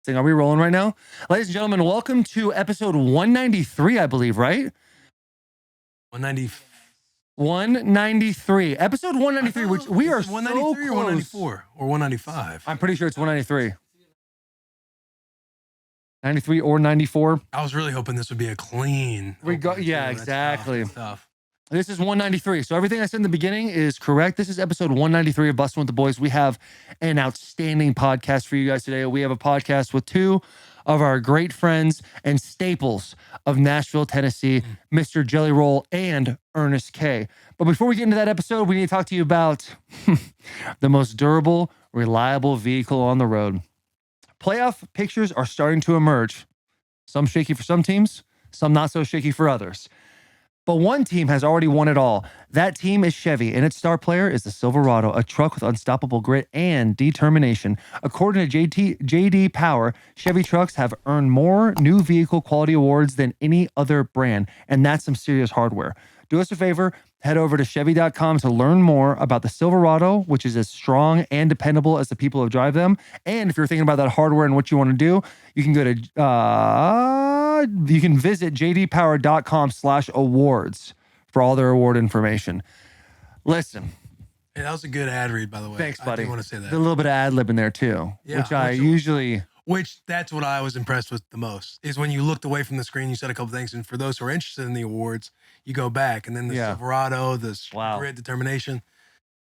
Are we rolling right now? Ladies and gentlemen, welcome to episode 193, I believe, right? 193. Episode 193, which we are 193 or 194 or 195. I'm pretty sure it's 193. 93 or 94. I was really hoping this would be a clean. Yeah, exactly. This is 193. So everything I said in the beginning is correct. This is episode 193 of Bussin with the Boys. We have an outstanding podcast for you guys today. We have a podcast with two of our great friends and staples of Nashville, Tennessee, Mr. Jelly Roll and Ernest K. But before we get into that episode, we need to talk to you about the most durable, reliable vehicle on the road. Playoff pictures are starting to emerge. Some shaky for some teams, some not so shaky for others. But one team has already won it all. That team is Chevy, and its star player is the Silverado, a truck with unstoppable grit and determination. According to JD Power, Chevy trucks have earned more new vehicle quality awards than any other brand, and that's some serious hardware. Do us a favor, head over to Chevy.com to learn more about the Silverado, which is as strong and dependable as the people who drive them. And if you're thinking about that hardware and what you want to do, you can go to you can visit jdpower.com/awards for all their award information. Listen. Hey, that was a good ad read, by the way. Thanks, buddy. I do want to say that. A little bit of ad lib in there too, which that's what I was impressed with the most, is when you looked away from the screen, you said a couple things. And for those who are interested in the awards, you go back, and then the Silverado, the grit, determination.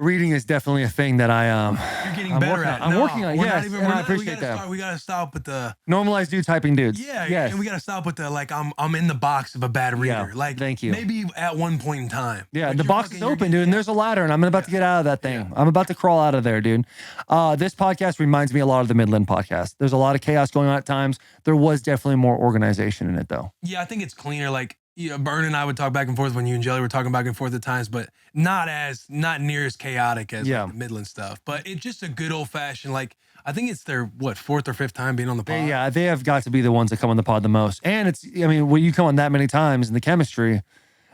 Reading is definitely a thing that you're getting better at. I'm working on it. Yes, and I appreciate that. We got to stop with the normalized dude typing dudes. Yeah, yes. And we got to stop with the I'm in the box of a bad reader. Yeah, thank you. Maybe at one point in time. Yeah, the box is open, dude, and there's a ladder, and I'm about to get out of that thing. Yeah. I'm about to crawl out of there, dude. This podcast reminds me a lot of the Midland podcast. There's a lot of chaos going on at times. There was definitely more organization in it, though. Yeah, I think it's cleaner. Bern and I would talk back and forth when you and Jelly were talking back and forth at times, but not near as chaotic as the Midland stuff. But it's just a good old fashioned, I think it's their fourth or fifth time being on the pod. They have got to be the ones that come on the pod the most. And when you come on that many times in the chemistry,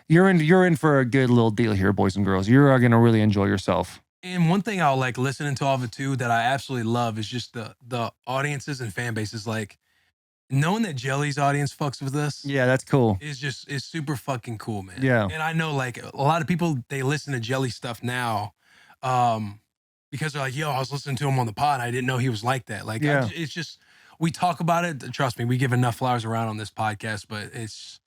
you're in for a good little deal here, boys and girls. You're gonna really enjoy yourself. And one thing I'll listening to all of it too that I absolutely love is just the audiences and fan bases knowing that Jelly's audience fucks with us. Yeah, that's cool. Is super fucking cool, man. Yeah. And I know a lot of people, they listen to Jelly stuff now because they're like, yo, I was listening to him on the pod. I didn't know he was like that. It's just, we talk about it. Trust me, we give enough flowers around on this podcast, but it's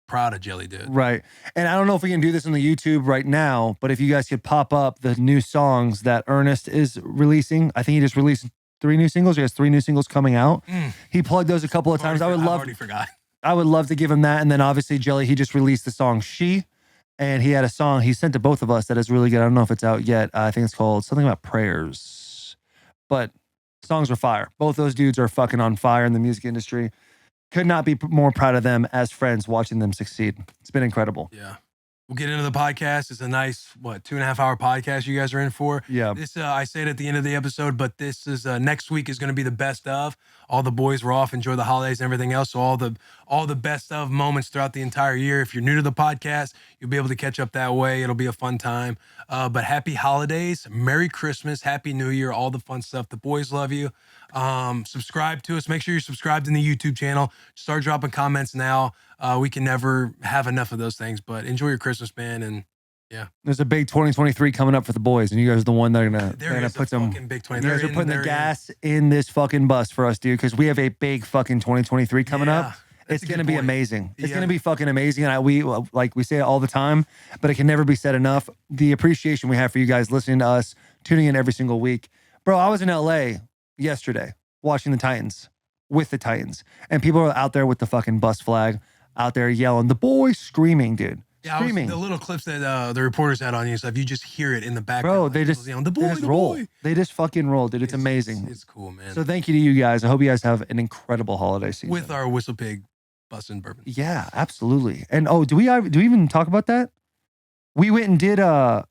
proud of Jelly, dude. Right. And I don't know if we can do this on the YouTube right now, but if you guys could pop up the new songs that Ernest is releasing. I think he just released 3 new singles. He has 3 new singles coming out. He plugged those a couple of times. I already forgot. I would love to give him that. And then obviously Jelly, he just released the song She, and he had a song he sent to both of us that is really good. I don't know if it's out yet. I think it's called something about prayers, but songs are fire. Both those dudes are fucking on fire in the music industry. Could not be more proud of them as friends watching them succeed. It's been incredible. Yeah. We'll get into the podcast. It's a nice, 2.5 hour podcast you guys are in for. Yeah. This, I say it at the end of the episode, but this is, next week is going to be the best of. All the boys were off, enjoy the holidays and everything else. So all the best of moments throughout the entire year. If you're new to the podcast, you'll be able to catch up that way. It'll be a fun time. But happy holidays, Merry Christmas, Happy New Year, all the fun stuff. The boys love you. Subscribe to us. Make sure you're subscribed in the YouTube channel. Start dropping comments now. We can never have enough of those things, but enjoy your Christmas, man. And yeah, there's a big 2023 coming up for the boys, and you guys are the one that are gonna put some big 20. You guys are putting the gas in this fucking bus for us, dude, because we have a big fucking 2023 coming up. It's gonna be amazing. It's gonna be fucking amazing, and we say it all the time, but it can never be said enough. The appreciation we have for you guys listening to us, tuning in every single week, bro. I was in LA yesterday watching the Titans with the Titans, and people are out there with the fucking bus flag, out there yelling, the boys screaming, dude. Yeah, screaming. The little clips that the reporters had on you, so if you just hear it in the background, bro, they just yelling, the boy, roll. Boy. They just fucking roll, dude. It's amazing. It's cool, man. So thank you to you guys. I hope you guys have an incredible holiday season with our Whistle Pig Bussin bourbon. Yeah, absolutely. And do we even talk about that? We went and did that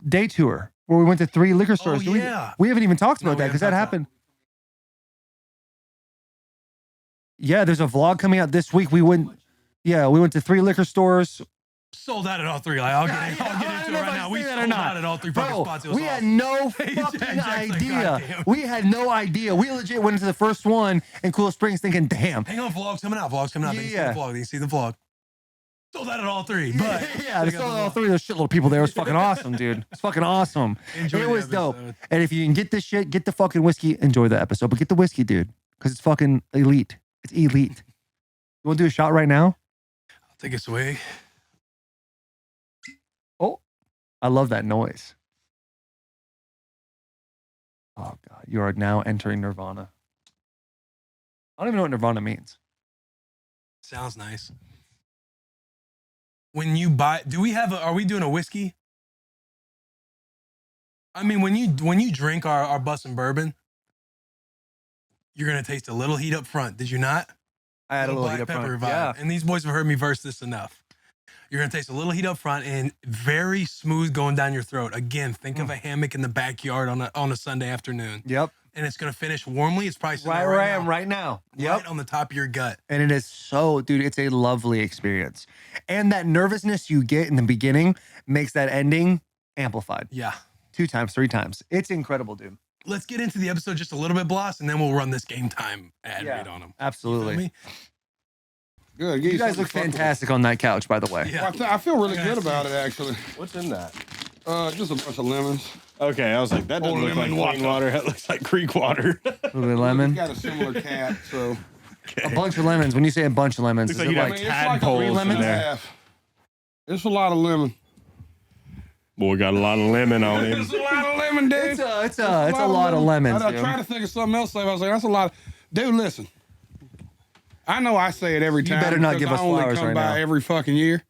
day tour where we went to 3 liquor stores. Oh, yeah. We haven't even talked about that because that happened. Yeah, there's a vlog coming out this week. We went to 3 liquor stores. Sold out at all 3. I'll get into don't know if right I now. say We that sold or not. out at all 3 fucking Bro, spots. It was we had awesome. no Jack's fucking like, idea. "Goddamn." We had no idea. We legit went into the first one in Cool Springs thinking, damn. Hang on, vlogs coming out. Vlogs coming out. Then you see Yeah. the vlog. Then you see the vlog. Sold out at all 3. But Yeah, they saw all 3 of those shitload of people there. It was fucking awesome, dude. It's fucking awesome. Enjoy It the was dope. episode. And if you can get this shit, get the fucking whiskey. Enjoy the episode, but get the whiskey, dude, because it's fucking elite. It's elite. You want to do a shot right now? I'll take a swig. Oh, I love that noise. Oh God, you are now entering Nirvana. I don't even know what Nirvana means. Sounds nice. When you buy, are we doing a whiskey? I mean, when you drink our Bussin bourbon, you're gonna taste a little heat up front. Did you not? I had a little black heat up pepper front. vibe. Yeah. And these boys have heard me verse this enough. You're gonna taste a little heat up front and very smooth going down your throat. Again, think of a hammock in the backyard on a Sunday afternoon. Yep. And it's gonna finish warmly. It's probably sitting Right there where I now, am right now. Yep. right on the top of your gut. And it is so, dude, it's a lovely experience. And that nervousness you get in the beginning makes that ending amplified. Yeah. 2 times, 3 times. It's incredible, dude. Let's get into the episode just a little bit, Bloss, and then we'll run this game time ad read on them. Absolutely. Good. You guys look fantastic on that couch, by the way. Yeah. I feel really good about it, actually. What's in that? Just a bunch of lemons. Okay, I was like, that doesn't Oh, look like lemon clean water. That looks like creek water. A little bit of lemon. He's got a similar cat, so. A bunch of lemons. When you say a bunch of lemons, Looks is like it you'd like have it's like a tadpoles in lemon there. half. It's a lot of lemon. Boy, got a lot of lemon on him. It's a lot of lemon, dude. it's a lot of lemons, I dude. tried to think of something else. I was like, that's a lot. Dude, listen. I know I say it every You time. better not because give us I only flowers come right by now. every fucking year.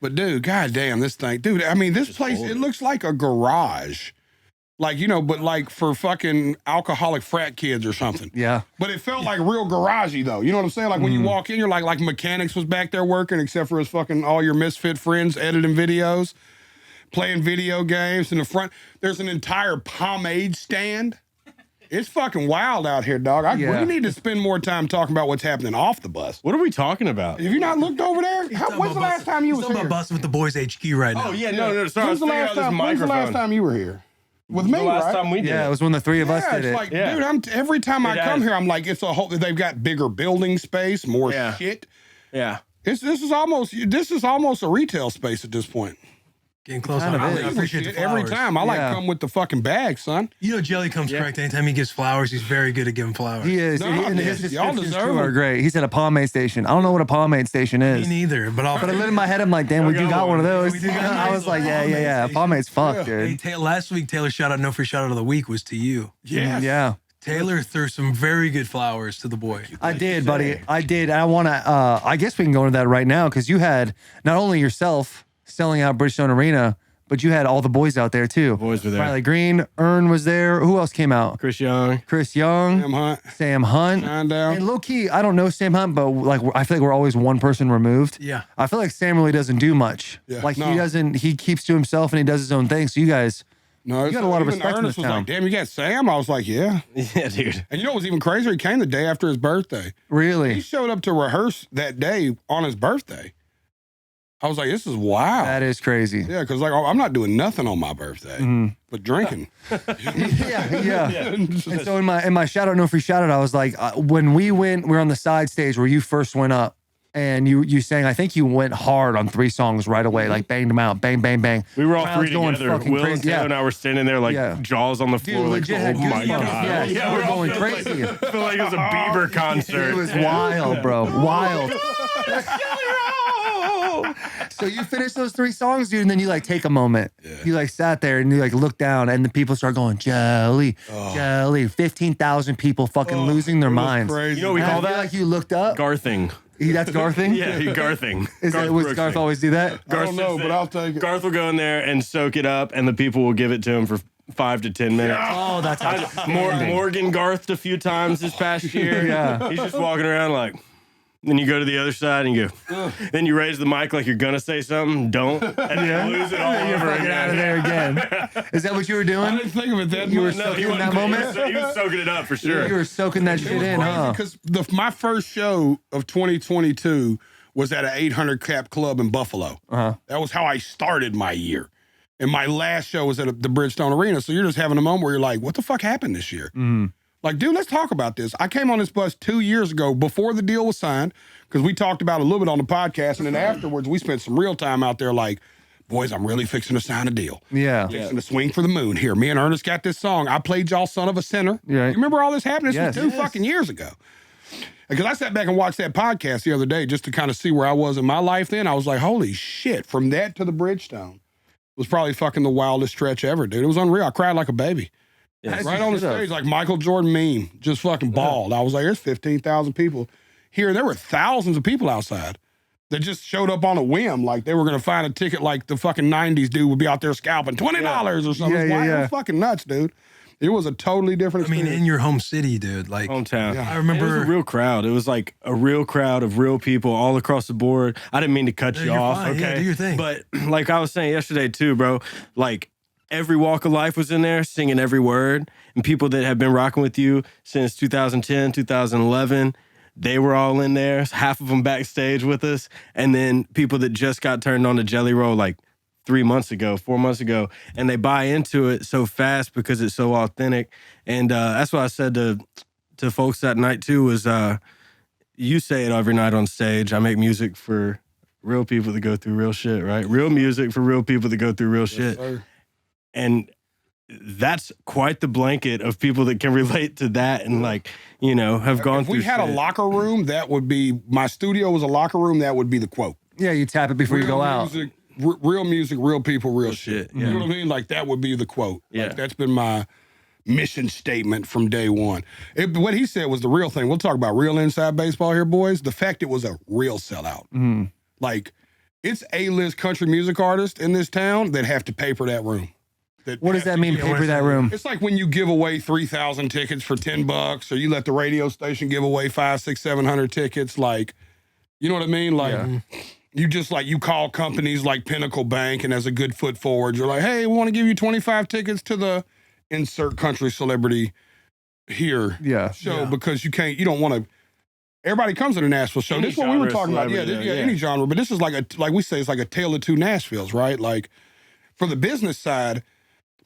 But dude, goddamn, this thing, dude. I mean, this place, it looks like a garage, like but like for fucking alcoholic frat kids or something. Yeah. But it felt like real garagey though. You know what I'm saying? Like when you walk in, you're like mechanics was back there working, except for his fucking all your misfit friends editing videos, playing video games in the front. There's an entire pomade stand. It's fucking wild out here, dog. Yeah. We need to spend more time talking about what's happening off the bus. What are we talking about? Have you not looked over there? When's the last time you was talking here? about Bussin with the boys HQ right now. Oh, yeah, no. Sorry, I When's was the figuring last out this time? When's the last microphone. time you were here? With me, The last right? time we did Yeah, it. it was when the 3 of us Yeah, did it's it. like, Yeah. dude, every time I It come has. here, I'm like, it's a whole. They've got bigger building space, more Yeah. shit. Yeah. This is almost a retail space at this point. Getting close. Kind of I is. appreciate the Shit, every flowers. time I like Yeah. come with the fucking bag, son. You know, Jelly comes correct. Anytime he gives flowers, he's very good at giving flowers. He is. No, and yeah, his y'all descriptions deserve too are them. great. He said a pomade station. I don't know what a pomade station Me is. neither, but I'll. But I lit in my head, I'm like, damn, we do got one of those. we do got I was like, yeah. pomade Pomade's fucked, Hey, dude. last week, Taylor shout out, no free shout out of the week was to you. Yes. Yeah. Taylor threw some very good flowers to the boy. I did, buddy. I did. I want to, I guess we can go into that right now because you had not only yourself selling out Bridgestone Arena, but you had all the boys out there too. Boys were there. Riley Green, Ern was there. Who else came out? Chris Young. Chris Young, Sam Hunt, Sam Hunt. Shinedown. And low key, I don't know Sam Hunt, but like I feel like we're always one person removed. Yeah. I feel like Sam really doesn't do much. Yeah, Like no. he keeps to himself and he does his own thing. So you guys, No, You got a lot of even respect in Ernest this was town. like, damn, you got Sam? I was like, yeah. Yeah, dude. And you know what was even crazier? He came the day after his birthday. He really, showed up to rehearse that day on his birthday. I was like, this is wild. that is crazy. Yeah, because like I'm not doing nothing on my birthday but drinking. yeah. And so in my shout out, no free shout out, I was like, when we were on the side stage where you first went up and you sang, I think you went hard on 3 songs right away, like banged them out, bang, bang, bang. We were all Crowd's 3 going together. fucking Will and crazy. Taylor and I were standing there like Yeah. jaws on the Dude, floor. Like, legit oh had my goosebumps. God. Yeah, we were going crazy. I feel like it was a Bieber concert. It was wild, bro. Wild. So you finish those 3 songs, dude, and then you like take a moment. You like sat there and you like look down, and the people start going, Jelly, Jelly. 15,000 people fucking losing their minds. Crazy. You know what we And I call feel that? like you looked up. Garthing. That's Garthing? Yeah, Garthing. Was Brooks Garth thing. always do that? I don't know, but I'll take it. Garth will go in there and soak it up, and the people will give it to him for 5 to 10 minutes. Oh, that's Morgan Garthed a few times this past year. Yeah. He's just walking around like. Then you go to the other side and you go. Then you raise the mic like you're gonna say something. Don't. And then you lose it all You're over fucking out of again. there again. Is that what you were I doing? didn't think of it that You were much. so- He in that moment? He was soaking it up for sure. You were soaking that shit in, huh? Because my first show of 2022 was at an 800 cap club in Buffalo. Uh-huh. That was how I started my year. And my last show was at the Bridgestone Arena. So you're just having a moment where you're like, what the fuck happened this year? Like, dude, let's talk about this. I came on this bus 2 years ago before the deal was signed, because we talked about it a little bit on the podcast. And then afterwards, we spent some real time out there like, boys, I'm really fixing to sign a deal. Yeah. Fixing to swing for the moon. Here, me and Ernest got this song. I played y'all Son of a Sinner. Yeah. You remember all this happened? This Yes. was 2 fucking years ago. Because I sat back and watched that podcast the other day just to kind of see where I was in my life then. I was like, holy shit, from that to the Bridgestone was probably fucking the wildest stretch ever, dude. It was unreal. I cried like a baby. Yeah. Right on the stage, like Michael Jordan meme, just fucking bawled. I was like, there's 15,000 people here. There were thousands of people outside that just showed up on a whim. Like they were going to find a ticket like the fucking 90s dude would be out there scalping $20 or something. It was fucking nuts, dude. It was a totally different experience. in your home city, dude. Like Hometown. Yeah. I remember It was a real crowd. It was like a real crowd of real people all across the board. I didn't mean to cut you you're off. fine. Okay. Yeah, do your thing. But like I was saying yesterday too, bro, like every walk of life was in there singing every word. And people that have been rocking with you since 2010, 2011, they were all in there. Half of them backstage with us. And then people that just got turned on to Jelly Roll like 4 months ago, and they buy into it so fast because it's so authentic. And that's what I said to folks that night too, was you say it every night on stage. I make music for real people that go through real shit, right? Real music for real people that go through real shit. Sir. And that's quite the blanket of people that can relate to that and like, you know, have gone If through we had shit. a locker room, that would be, my studio was a locker room, that would be the quote. Yeah, you tap it before you go out. Real music, real people, real shit. shit, yeah. You know what I mean? Like that would be the quote. Yeah. Like, that's been my mission statement from day one. What he said was the real thing. We'll talk about real inside baseball here, boys. The fact it was a real sellout. Like, it's A-list country music artists in this town that have to paper that room. What does that mean, paper that room? It's like when you give away 3,000 tickets for $10, or you let the radio station give away 500, 600, 700 tickets. Like, you know what I mean? Like, you just like, you call companies like Pinnacle Bank, and as a good foot forward, you're like, hey, we want to give you 25 tickets to the insert country celebrity here show because you don't want to. Everybody comes to the Nashville show. Any This is what we were genre talking about. celebrity, Any genre. But this is like we say, it's like a tale of two Nashvilles, right? Like, for the business side,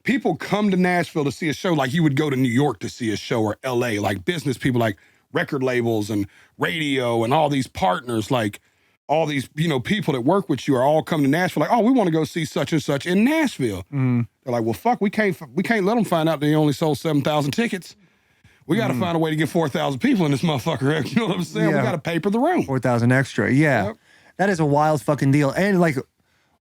people come to Nashville to see a show like you would go to New York to see a show, or LA. Like business people, like record labels and radio and all these partners, like all these, people that work with you are all coming to Nashville. Like, oh, we want to go see such and such in Nashville. They're like, well, fuck, we can't let them find out they only sold 7,000 tickets. We got to find a way to get 4,000 people in this motherfucker. You know what I'm saying? Yeah. We got to paper the room. 4,000 extra. Yeah. Yep. That is a wild fucking deal. And like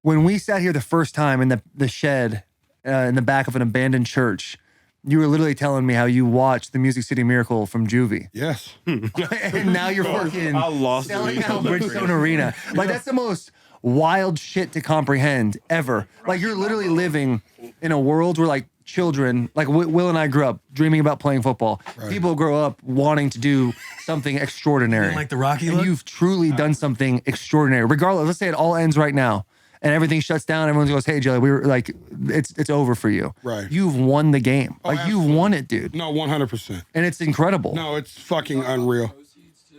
when we sat here the first time in the shed in the back of an abandoned church, you were literally telling me how you watched the Music City Miracle from Juvie. Yes. And now you're fucking I lost the selling reason. out Bridgestone Arena. Like that's the most wild shit to comprehend ever. Like you're literally living in a world where like children, like Will and I grew up dreaming about playing football. Right. People grow up wanting to do something extraordinary. like the Rocky and look? you've truly done something extraordinary. Regardless, let's say it all ends right now and everything shuts down. Everyone goes, "Hey, Jelly, we were like, it's over for you. Right. You've won the game. Oh, like absolutely. you've won it, dude. No, 100%. And it's incredible. No, it's fucking unreal.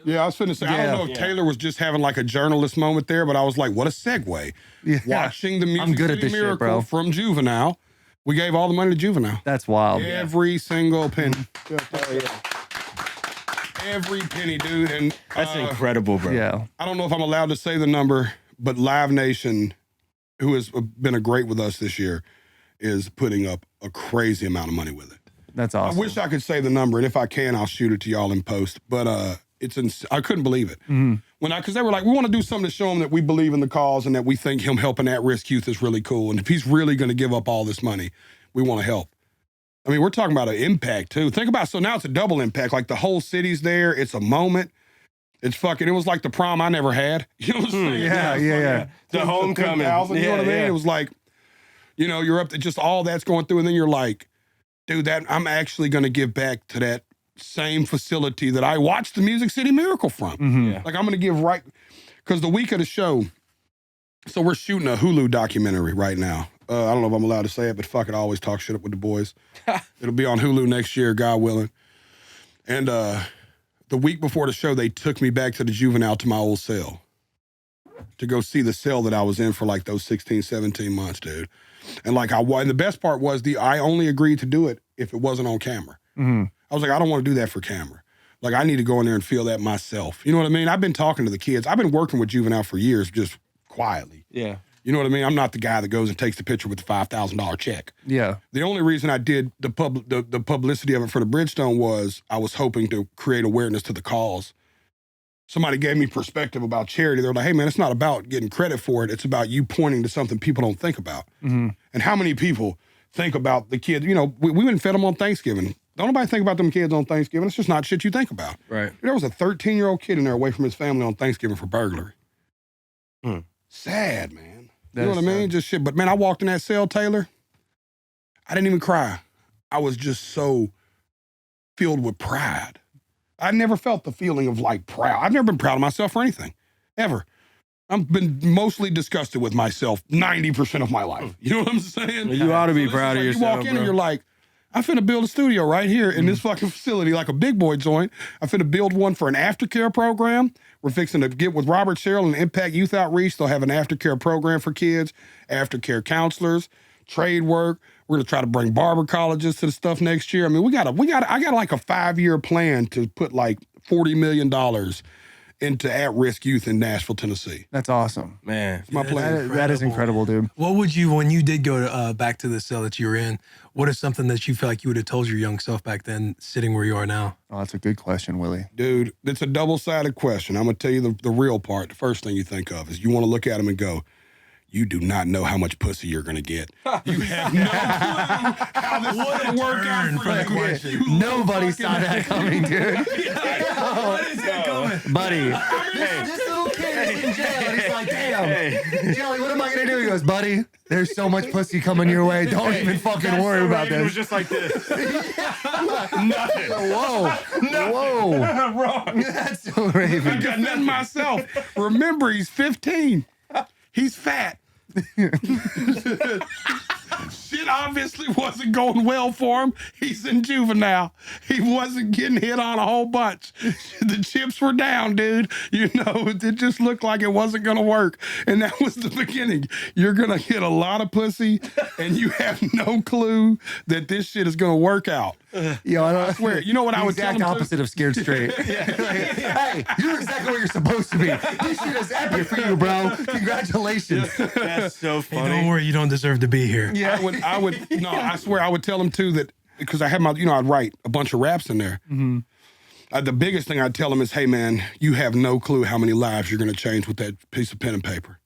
Yeah, I was finna say, I don't know if Yeah. Taylor was just having like a journalist moment there, but I was like, what a segue. Yeah. Watching the Music I'm good at City this shit, Miracle bro. from Juvenile. We gave all the money to Juvenile. That's wild. Every single penny. Every penny, dude. And That's incredible, bro. Yeah. I don't know if I'm allowed to say the number, but Live Nation, who has been a great with us this year, is putting up a crazy amount of money with it. That's awesome. I wish I could say the number, and if I can, I'll shoot it to y'all in post. But I couldn't believe it because they were like, we want to do something to show him that we believe in the cause and that we think him helping at-risk youth is really cool. And if he's really going to give up all this money, we want to help. I mean, we're talking about an impact too. Think about, so now it's a double impact. Like the whole city's there. It's a moment. It's fucking. It was like the prom I never had. You know what I'm saying? Yeah. The homecoming. 10,000, you know what I mean? Yeah. It was like, you're up to just all that's going through, and then you're like, dude, that I'm actually going to give back to that same facility that I watched the Music City Miracle from. Yeah. Like I'm going to give because the week of the show, so we're shooting a Hulu documentary right now. I don't know if I'm allowed to say it, but fuck it, I always talk shit up with the boys. It'll be on Hulu next year, God willing. And the week before the show, they took me back to the Juvenile to my old cell. to go see the cell that I was in for like those 16, 17 months, dude. And like and the best part was I only agreed to do it if it wasn't on camera. Mm-hmm. I was like, I don't want to do that for camera. Like, I need to go in there and feel that myself. You know what I mean? I've been talking to the kids. I've been working with Juvenile for years, just quietly. Yeah. You know what I mean? I'm not the guy that goes and takes the picture with the $5,000 check. Yeah. The only reason I did the publicity of it for the Bridgestone was I was hoping to create awareness to the cause. Somebody gave me perspective about charity. They're like, hey, man, it's not about getting credit for it. It's about you pointing to something people don't think about. Mm-hmm. And how many people think about the kids? You know, we went and fed them on Thanksgiving. Don't nobody think about them kids on Thanksgiving. It's just not shit you think about. Right. There was a 13-year-old kid in there away from his family on Thanksgiving for burglary. Sad, man. You know what I mean? Just shit. But, man, I walked in that cell, Taylor. I didn't even cry. I was just so filled with pride. I never felt the feeling of, like, proud. I've never been proud of myself for anything, ever. I've been mostly disgusted with myself 90% of my life. You know what I'm saying? You ought to be So proud of like yourself, You walk in bro. and you're like, I'm finna build a studio right here in this fucking facility, like a big boy joint. I'm finna build one for an aftercare program. We're fixing to get with Robert Sherrill and Impact Youth Outreach. They'll have an aftercare program for kids, aftercare counselors, trade work. We're gonna try to bring barber colleges to the stuff next year. I mean, I got like a 5-year plan to put like $40 million into at-risk youth in Nashville, Tennessee. That's awesome. Man. It's my plan. That is incredible, dude. What would you, when you did go to, back to the cell that you were in, what is something that you feel like you would have told your young self back then, sitting where you are now? Oh, that's a good question, Willie. Dude, it's a double-sided question. I'm gonna tell you the real part. The first thing you think of is you want to look at him and go, you do not know how much pussy you're gonna get. You have no clue how this is gonna work out for from the you. question. Nobody saw that coming, dude. What is that coming? Buddy. This little kid is in jail and he's like, damn. Jelly, what am I gonna do? He goes, buddy, there's so much pussy coming your way. Don't even fucking worry about It was this. just like this. Nothing. Whoa. Whoa. Wrong. That's so I Raven. got nothing myself. Remember, he's 15. He's fat. Shit obviously wasn't going well for him. He's in juvenile. He wasn't getting hit on a whole bunch. The chips were down, dude. You know, it just looked like it wasn't going to work. And that was the beginning. You're going to get a lot of pussy, and you have no clue that this shit is going to work out. Yo, I Swear. You know what I would tell exact him? opposite of scared straight. Like, hey, you're exactly where you're supposed to be. This shit is epic for you, bro. Congratulations. That's so Hey, funny. don't worry, you don't deserve to be here. Yeah. I swear I would tell him too that, because I have my, I'd write a bunch of raps in there. Mm-hmm. The biggest thing I'd tell him is, hey man, you have no clue how many lives you're going to change with that piece of pen and paper.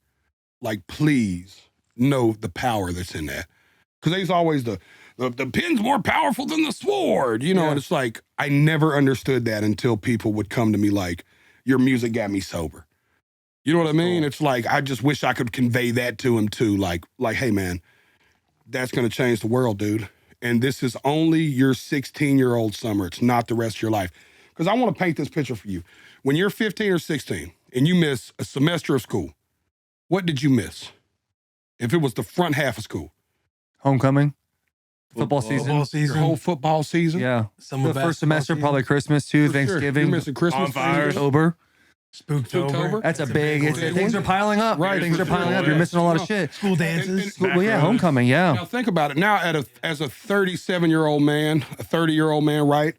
Like, please know the power that's in that. Because there's always the pen's more powerful than the sword, and it's like, I never understood that until people would come to me like, your music got me sober. You know what I mean? Cool. It's like, I just wish I could convey that to him too. Like, hey man, that's going to change the world, dude. And this is only your 16-year-old summer. It's not the rest of your life. Because I want to paint this picture for you. When you're 15 or 16 and you miss a semester of school, what did you miss? If it was the front half of school. Homecoming. Football season. Football season. Your whole football season. Yeah. Summer The first basketball semester, season. probably Christmas too, For sure. Thanksgiving. You're missing Christmas. Bonfires. October. Spooktober. That's a big, one. things are piling up. Right. Things are piling up. You're missing a lot of shit. School dances. And- Well, yeah, homecoming, yeah. Now think about it. Now, as a 37-year-old man, a 30-year-old man, right?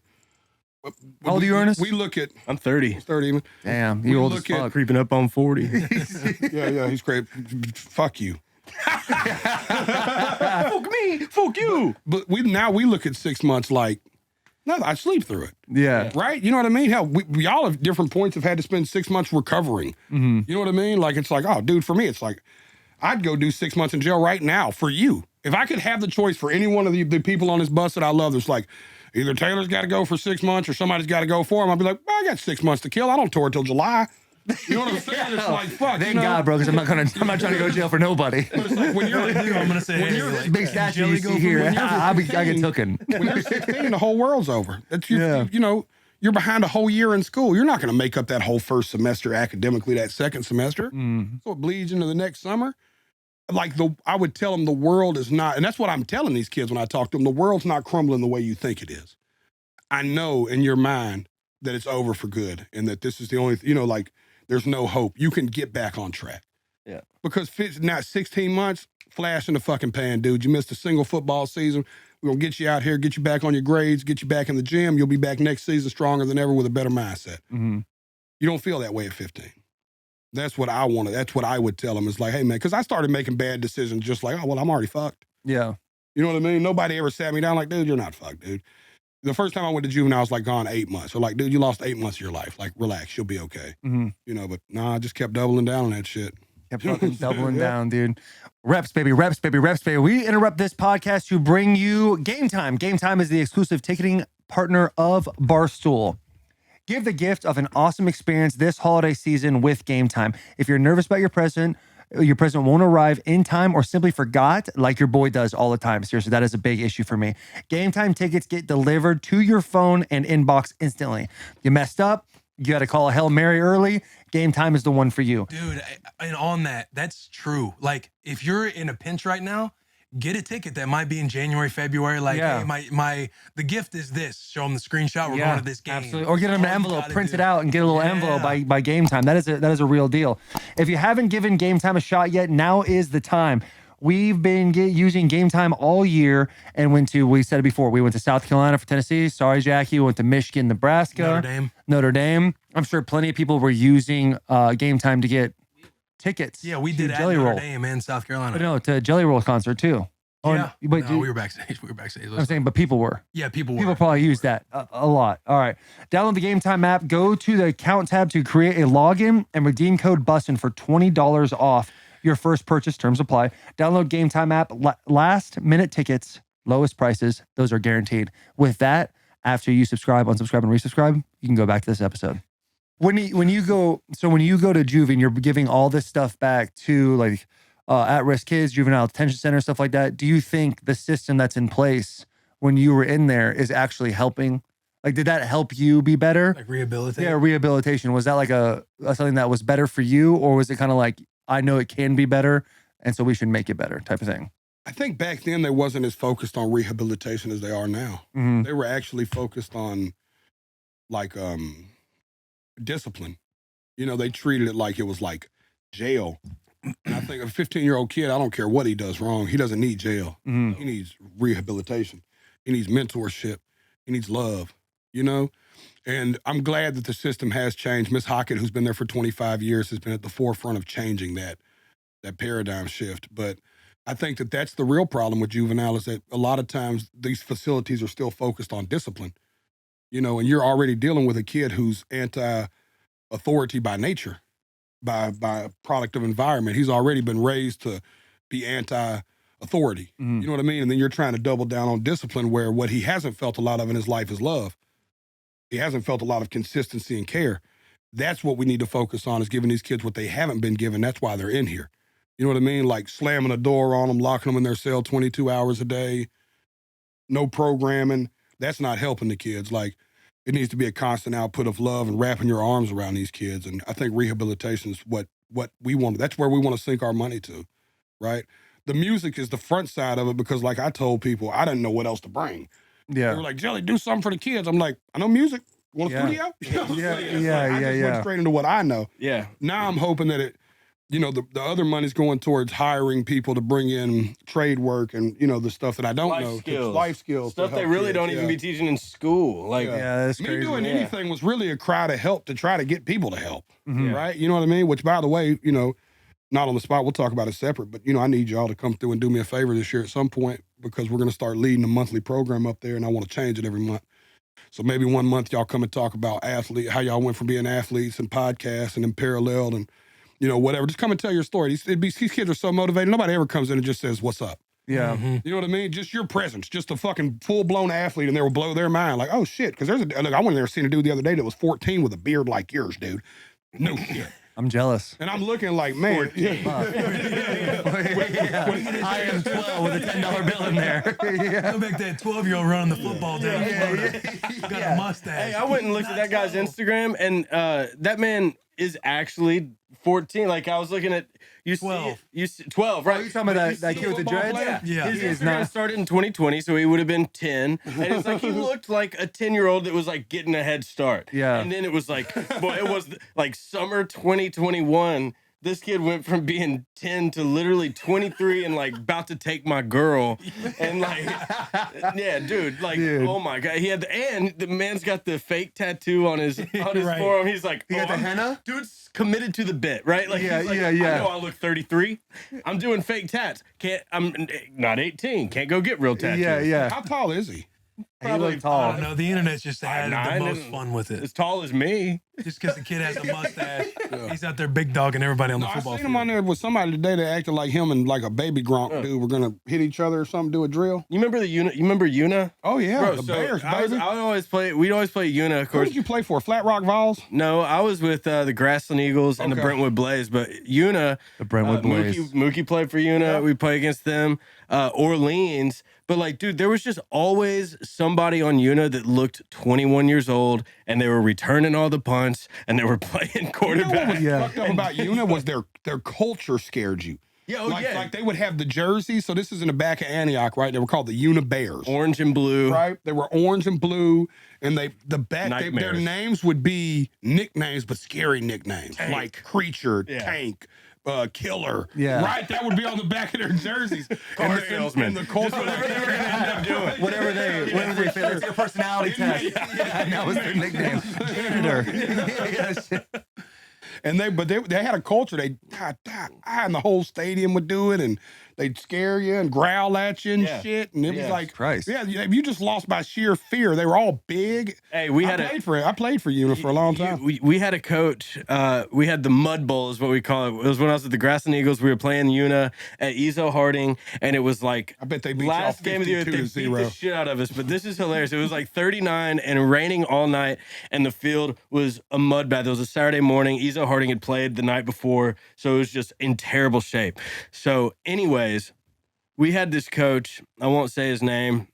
How old are you, Ernest? We look at I'm 30. 30 even. Damn, We you old as look at- fuck. Creeping up on 40. Yeah, he's great. Fuck you. Fuck me. Fuck you. But we look at 6 months like, no, I sleep through it. Yeah. Right? You know what I mean? Hell, we all at different points have had to spend 6 months recovering. Mm-hmm. You know what I mean? Like, it's like, oh, dude, for me, it's like, I'd go do 6 months in jail right now for you. If I could have the choice for any one of the people on this bus that I love, it's like, either Taylor's got to go for 6 months or somebody's got to go for him. I'd be like, well, I got 6 months to kill. I don't tour till July. You know what I'm saying? It's like, fuck. Thank God, bro, because I'm not trying to go to jail for nobody. But it's like when you're, I'm gonna say, when hey, you're- like, Big statue Jelly you go see from here. when you're I get taken. when you're 16, the whole world's over. That's you, Yeah. You're behind a whole year in school. You're not going to make up that whole first semester academically that second semester. So it bleeds into the next summer. Like I would tell them the world is not, and that's what I'm telling these kids when I talk to them. The world's not crumbling the way you think it is. I know in your mind that it's over for good and that this is the only, like there's no hope. You can get back on track. Yeah. Because not 16 months, flash in the fucking pan, dude. You missed a single football season. We're going to get you out here, get you back on your grades, get you back in the gym. You'll be back next season stronger than ever with a better mindset. Mm-hmm. You don't feel that way at 15. That's what I wanted. That's what I would tell them. It's like, hey, man, because I started making bad decisions just like, oh, well, I'm already fucked. Yeah. You know what I mean? Nobody ever sat me down like, dude, you're not fucked, dude. The first time I went to juvenile, I was like gone 8 months. Or like, dude, you lost 8 months of your life. Like, relax, you'll be okay. Mm-hmm. You know, but nah, I just kept doubling down on that shit. Kept fucking doubling down, dude. Reps, baby, reps, baby, reps, baby. We interrupt this podcast to bring you Game Time. Game Time is the exclusive ticketing partner of Barstool. Give the gift of an awesome experience this holiday season with Game Time. If you're nervous about your present won't arrive in time or simply forgot, like your boy does all the time. Seriously, that is a big issue for me. Game Time tickets get delivered to your phone and inbox instantly. You messed up, you got to call a Hail Mary early. Game Time is the one for you. Dude, and on that, that's true. Like, if you're in a pinch right now, get a ticket that might be in January, February. Like, hey, the gift is this. Show them the screenshot. We're going to this game. Absolutely. Or get them an envelope, print it out, and get a little envelope by Game Time. That is a real deal. If you haven't given Game Time a shot yet, now is the time. We've been using Game Time all year and we said it before, we went to South Carolina for Tennessee. Sorry, Jackie. We went to Michigan, Nebraska. Notre Dame. I'm sure plenty of people were using Game Time to get tickets. Yeah, we did at Jelly Notre Roll. Dame in South Carolina. But no, to Jelly Roll concert too. Yeah, but we were backstage. I'm saying, but people were. Yeah, people probably use that a lot. All right. Download the Game Time app. Go to the account tab to create a login and redeem code Bussin for $20 off your first purchase. Terms apply. Download Game Time app. Last minute tickets, lowest prices. Those are guaranteed. With that, after you subscribe, unsubscribe, and resubscribe, you can go back to this episode. When you go to Juve and you're giving all this stuff back to like at-risk kids, juvenile detention center, stuff like that, do you think the system that's in place when you were in there is actually helping? Like, did that help you be better? Like rehabilitation? Yeah, rehabilitation. Was that like a something that was better for you, or was it kind of like, I know it can be better, and so we should make it better type of thing? I think back then they wasn't as focused on rehabilitation as they are now. Mm-hmm. They were actually focused on like discipline. You know, they treated it like it was like jail. And I think a 15-year-old kid, I don't care what he does wrong, he doesn't need jail. Mm-hmm. He needs rehabilitation. He needs mentorship. He needs love, you know? And I'm glad that the system has changed. Miss Hockett, who's been there for 25 years, has been at the forefront of changing that paradigm shift. But I think that that's the real problem with juvenile, is that a lot of times these facilities are still focused on discipline, you know, and you're already dealing with a kid who's anti-authority by nature, by a product of environment. He's already been raised to be anti-authority. Mm-hmm. You know what I mean? And then you're trying to double down on discipline, where what he hasn't felt a lot of in his life is love. He hasn't felt a lot of consistency and care. That's what we need to focus on, is giving these kids what they haven't been given. That's why they're in here. You know what I mean? Like slamming a door on them, locking them in their cell 22 hours a day, no programming. That's not helping the kids. Like, it needs to be a constant output of love and wrapping your arms around these kids. And I think rehabilitation is what we want. That's where we want to sink our money to, right? The music is the front side of it, because like I told people, I didn't know what else to bring. Yeah. They were like, Jelly, do something for the kids. I'm like, I know music. Want a studio? I just went straight into what I know. Yeah. Now I'm hoping that it, you know, the other money's going towards hiring people to bring in trade work and, you know, the stuff that I don't know. Life skills. Stuff they really don't even be teaching in school. Like, that's crazy. Me doing anything was really a cry to help, to try to get people to help. Mm-hmm. Right? You know what I mean? Which, by the way, you know, not on the spot, we'll talk about it separate, but, you know, I need y'all to come through and do me a favor this year at some point, because we're going to start leading a monthly program up there, and I want to change it every month. So maybe one month y'all come and talk about how y'all went from being athletes and podcasts and then paralleled and, you know, whatever. Just come and tell your story. These kids are so motivated. Nobody ever comes in and just says, what's up? Yeah. Mm-hmm. You know what I mean? Just your presence, just a fucking full-blown athlete, and they will blow their mind. Like, oh, shit. Because look, I went in there and seen a dude the other day that was 14 with a beard like yours, dude. No shit. I'm jealous. And I'm looking like, man. I am 12 with a $10 bill in there. Go back that 12-year-old running the football down Florida. Got a mustache. Hey, I went and looked at that guy's Instagram, and that man is actually 14. Like I was looking at you 12. You 12, right? Oh, you talking about that kid with the dreads? Yeah. His He is Instagram not. started in 2020, so he would have been 10. And it's like he looked like a 10-year-old that was like getting a head start. Yeah. And then it was like, boy, it was like summer 2021. This kid went from being 10 to literally 23 and like about to take my girl. And like, yeah, dude, like, oh my God. And the man's got the fake tattoo on his Right. forearm. He's like, He got the henna? Dude's committed to the bit, right? Like, Yeah, he's like, yeah. I know I look 33. I'm doing fake tats. I'm not 18. Can't go get real tattoos. Yeah. How tall is he? He looked I tall. don't know. The internet's just had the 5'9" most and fun with it. As tall as me. Just because the kid has a mustache, he's out there big dogging everybody on the I football seen field. him on there with somebody today that acted like him and like a baby Gronk dude were gonna hit each other or something, do a drill. You remember You remember Una? Oh yeah, Bro, the so Bears, I baby. would always play. We'd always play Una, of Who course. did you play for? Flat Rock Vols? No, I was with the Grassland Eagles and the Okay. Brentwood Blaze, but Una, The Brentwood Blaze. Mookie played for Una. We play against them. Orleans, but like, dude, there was just always somebody on Una that looked 21 years old, and they were returning all the punts, and they were playing You know what quarterback. was fucked up about Una was their culture scared you. Yeah, Like they would have the jerseys. So this is in the back of Antioch, right? They were called the Una Bears. Orange and blue. Right? They were orange and blue, and their Nightmares. names would be nicknames, but scary nicknames like Creature, Tank, Killer. Yeah. Right? That would be on the back of their jerseys. Car salesman. And the culture. Whatever they were gonna end up doing. Whatever they fit. It's your personality test. Yeah, and that was their nickname. Janitor. And they had a culture. And the whole stadium would do it, and they'd scare you and growl at you and Yeah. shit. And it was like, Christ. yeah, you just lost by sheer fear. They were all big. Hey, I played for Una for a long time. We had a coach. We had the Mud Bowl, is what we call it. It was when I was with the Grassland Eagles. We were playing Una at Ezo Harding, and it was like I bet they beat last y'all game of the year. They beat 52-0. the shit out of us. But this is hilarious. It was like 39 and raining all night, and the field was a mud bath. It was a Saturday morning. Ezo Harding had played the night before, so it was just in terrible shape. So, anyways, we had this coach. I won't say his name.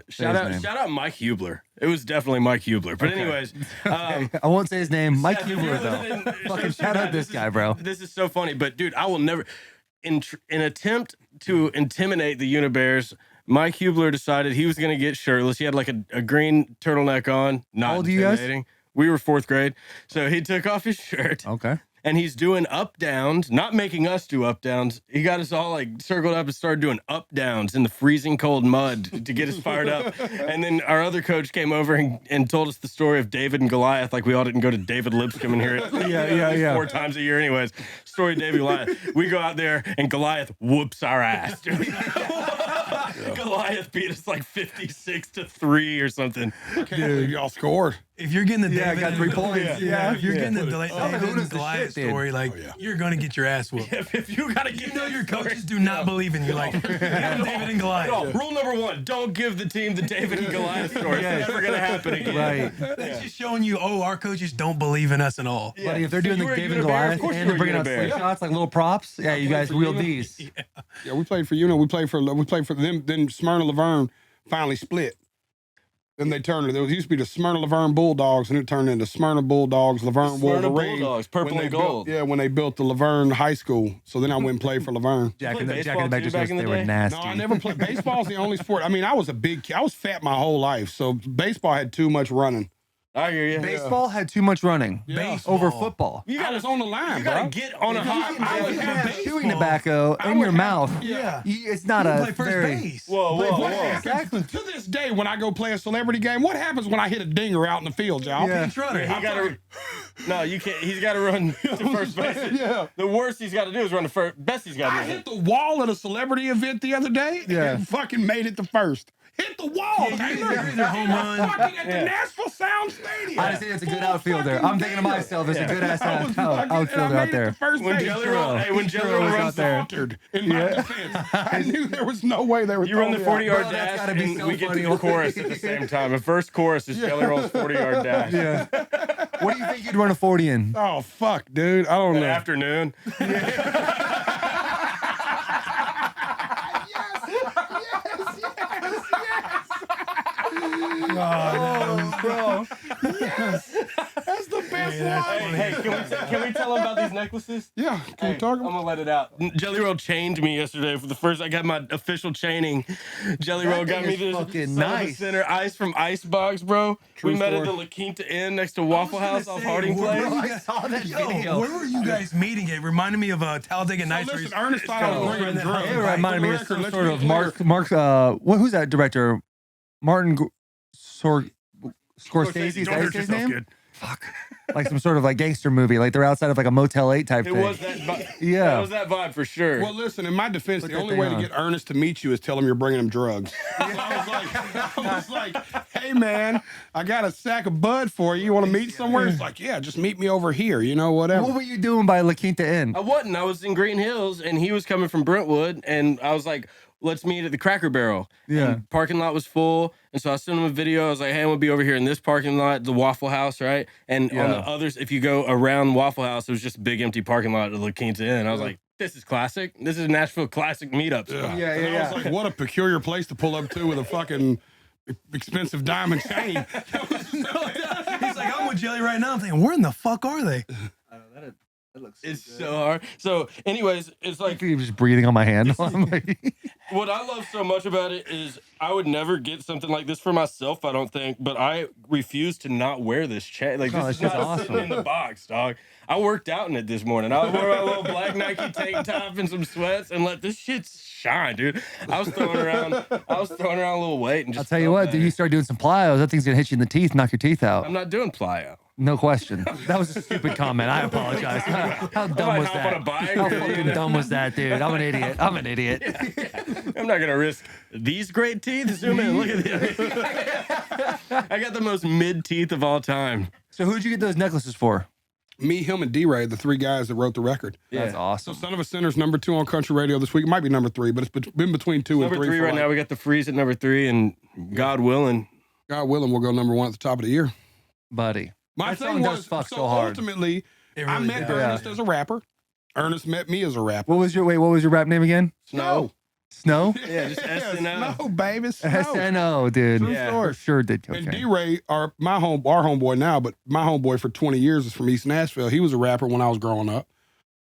Shout out Mike Hubler. It was definitely Mike Hubler. But anyways, I won't say his name. Mike Hubler, though. Fucking shout out this guy, bro. This is so funny. But dude, I will never, in attempt to intimidate the Unibears, Mike Hubler decided he was going to get shirtless. He had like a green turtleneck on. Not How old are you guys? intimidating. We were 4th grade. So he took off his shirt. Okay. And he's doing up downs, not making us do up downs. He got us all like circled up and started doing up downs in the freezing cold mud to get us fired up. And then our other coach came over and told us the story of David and Goliath. Like we all didn't go to David Lipscomb and hear it. Yeah. 4 times a year, anyways. Story of David and Goliath. We go out there and Goliath whoops our ass. Goliath beat us like 56-3 or something. Dude, y'all scored. If you're getting the Yeah, I David got 3 points. Yeah, if you're getting the David who and does the Goliath shit, dude? story, like you're gonna get your ass whooped. If you gotta get Your coaches do not believe in you. Like David and Goliath. No, rule number 1, don't give the team the David and Goliath story. It's never gonna happen again. Right. That's just showing you, our coaches don't believe in us at all. Buddy, if they're So doing you the were a David Unibear, Goliath of course and you they're were bringing a out Unibear. slingshots like little props, yeah, you guys for wield Una. these. Yeah, we played for Una. We played for them. Then Smyrna Laverne finally split. Then they turned it. There used to be the Smyrna Laverne Bulldogs, and it turned into Smyrna Bulldogs, Laverne Smyrna Wolverine. Bulldogs, purple when they and gold. when they built the Laverne High School. So then I went and played for Laverne. Jack played and the baseball back too just back in the they were day? nasty. No, I never played. Baseball's the only sport. I mean, I was fat my whole life. So baseball had too much running. I hear you. Baseball had too much running Baseball. over football. I was on the line, You gotta bro. get on a high. You can have baseball. chewing tobacco in your mouth. Yeah. It's not You a play first very. base. Whoa. What happens to this day when I go play a celebrity game? What happens when I hit a dinger out in the field, y'all? Yeah. Pinch runner. He gotta. No, you can't. He's got to run to first base. Yeah. The worst he's got to do is run to first. Best he's got I to do. hit the wall at a celebrity event the other day Yeah. and fucking made it to first. Hit the wall, Taylor. you're either home run. Fucking at the Nashville Sound Stadium. I just think it's a good outfielder. I'm thinking to myself, it's a good ass outfielder out there. When Jelly Roll, when Jelly Roll was runs out there. Faltered in my defense. I knew there was no way they were. You run the throwing me out. 40-yard Bro, that's dash, gotta be and so we get funny. to the chorus at the same time. The first chorus is Jelly Roll's 40-yard dash. Yeah. What do you think you'd run a 40 in? Oh fuck, dude! I don't In know. the afternoon. Bro, yes, that's the best that's funny. Hey, can we tell him about these necklaces? Yeah, can we talk I'm about? gonna let it out. Jelly Roll chained me yesterday for the first. I got my official chaining. Jelly Roll got me this fucking son of a nice. center ice from Icebox, bro. True we met at the story. La Quinta Inn next to Waffle House off Harding Place. I saw that video. Where were you guys meeting? It reminded me of Talladega Nights. Listen, Ernest thought I was bringing drugs. It reminded me of For the some record, sort let's of be Mark. Who's that director? Martin Scorsese. Is that his name? Fuck. Like some sort of like gangster movie. Like they're outside of like a Motel 8 type It thing. was that vibe. Yeah. That was that vibe for sure. Well, listen, in my defense, Put the that only thing way to on. get Ernest to meet you is tell him you're bringing him drugs. So I was like, hey, man, I got a sack of bud for you. You want to meet somewhere? It's like, yeah, just meet me over here, you know, whatever. What were you doing by La Quinta Inn? I wasn't. I was in Green Hills, and he was coming from Brentwood, and I was like, let's meet at the Cracker Barrel. Yeah. And parking lot was full, and so I sent him a video. I was like, hey, I'm going to be over here in this parking lot, the Waffle House, right? And on the others, if you go around Waffle House, it was just a big empty parking lot at La Quinta Inn. I was like, this is classic. This is a Nashville classic meetup spot. Yeah, And I was like, what a peculiar place to pull up to with a fucking expensive diamond chain. He's like, I'm with Jelly right now. I'm thinking, where in the fuck are they? It's so hard. So, anyways, it's like He was just breathing on my hand. I'm like, what I love so much about it is I would never get something like this for myself, I don't think, but I refuse to not wear this chain. Like, No, this it's is not just sitting awesome. in the box, dog. I worked out in it this morning. I wore my little black Nike tank top and some sweats and let this shit shine, dude. I was throwing around a little weight and I'll just tell you felt what, better. you start doing some plyos, that thing's gonna hit you in the teeth, knock your teeth out. I'm not doing plyo. No question. That was a stupid comment. I apologize. How dumb might was hop that? on a bike How or, you fucking know. dumb was that, dude? I'm an idiot. I'm an idiot. I'm not gonna risk these great teeth. Zoom in. Look at this. I got the most mid teeth of all time. So who'd you get those necklaces for? Me, him, and D-Ray, the three guys that wrote the record. That's So awesome. Son of a Sinner's number 2 on country radio this week. It might be number 3, but it's been between 2 Number and 3 three for right like- now. We got the freeze at number 3, and God willing, God willing, we'll go number 1 at the top of the year. Buddy. My That thing song does was, fuck so hard. ultimately, It I really met does. Ernest as a rapper. Ernest met me as a rapper. What was your rap name again? Snow. Snow? Yeah, just S&O. Snow, baby, Snow. SNO, dude. True Yeah. story. For sure did. And Okay. D-Ray, our homeboy now, but my homeboy for 20 years is from East Nashville. He was a rapper when I was growing up.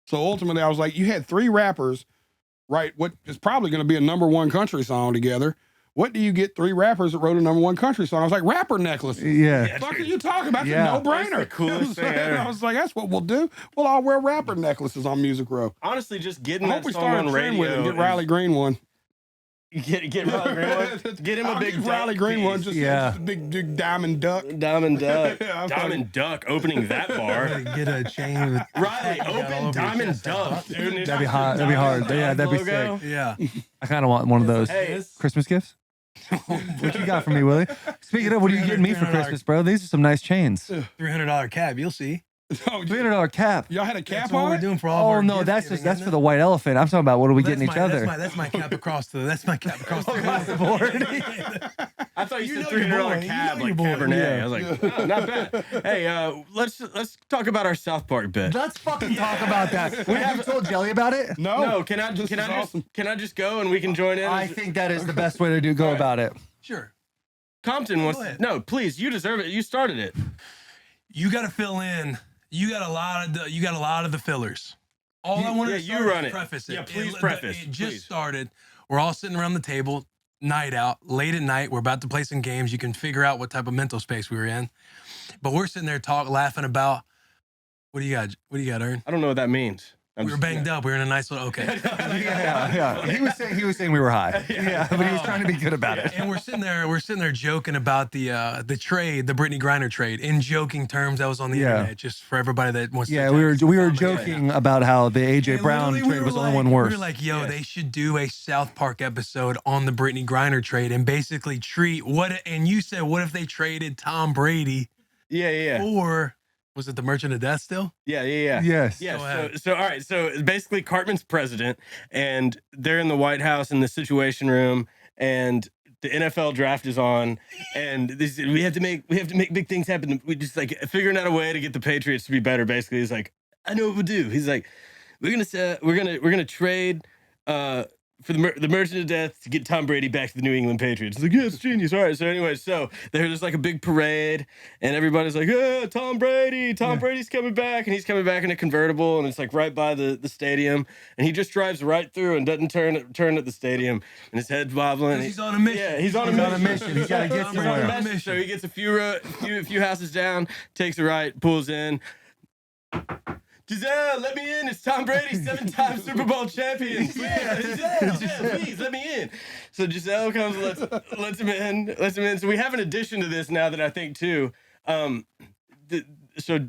So ultimately, I was like, you had 3 rappers, right? What is probably going to be a number 1 country song together. What do you get 3 rappers that wrote a number 1 country song? I was like, rapper necklaces. Yeah. Fuck are you talking about? Yeah. It's a no-brainer. That's the coolest thing ever. I was like, that's what we'll do. We'll all wear rapper necklaces on Music Row. Honestly, just I getting hope that we song start a on trend with it and radio. get Riley Green one. Get Riley Green one. Get him a I'll big get Riley duck Green one. piece. Just, Yeah. just a big diamond duck. Diamond Duck. Yeah, I'm Diamond Duck opening that bar. Get a chain with Riley, all over open your Diamond chest, Duck, dude. That'd be hot. That'd be hard. Yeah, that'd be Logo. sick. Yeah. I kind of want one of those. Hey, Christmas gifts? What you got for me, Willie? Speaking of, what are you getting me for Christmas, bro? These are some nice chains. $300 cab. You'll see. Oh, $300 cap. y'all had a cap That's what on we're it? doing for all of Oh our no, gift that's giving, that's isn't for it? the white elephant. I'm talking about what are we That's getting each my- other? That's my cap across the. That's my cap across the. I thought you You said know your boy. $300 You cab know like your boy. Cabernet. Yeah. I was like, oh, not bad. Hey, let's talk about our South Park bit. Let's fucking talk about that. Wait, have you told Jelly about it? No. Can I This is awesome. just go and we can join in? I think that is the best way to go about it. Sure. Compton wants Go ahead. no, please, you deserve it. You started it. You got to fill in. You got a lot of the fillers. All I want yeah, to you run it. preface it. Yeah, please preface, It just please. started. We're all sitting around the table, night out, late at night. We're about to play some games. You can figure out what type of mental space we were in. But we're sitting there laughing about, what do you got? What do you got, Ern? I don't know what that means. We were banged up. We were in a nice little, okay. Yeah. He was saying we were high. Yeah, but he was trying to be good about it. And we're sitting there joking about the trade, the Brittany Griner trade, in joking terms. That was on the Yeah. internet, just for everybody that wants to. Yeah, we were comment. joking about how the AJ And Brown literally, trade was the were only one like- worse. We were like, yo, they should do a South Park episode on the Brittany Griner trade and basically treat and you said, what if they traded Tom Brady Yeah. or was it the Merchant of Death still? Yeah. Yes. Yeah, Go ahead. so all right, so basically Cartman's president and they're in the White House in the Situation Room and the NFL draft is on and we have to make big things happen. We just like figuring out a way to get the Patriots to be better. Basically, he's like, I know what we'll do. He's like, we're gonna trade for the Merchant of Death to get Tom Brady back to the New England Patriots. It's like, yeah, it's genius. All right. So anyway, there's like a big parade, and everybody's like, Tom Brady. Tom Brady's coming back, and he's coming back in a convertible, and it's like right by the stadium, and he just drives right through and doesn't turn at the stadium, and his head's wobbling. He's on a mission. Yeah, he's on a mission. He's got to get somewhere. So he gets a few houses down, takes a right, pulls in. Giselle, let me in. It's Tom Brady, 7-time Super Bowl champion. Yeah, Giselle, please let me in. So Giselle comes, lets him in. So we have an addition to this now that I think too. So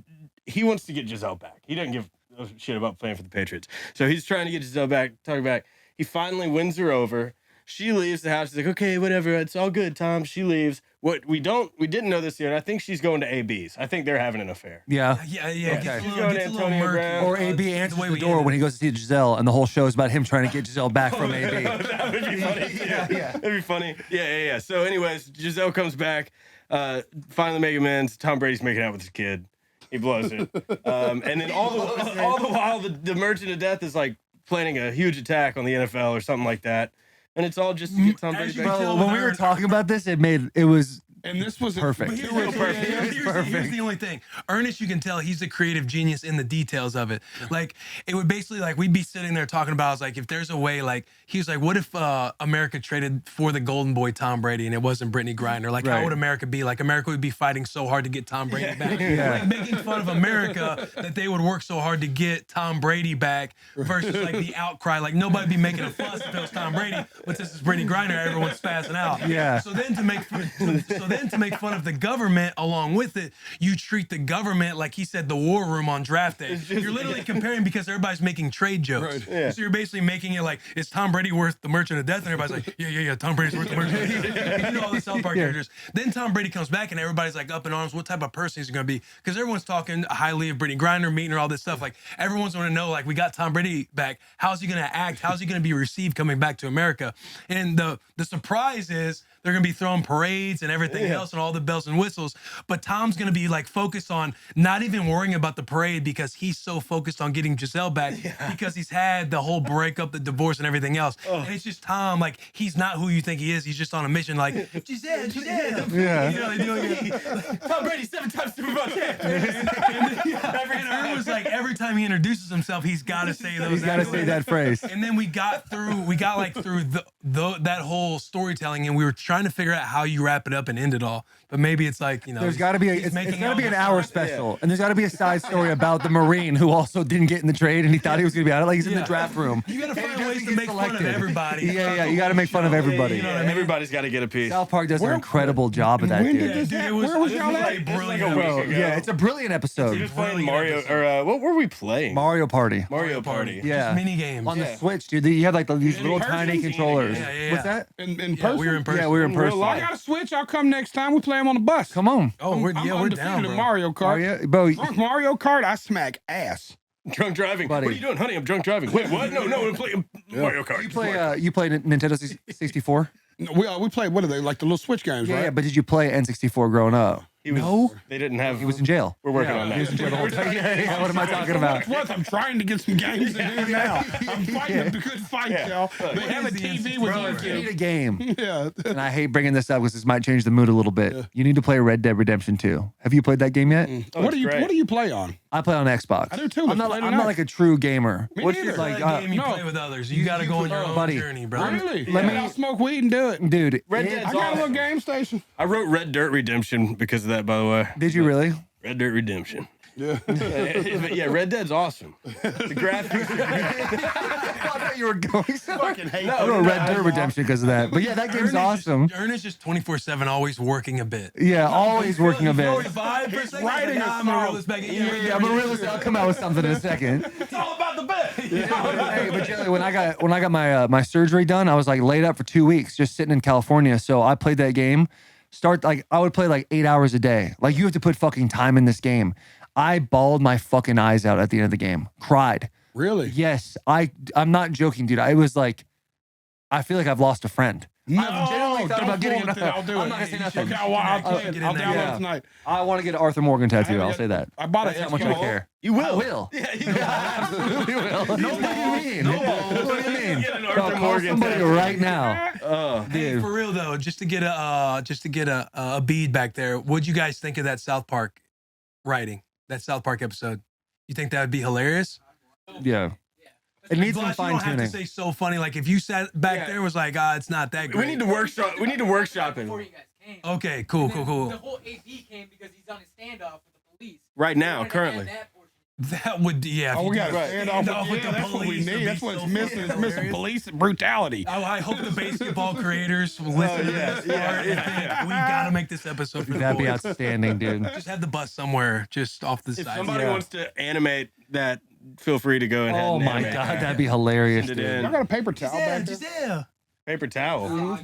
he wants to get Giselle back. He doesn't give a shit about playing for the Patriots. So he's trying to get Giselle back, talking back. He finally wins her over. She leaves the house. She's like, okay, whatever. It's all good, Tom. She leaves. What we didn't know this yet. I think she's going to AB's. I think they're having an affair. Yeah. Yeah. Okay. She's going to Antonio Brown. Or AB answers the door when he goes to see Giselle, and the whole show is about him trying to get Giselle back from AB. That would be funny. Yeah. That'd be funny. Yeah. So, anyways, Giselle comes back, finally make amends. Tom Brady's making out with his kid. He blows it. And then all the while, the Merchant of Death is like planning a huge attack on the NFL or something like that. And it's all just to get Tom Brady back. Bro, when we were talking about this, it was And this was perfect. Here's the only thing. Ernest, you can tell he's a creative genius in the details of it. Like, it would basically, like, we'd be sitting there talking about, I was like, if there's a way, like, he was like, what if America traded for the golden boy Tom Brady and it wasn't Brittany Griner? Like, how would America be? Like, America would be fighting so hard to get Tom Brady back. Like, making fun of America that they would work so hard to get Tom Brady back versus, like, the outcry. Like, nobody be making a fuss if it was Tom Brady, but since it's Brittany Griner, everyone's spazzing out. Yeah. So then to make fun of the government along with it, you treat the government like he said the war room on draft day. You're literally comparing because everybody's making trade jokes. Right. Yeah. So you're basically making it like, is Tom Brady worth the Merchant of Death? And everybody's like, yeah, Tom Brady's worth the Merchant of Death. You know all the Southpark characters. Then Tom Brady comes back and everybody's like up in arms. What type of person is he going to be? Because everyone's talking highly of Brittany Griner, meeting her, all this stuff. Like, everyone's want to know, like, we got Tom Brady back. How's he going to act? How's he going to be received coming back to America? And the surprise is they're going to be throwing parades and everything else and all the bells and whistles. But Tom's going to be like focused on not even worrying about the parade because he's so focused on getting Giselle back because he's had the whole breakup, the divorce and everything else. And it's just Tom, like, he's not who you think he is. He's just on a mission like, Giselle. Yeah. You know, doing Tom Brady, 7-time Super Bowl champ. and Ern was like, every time he introduces himself, he's got to say those. He's got to say that phrase. And then we got through that whole storytelling, and we were trying to figure out how you wrap it up and end it all. But maybe it's like, you know, There's got to be it's got to be an hour special, and there's got to be a side story about the Marine who also didn't get in the trade, and he thought he was going to be out. Like, he's in the draft room. You got to And find he ways doesn't to get make fun of selected. everybody. Yeah, you got to make fun of everybody. You know what I mean? Everybody's got to get a piece. South Park does an Where- incredible job of that, when dude. did that- It was- where was it y'all was at? like It's like brilliant. a week ago. Yeah, it's a brilliant We episode. just playing Brilliant Mario, episode. or what were we playing? Mario Party. Mario Party. Yeah. Just mini games. On the Switch, dude. You had like these little person? tiny controllers. Yeah. What's that? In Yeah, person? we were in person. Yeah, we were in person. Well, I got a Switch. I'll come next time. We play them on the bus. Come on. Oh, we're I'm down, undefeated bro. in Mario Kart. Mario, bro. Drunk Mario Kart, I smack ass. Drunk driving. Buddy. What are you doing, honey? I'm drunk driving. Wait, what? No, I'm playing Mario Kart. You play Nintendo 64? No, we played, what are they, like the little Switch games, Yeah, right? yeah, but did you play N64 growing up? No. They didn't have. He was in jail. We're working on that. He was in jail the whole time. Yeah, what am I talking about? It's worth. I'm trying to get some games to do now. I'm fighting a good fight, y'all. They have a TV with Bro, you need YouTube. a game. Yeah. And I hate bringing this up because this might change the mood a little bit. You need to play Red Dead Redemption 2. Have you played that game yet? What do great. you play on? I play on Xbox. I do too. I'm Let's play not like a true gamer. Me What's neither. your, like, That game you no. play with others. You got to go on your own buddy. journey, bro. Really? Let me- I'll smoke weed and do it. dude? Red it- Dead's I got a awesome. little game station. I wrote Red Dirt Redemption because of that, by the way. Did you really? Red Dirt Redemption. Yeah. But yeah, Red Dead's awesome. The graphics. I thought you were going. Fucking hate. I wrote Red Dead Redemption because of that. But yeah, that game's awesome. Ernest just 24/7, always working a bit. Yeah, always working a bit. 45 for a second. writing Like, a I'm gonna roll song. this back. Yeah, I'm gonna realize I'll come out with something in a second. It's all about the bet. Hey, but Jelly, when I got my my surgery done, I was like laid up for 2 weeks, just sitting in California. So I played that game. I would play like 8 hours a day. Like, you have to put fucking time in this game. I bawled my fucking eyes out at the end of the game. Cried. Really? Yes, I'm not joking, dude. I was like, I feel like I've lost a friend. No. I'm genuinely already thought about getting it. I'll do I'm it. not gonna say nothing. Okay, I'll download Yeah. it tonight. I want to get an Arthur Morgan tattoo. I'll say that. I bought That's it. how much I care. You will. I will. Yeah, you will. Absolutely will. What do you mean? No What do you mean? Get an I'll Arthur call Morgan somebody tattoo. right now. Hey, Dude. for real though, just to get a bead back there. What'd you guys think of that South Park writing? That South Park episode? You think that would be hilarious? Yeah. It needs some Plus, you fine don't have to tuning. say so funny. Like if you sat back there and was like, it's not that great. We need to workshop. We need to workshop Before it you guys came. Okay, cool. The whole AP came because he's on his standoff with the police. right now, Wanted to currently. add that portion. That would, yeah. if Oh, you we do got to that. stand Stand off with the That's what we police would need. be That's what's so missing. It's fucking missing hilarious. police brutality. I hope the basketball creators will listen to this part and think, we gotta make this episode for the That'd be boys. outstanding, dude. Just have the bus somewhere, just off the If side. somebody Yeah. wants to animate that, feel free to go ahead. Oh and my animate God, that. that'd be hilarious, Send it dude. in. Y'all got a paper towel Giselle, back there? Giselle. Paper towel.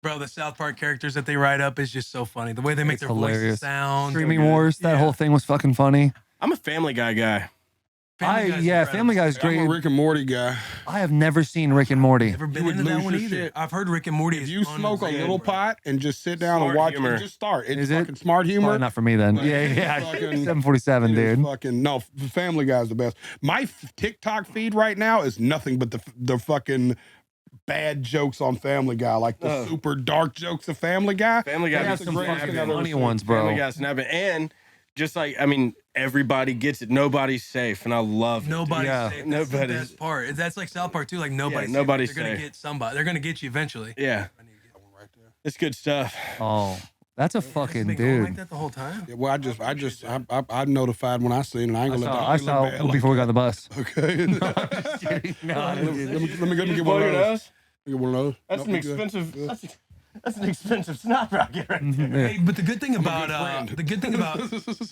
Bro, the South Park characters that they write up is just so funny. The way they make It's their voices hilarious. sound. Streaming Wars, that whole thing was fucking funny. I'm a Family Guy guy. Family Guy's Yeah, incredible. Family Guy's I'm a great. Rick and Morty guy. I have never seen Rick and Morty. Never been You would into that lose one your either. shit. I've heard Rick and Morty If is you smoke a unreal, little bro. pot and just sit down Smart and watch humor. it, just start. It's Is it? fucking smart humor. Probably not for me then. But Yeah. it's fucking- 747, It is dude. Fucking no, Family Guy's the best. My TikTok feed right now is nothing but the fucking bad jokes on Family Guy, like the super dark jokes of Family Guy. Family They Guy have is some the greatest fucking thing I've ever funny seen. ones, bro. Family Guy snapping, and just like everybody gets it. Nobody's safe, and I love it. Nobody's Yeah. safe. That's the Nobody's- best part. That's like South Park too. Like nobody's nobody's safe. They're gonna safe. get somebody. They're gonna get you eventually. Yeah, it's good stuff. Oh, that's a It's fucking been going like dude. that the whole time. Yeah, well, I notified when I seen it. I ain't gonna I let saw that before we got on the bus. Okay. No, let me get one Blow of your those. nose? Get one of those. That's Nope, an we good. expensive. That's an expensive snot rocket right there. Hey, but the good thing about friend.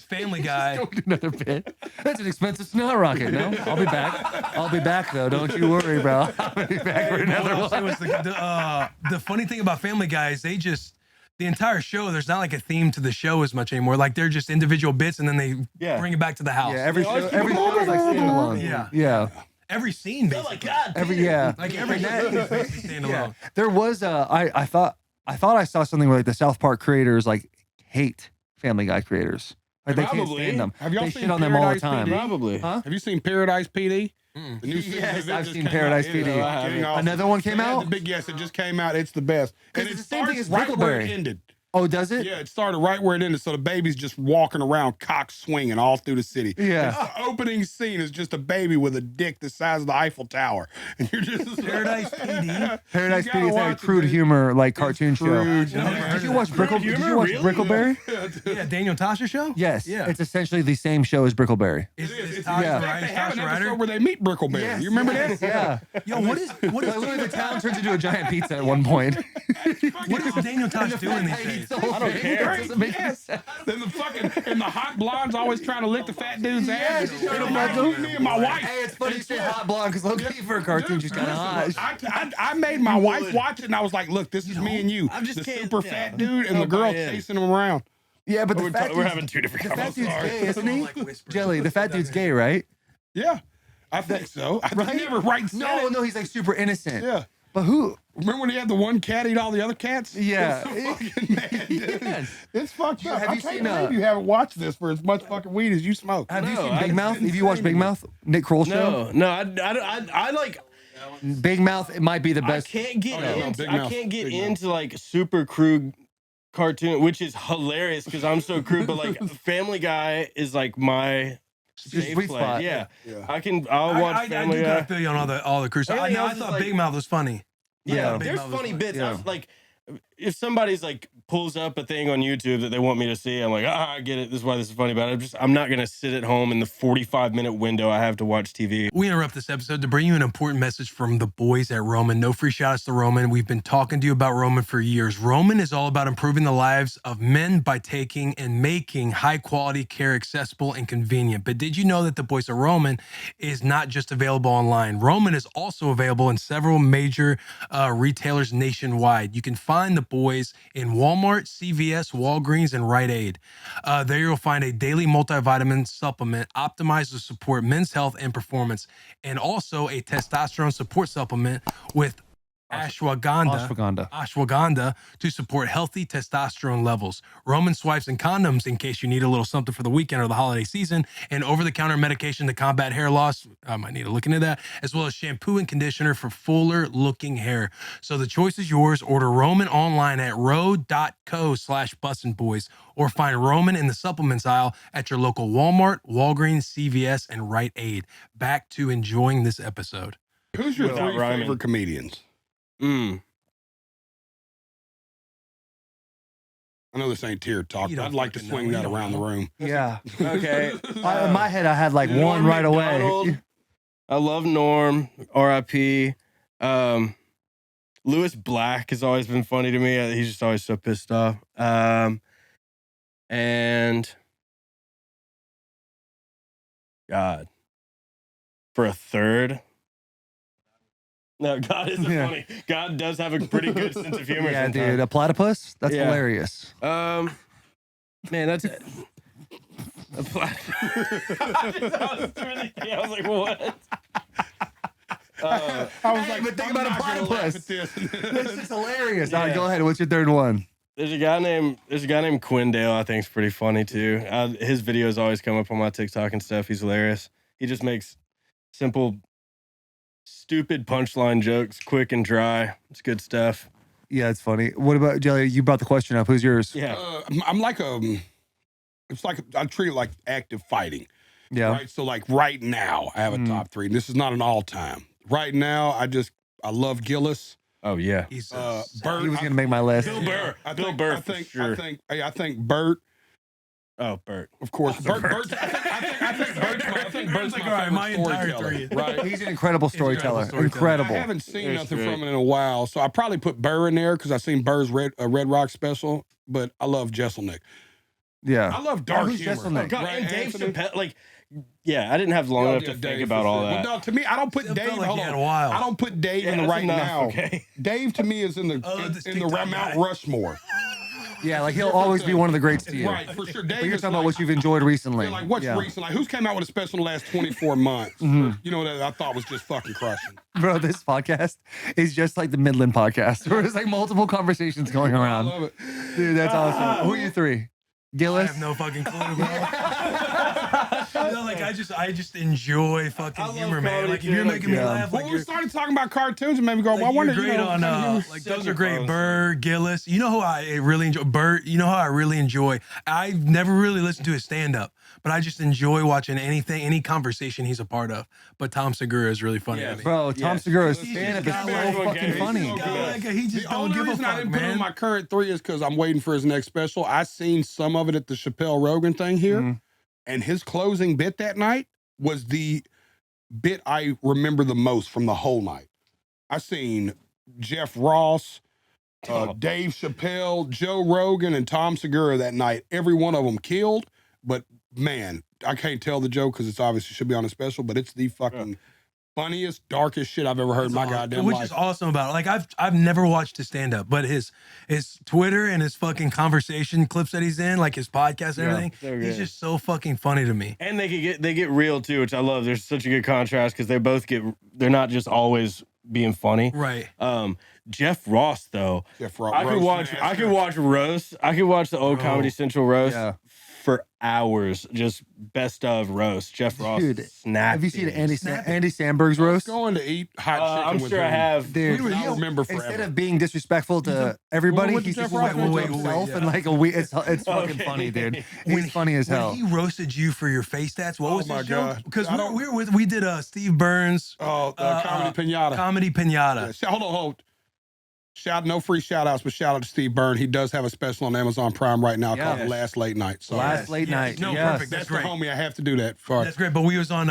Family Guy. Don't do another bit. That's an expensive snot rocket. No, I'll be back. I'll be back though. Don't you worry, bro. I'll be back for another What one. was the funny thing about Family Guy is the entire show, there's not like a theme to the show as much anymore. Like they're just individual bits and then they Yeah. bring it back to the house. Yeah, every always show, keep every it show is like standalone. Yeah. Yeah. Every scene, basically. Yeah. Like every scene is basically standalone. Yeah. There was I thought I saw something where like the South Park creators like hate Family Guy creators. Like they can't Probably. stand them. Have y'all They seen shit on them all the Paradise time. PD? Probably. Huh? Have you seen Paradise PD? The new season Yes, of it I've just seen came Paradise out. It is PD. fucking awesome. Another one came Yeah, out? the big yes, it just came out. It's the best. 'Cause And it's it the same thing starts as right where it Brickleberry. ended. Oh, does it? Yeah, it started right where it ended. So the baby's just walking around, cock swinging all through the city. Yeah. The opening scene is just a baby with a dick the size of the Eiffel Tower, and you're just Paradise PD. Paradise You gotta PD is like a watch it, crude dude. humor like cartoon show. crude. Did you watch Crude Did you humor? watch Really? Brickleberry? Yeah, Daniel Tasha show? Yes. Yeah. It's essentially the same show as Brickleberry. Is It's- Tasha yeah. right? They Is have an Tasha episode Ryder? where they meet Brickleberry. You remember that? Yeah. Yo, what is Like, literally, the town turns into a giant pizza at one point. what is Daniel Tosh doing these days? I don't care. It doesn't make any sense. Then the fucking and the hot blonde's always trying to lick the fat dude's ass. she's trying to It reminds me of my wife. Hey, it's funny you say hot blonde because low-key for a cartoon, she's kind of hot. I made my wife watch it, and I was like, "Look, this is me and you, I just the can't- super yeah. fat dude, and I'll the girl buy in. chasing him around." Yeah, but the We're, fat we're dude's, having two different the fat dude's conversations. gay, isn't he? Like whispers. Jelly, the fat dude's gay, right? Yeah, I think so. I Right? never right said No, it. no, he's like super innocent. Yeah. But who? Remember when he had the one cat eat all the other cats? Yeah. It's so fucking mad, dude. Yes. It's fucked up. have I you can't seen, believe you haven't watched this for as much fucking weed as you smoke. Have you No, seen I- Big Mouth? it's Have you watched insane Big to me. Mouth? Nick Kroll show? No, I like. Big Mouth, it might be the I best. can't get no, into. Big I Mouth, can't get Big Mouth. into like super crude cartoon, which is hilarious because I'm so crude. But like Family Guy is like my Your safe sweet play. spot. Yeah. Yeah. I'll watch I do Family kind Guy. of feel you on all the cruise. I Everything else is thought like- Big Mouth was funny. Yeah. Big There's Mouth was funny funny. bits. Yeah. I'm like, if somebody's like pulls up a thing on YouTube that they want me to see, I'm like, I get it. This is why this is funny. But I'm not gonna sit at home in the 45-minute window I have to watch TV. We interrupt this episode to bring you an important message from the boys at Roman. No free shoutouts to Roman. We've been talking to you about Roman for years. Roman is all about improving the lives of men by taking and making high quality care accessible and convenient. But did you know that the boys at Roman is not just available online? Roman is also available in several major retailers nationwide. You can find the boys in Walmart, CVS, Walgreens, and Rite Aid. There you'll find a daily multivitamin supplement optimized to support men's health and performance, and also a testosterone support supplement with ashwagandha to support healthy testosterone levels. Roman swipes and condoms in case you need a little something for the weekend or the holiday season, and over-the-counter medication to combat hair loss. I might need to look into that, as well as shampoo and conditioner for fuller-looking hair. So the choice is yours. Order Roman online at ro.co/bussinboys or find Roman in the supplements aisle at your local Walmart, Walgreens, CVS, and Rite Aid. Back to enjoying this episode. Who's your Without three rhyming. favorite comedians? Mm. I know this ain't tier talk, You but don't I'd like to fucking swing know. that You don't around the know. room. Yeah. Okay. In my head, I had like one Norm right Macdonald. away. I love Norm, R.I.P. Lewis Black has always been funny to me. He's just always so pissed off. And God, for a third. No, God isn't Yeah. funny. God does have a pretty good sense of humor. Yeah, sometimes. dude. A platypus? That's Yeah. hilarious. Man, that's it. A platypus. I was like, what? I was Hey, like, but think I'm about a not gonna laugh platypus. at this. This is hilarious. All right, Yeah. go ahead. What's your third one? There's a guy named Quindale. I think is pretty funny too. His videos always come up on my TikTok and stuff. He's hilarious. He just makes simple, stupid punchline jokes, quick and dry. It's good stuff. Yeah, it's funny. What about Jelly? You brought the question up. Who's yours? Yeah. I'm like it's like I treat it like active fighting. Yeah. Right. So like right now, I have a top three. And this is not an all time. Right now, I love Gillis. Oh yeah. He's Bert. He was going to make my list. Bill Burr. I Bill think, Burr I for think, sure. I think Bert. Oh, Bert. Of course, Bert's I think Bert's like, my all right, favorite my entire storyteller. three. Right. He's an incredible storyteller. storyteller. Incredible. I haven't seen It's nothing great. from it in a while, so I probably put Burr in there because I've seen Burr's Red Rock special. But I love Jesselnick. Yeah. I love dark who's humor. Jesselnick? Oh, God, Right, and Dave Anthony? Chappelle. Like, yeah, I didn't have long enough to Dave, think for about all sure. that. Well, no, to me, I don't put It Dave. felt like Hold he had on. a while. I don't put Dave in the that's right enough, now. okay? Dave to me is in the Oh, this in the TikTok Mount guy. Rushmore. Yeah, like he'll always be one of the greats to you. Right, for sure. Dave But you're is talking about like- what you've enjoyed recently. Yeah, like what's Yeah. recent? Like who's came out with a special in the last 24 months? Mm-hmm. You know that I thought was just fucking crushing. Bro, this podcast is just like the Midland podcast where there's like multiple conversations going I around. love it. Dude, that's awesome. Who are you three? I Gillis? have no fucking clue, bro. You know, like I just enjoy fucking love humor, man. comedy Like if too, you're like, making me yeah. laugh, Well, like we you're, started talking about cartoons and maybe go, like, well, I wonder, you're great you know, on you- like those are great. Burr, Gillis. You know who I really enjoy? Bert. You know how I really enjoy? I've never really listened to his stand up, but I just enjoy watching any conversation he's a part of. But Tom Segura is really funny Yeah, to me. Bro, Tom Yes. Segura's He's stand-up just is got so like- fucking he's funny. so He's good. got like he just The don't only give a reason I fuck, didn't put him in man. my current three is because I'm waiting for his next special. I seen some of it at the Chappelle Rogan thing here, Mhm. and his closing bit that night was the bit I remember the most from the whole night. I seen Jeff Ross, Dave Chappelle, Joe Rogan, and Tom Segura that night. Every one of them killed, but man, I can't tell the joke because it's obviously should be on a special, but it's the fucking funniest, darkest shit I've ever heard in my goddamn Which life. is awesome about it. Like I've never watched his stand up, but his Twitter and his fucking conversation clips that he's in, like his podcast and Yeah, everything, they're he's good. just so fucking funny to me. And they get real too, which I love. There's such a good contrast because they're not just always being funny. Right. Jeff Ross though, Jeff Ross, I could watch roast. I could watch the old Bro. Comedy Central roast Yeah. for hours. Just best of roast. Jeff Ross, Dude, snap. Have you seen Andy Snap it. Andy Sandberg's roast? Going to eat hot chicken I'm with sure I him. have. Dude, We will remember instead forever. of being disrespectful to everybody, what he's did just Jeff Ross respectful do? to Wait, himself yeah. and like it's fucking Okay. funny, dude. He's funny as hell. When he roasted you for your face tats, what Oh was my his joke? God. Because I don't- we did Steve Burns Comedy Pinata. Comedy Pinata. Yeah, hold on. No free shout outs, but shout out to Steve Byrne. He does have a special on Amazon Prime right now called Yes. Last Late Night. So Last late yes. night. No, yes. perfect. that's That's the great. homie. I have to do that. Sorry. That's great. But we was on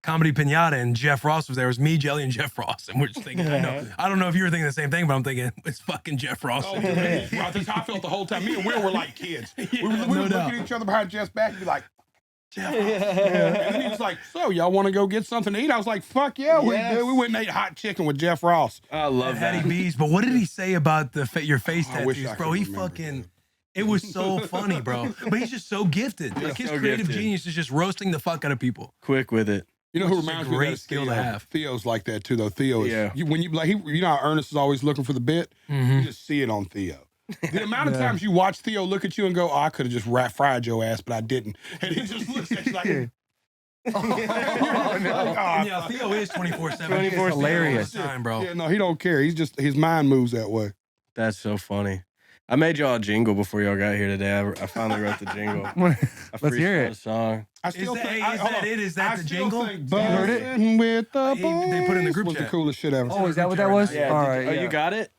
Comedy Pinata and Jeff Ross was there. It was me, Jelly, and Jeff Ross. And we're just thinking, I don't know if you were thinking the same thing, but I'm thinking it's fucking Jeff Ross. Oh, dude, that's how I felt the whole time. Me and Will were like kids. We would no look doubt. at each other behind Jeff's back and be like, Jeff and then he was like, so y'all want to go get something to eat? I was like, fuck yeah, we Yes. do. We went and ate hot chicken with Jeff Ross. I love Hattie that. B's. But what did he say about your face I wish tattoos, I bro? could He remember fucking. that. It was so funny, bro. But he's just so gifted. Like his so creative gifted. genius is just roasting the fuck out of people. Quick with it. You know who Which is a reminds me of great that is skill to Theo. have. Theo's like that too, though. Theo is, Yeah. when you like, you know how Ernest is always looking for the bit? You just see it on Theo. The amount of times you watch Theo look at you and go, oh, I could have just fried your ass, but I didn't. And he just looks at you like, Yeah, Theo is 24/7. 24/7. Hilarious. Time, bro. yeah, no, he don't care. He's just, his mind moves that way. That's so funny. I made y'all a jingle before y'all got here today. I finally wrote the jingle. I Let's hear freestyled it. a song. I Is still that, think, hey, is hold that on. it? Is that I the still jingle? think You heard it? Bussin' with the They put it in the boys group was the chat. coolest shit ever. Oh, is that what that was? Yeah, All right. Oh, yeah. you got it?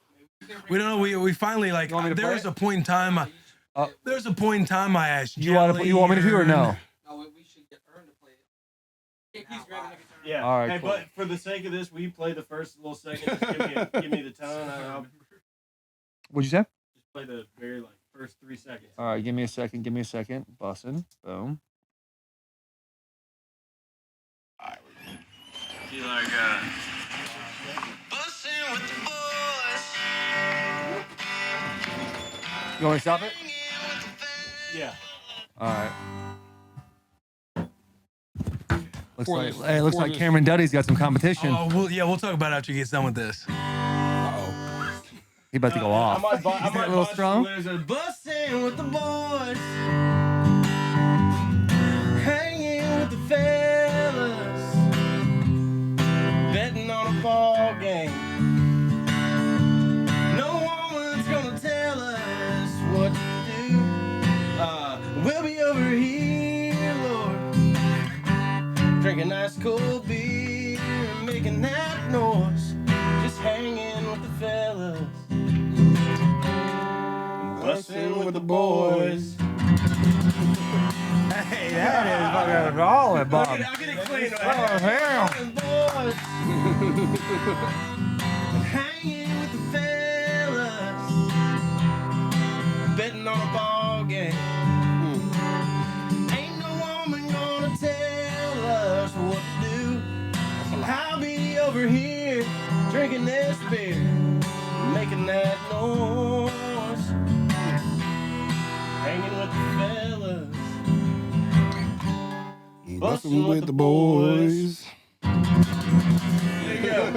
We don't know. We finally like. want me to There play was it? a point in time. There was a point in time I asked. You want me to do or no? No, we should get Ern to play it. He's grabbing the guitar. Yeah. All right, Hey, cool. but for the sake of this, will you play the first little second? Just give me the tone. I'll What'd you say? just play the very first 3 seconds. All right, give me a second. Give me a second. Bussin'. Boom. You like Bussin' with the boys. You want me to stop it? Yeah. All right. Looks For like, this- hey, looks for like this- Cameron Duddy's got some competition. Oh, we'll talk about it after he gets done with this. He about to go off. I Is that might a little botch strong? the lyrics. Bussin' with the boys. Hanging with the fellas. Betting on a ball game. No woman's gonna tell us what to do. We'll be over here, Lord, drinking ice cold beer and making that noise. Just hanging with the fellas. Bussin' with the boys. Hey, that is fucking rolling, Bob. I'll get it clean. Oh, hell. Boys. And hanging with the fellas. Betting on a ball game. Ain't no woman gonna tell us what to do. I'll be over here drinking this beer, making that noise. Hanging with the fellas. Bussin' with the boys. There you go.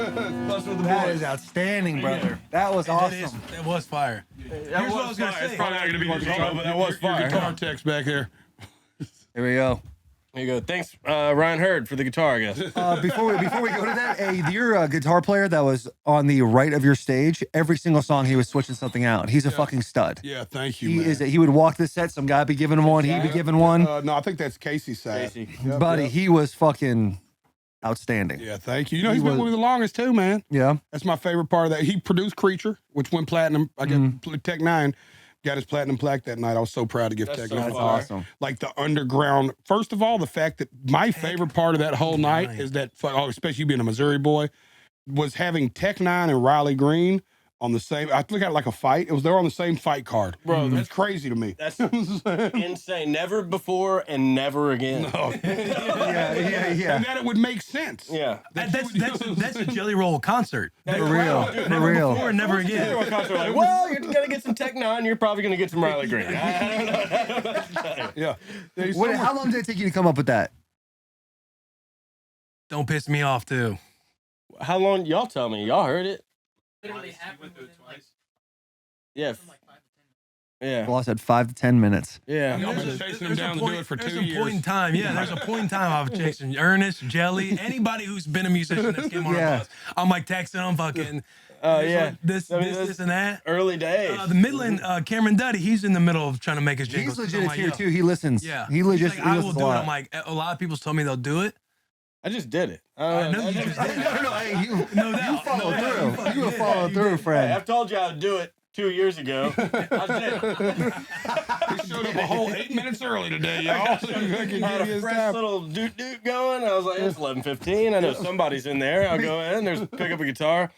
Bussin' with the That boys. is outstanding, brother. That was That awesome. was fire. Here's what I was gonna say. It's probably not going to be your guitar, but that was your fire. guitar text back there. Here we go. There you go. Thanks, Ryan Hurd, for the guitar, I guess. Before we go to that, hey, your guitar player that was on the right of your stage, every single song he was switching something out. He's a fucking stud. Yeah, thank you, He man. is. He would walk the set. Some guy be giving him one. He'd be giving one. No, I think that's Casey's side. Casey. Yep, Buddy, yep. he was fucking outstanding. Yeah, thank you. You know, He he's been was- with me the longest too, man. Yeah. That's my favorite part of that. He produced Creature, which went platinum. I got Tech 9, got his platinum plaque that night. I was so proud to give That's Tech so 9. That's fire. awesome. Like the underground. First of all, the fact that my favorite part of that whole night is that, especially you being a Missouri boy, was having Tech 9 and Riley Green on the same. I look at it like a fight. It was they were on the same fight card. Bro, That's crazy to me. That's insane. Never before and never again. Oh. Yeah. And that it would make sense. Yeah. That's a Jelly Roll concert. For real. For real. Before and never again. Like, well, you're gonna get some Tech 9. You're probably gonna get some Riley Green. I don't know. Yeah. There's What, so much- how long did it take you to come up with that? Don't piss me off too. How long? Y'all tell me. Y'all heard it? Literally happened within like, Yeah. from like 5 to 10 minutes. Yeah. Well, I said 5 to 10 minutes. Yeah. Y'all been chasing him down to do it for 2 There's a point in years. time. Yeah, there's a point in time I was chasing Ernest, Jelly, anybody who's been a musician that's came on Yeah. a bus. I'm like texting them, fucking. Yeah. This, I mean, this, that's- this, and that. Early days. The Midland, Cameron Duddy, he's in the middle of trying to make his jingles. He's I'm legit like, here yo. too. He listens. Yeah. He legit. He's like, I he will listens do a it. lot. I'm like, a lot of people's told me they'll do it. I just did it. I know you just did. no, hey, you, No you doubt. follow No doubt. through. fucking You did. follow You through, did. Hey, friend. I've told you how to do it 2 years ago. I did. He showed up a whole 8 minutes early today, y'all. So you can I had give you a his fresh time. little doot going. I was like, it's 11:15. I know somebody's in there. I'll go in. There's pick up a guitar.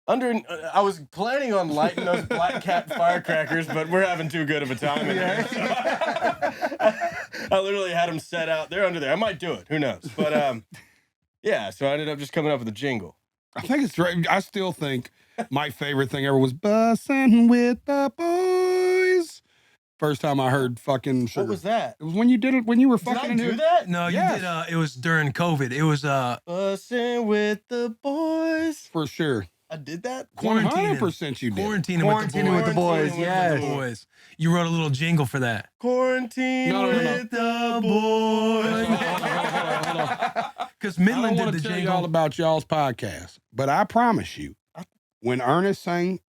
I was planning on lighting those Black Cat firecrackers, but we're having too good of a time in here. So I literally had them set out. They're under there. I might do it. Who knows? But yeah. So I ended up just coming up with a jingle. I think it's right. I still think my favorite thing ever was Bussin' with the boys. First time I heard fucking sugar. What was that? It was when you did it, when you were Did fucking I in do here. that? No, you Yes. did. It was during COVID. It was Bussin with the boys. For sure. I did that. 100% you did. quarantining with the boys. Quarantining with the boys, yes. With the boys. You wrote a little jingle for that. Quarantine No. with the boys. Because I don't Midland want did to the tell y'all jingle. about y'all's podcast, but I promise you, when Ernest sang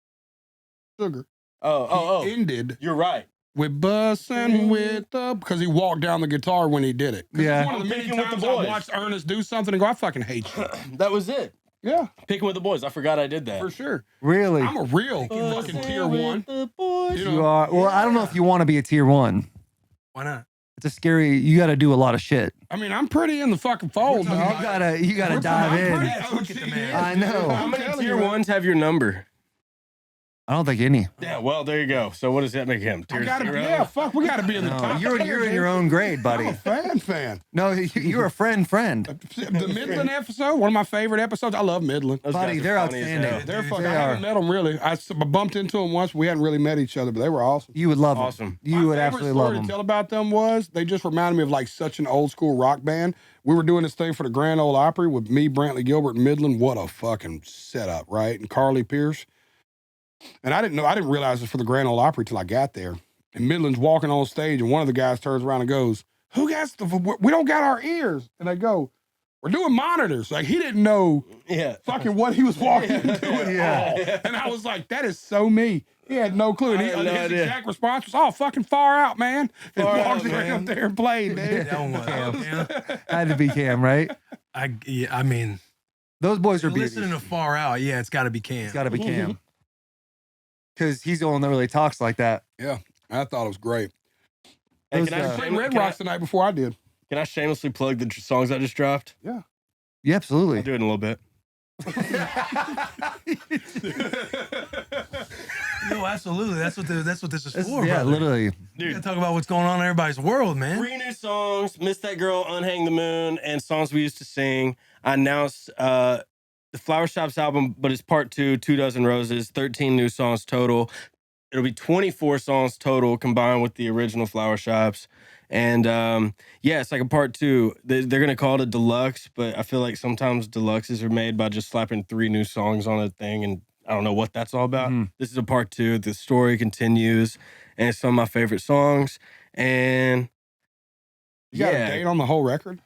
Sugar, he ended You're right. with Bussin with the, because he walked down the guitar when he did it. 'Cause Yeah. It's one of the many Picking with the times I boys. watched Ernest do something and go, I fucking hate you. That was it. Yeah, Picking with the boys. I forgot I did that. for sure. Really? I'm a real fucking tier one. The boys. You know, You are. Well, I don't know if you want to be a tier 1. Why not? It's a scary. You got to do a lot of shit. I mean, I'm pretty in the fucking fold, You dog. gotta dive I'm in. pretty Look at the OCD. man. I know. How I'm many telling tier you, ones have your number? I don't think any. Yeah, well, there you go. So what does that make him? I Tier gotta, 0? yeah, fuck, we gotta be in the No, top. you're in your own grade, buddy. I'm a fan. No, you're a friend. The Midland episode, one of my favorite episodes. I love Midland. Those Buddy, guys are they're funny as outstanding. hell. They're fucking. They I haven't are. met them really. I bumped into them once. We hadn't really met each other, but they were awesome. You would love them. Awesome. You My would favorite absolutely story love to them. tell about them was they just reminded me of like such an old school rock band. We were doing this thing for the Grand Ole Opry with me, Brantley Gilbert, and Midland. What a fucking setup, right? And Carly Pierce. And I didn't realize it was for the Grand Ole Opry till I got there. And Midland's walking on stage, and one of the guys turns around and goes, "Who got we don't got our ears?" And they go, "We're doing monitors." Like he didn't know Yeah. fucking what he was walking into at Yeah. all. And I was like, that is so me. He had no clue. And I had no his idea. exact response was, "Oh, fucking far out, man." And Far walked out, right man. up there and played, dude. That one was. Yeah. Had to be Cam, right? I mean, Those boys are beauties. listening to Far Out, yeah, it's got to be Cam. It's got to be Cam. Because he's the one that really talks like that. Yeah, I thought it was great. Hey, Those, can, I, Played Red Rocks the night before I did. can I shamelessly plug the songs I just dropped? Yeah, I'll absolutely. do it in a little bit. No, absolutely. That's what this is for, Yeah, brother. literally. You gotta talk about what's going on in everybody's world, man. 3 new songs: "Miss That Girl," "Unhang the Moon," and "Songs We Used to Sing." I announced the Flower Shops album, but it's part 2, 2 Dozen Roses, 13 new songs total. It'll be 24 songs total combined with the original Flower Shops. And yeah, it's like a part 2. They're going to call it a deluxe, but I feel like sometimes deluxes are made by just slapping 3 new songs on a thing, and I don't know what that's all about. Mhm. This is a part 2. The story continues, and it's some of my favorite songs. And You got a date on the whole record?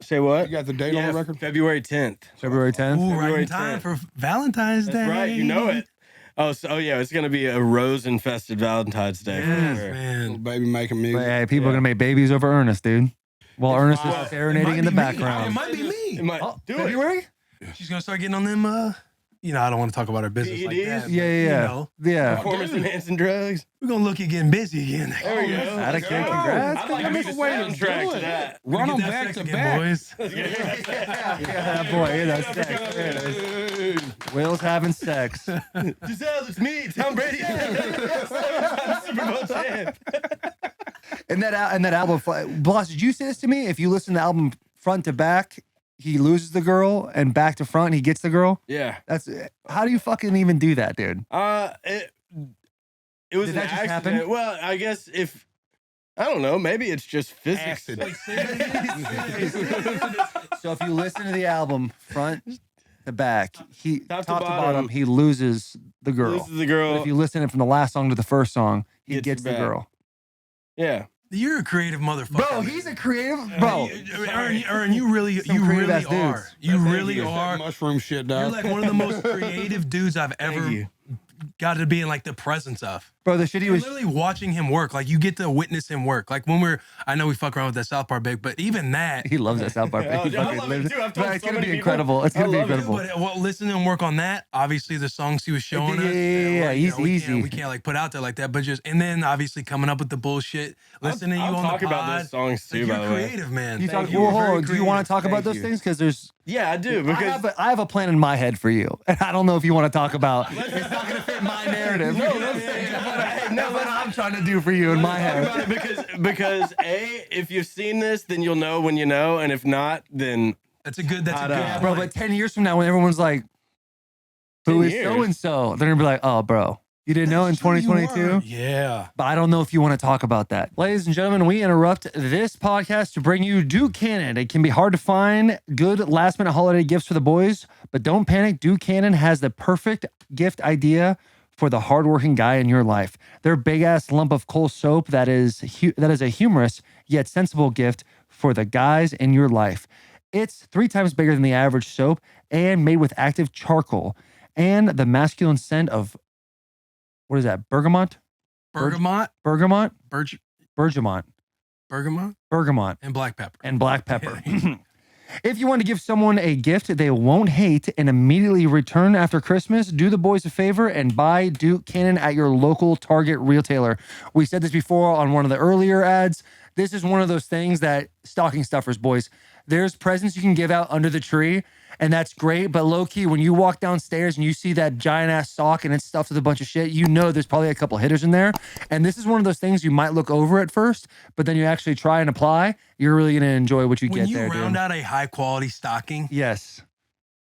say what? You got the date on the record? February 10th. February 10th. Ooh, right February in time 10th. for Valentine's Day. That's right, you know it. Oh, yeah, it's gonna be a rose-infested Valentine's Day. for Yes, sure. Little man. baby making music. But, hey, people are going to make babies over Ernest, dude. While It's Ernest fine. is serenading in the It background. might be It me. might Oh, do it. February? She's gonna start getting on them. I don't want to talk about her business like PEDs? that. Yeah, but, yeah, You yeah. know, Yeah. Performance enhancing drugs. we're gonna look at getting busy again. There we go. Atta kid, go. congrats. I'd like to be the Way to soundtrack do to it. that. Run them Get that back sex to again, back. boys. Yeah, boy, yeah, that's sex. There it is. Will's having sex. Giselle, it's me, Tom Brady. Super Bowl champ. And that album, Boss, did you say this to me? If you listen to the album front to back, he loses the girl, and back to front, he gets the girl. Yeah. That's how do you fucking even do that, dude? It was Did an that just accident. happen? Well, I guess I don't know, maybe it's just physics. Acid. So if you listen to the album front to back, he Top top to to bottom, bottom, he loses the girl. This is the But girl. if you listen it from the last song to the first song, he Gets gets her the back. girl. Yeah. You're a creative motherfucker. Bro, he's a creative bro. Ern, you really Some creative-ass are. dudes. You Thank really you. are. Mushroom shit, You're dog. like one of the most creative dudes I've Thank ever you. got to be in like the presence of. Bro, the shit he You're was literally watching him work. Like you get to witness him work. Like when I know we fuck around with that Southpark big, but even that. he loves that Southpark. Yeah, He I fucking love it lives too. I've told Bro, it's so gonna many be people. incredible. It's I gonna be love it. incredible. But listening to him work on that, obviously the songs he was showing us. Yeah, like, he's we easy. Can't, we can't like put out there like that. But and then obviously coming up with the bullshit, listening to you I'll on the talk pod. about those songs too, Like, by you're the way. creative, man. You Thank talk, you. well, You're very hold on. Do you want to creative. talk about Thank those you. things? Because there's Yeah, I do. Because I have a plan in my head for you, and I don't know if you want to talk about. It's not gonna fit my narrative. That's what I'm trying to do for you in my head. because if you've seen this, then you'll know when you know, and if not, then That's a good. That's a Hot good. out. Yeah, bro. point. But 10 years from now, when everyone's like, "Who 10 is years? so and so?" They're gonna be like, "Oh, bro, You didn't know in That's who you 2022? were. Yeah. But I don't know if you want to talk about that. Ladies and gentlemen, we interrupt this podcast to bring you Duke Cannon. It can be hard to find good last minute holiday gifts for the boys, but don't panic. Duke Cannon has the perfect gift idea for the hardworking guy in your life. Their big ass lump of Kohl soap that is a humorous yet sensible gift for the guys in your life. It's 3 times bigger than the average soap and made with active charcoal and the masculine scent of, what is that? Bergamot? Bergamot, Bergamot? Bergamot, Bergamot? Bergamot, and black pepper. And black pepper. If you want to give someone a gift they won't hate and immediately return after Christmas, do the boys a favor and buy Duke Cannon at your local Target retailer. We said this before on one of the earlier ads. This is one of those things that stocking stuffers, boys. There's presents you can give out under the tree, and that's great. But low key, when you walk downstairs and you see that giant ass sock and it's stuffed with a bunch of shit, you know there's probably a couple hitters in there. And this is one of those things you might look over at first, but then you actually try and apply. You're really gonna enjoy what you When get you there, round dude. out a high quality stocking, Yes.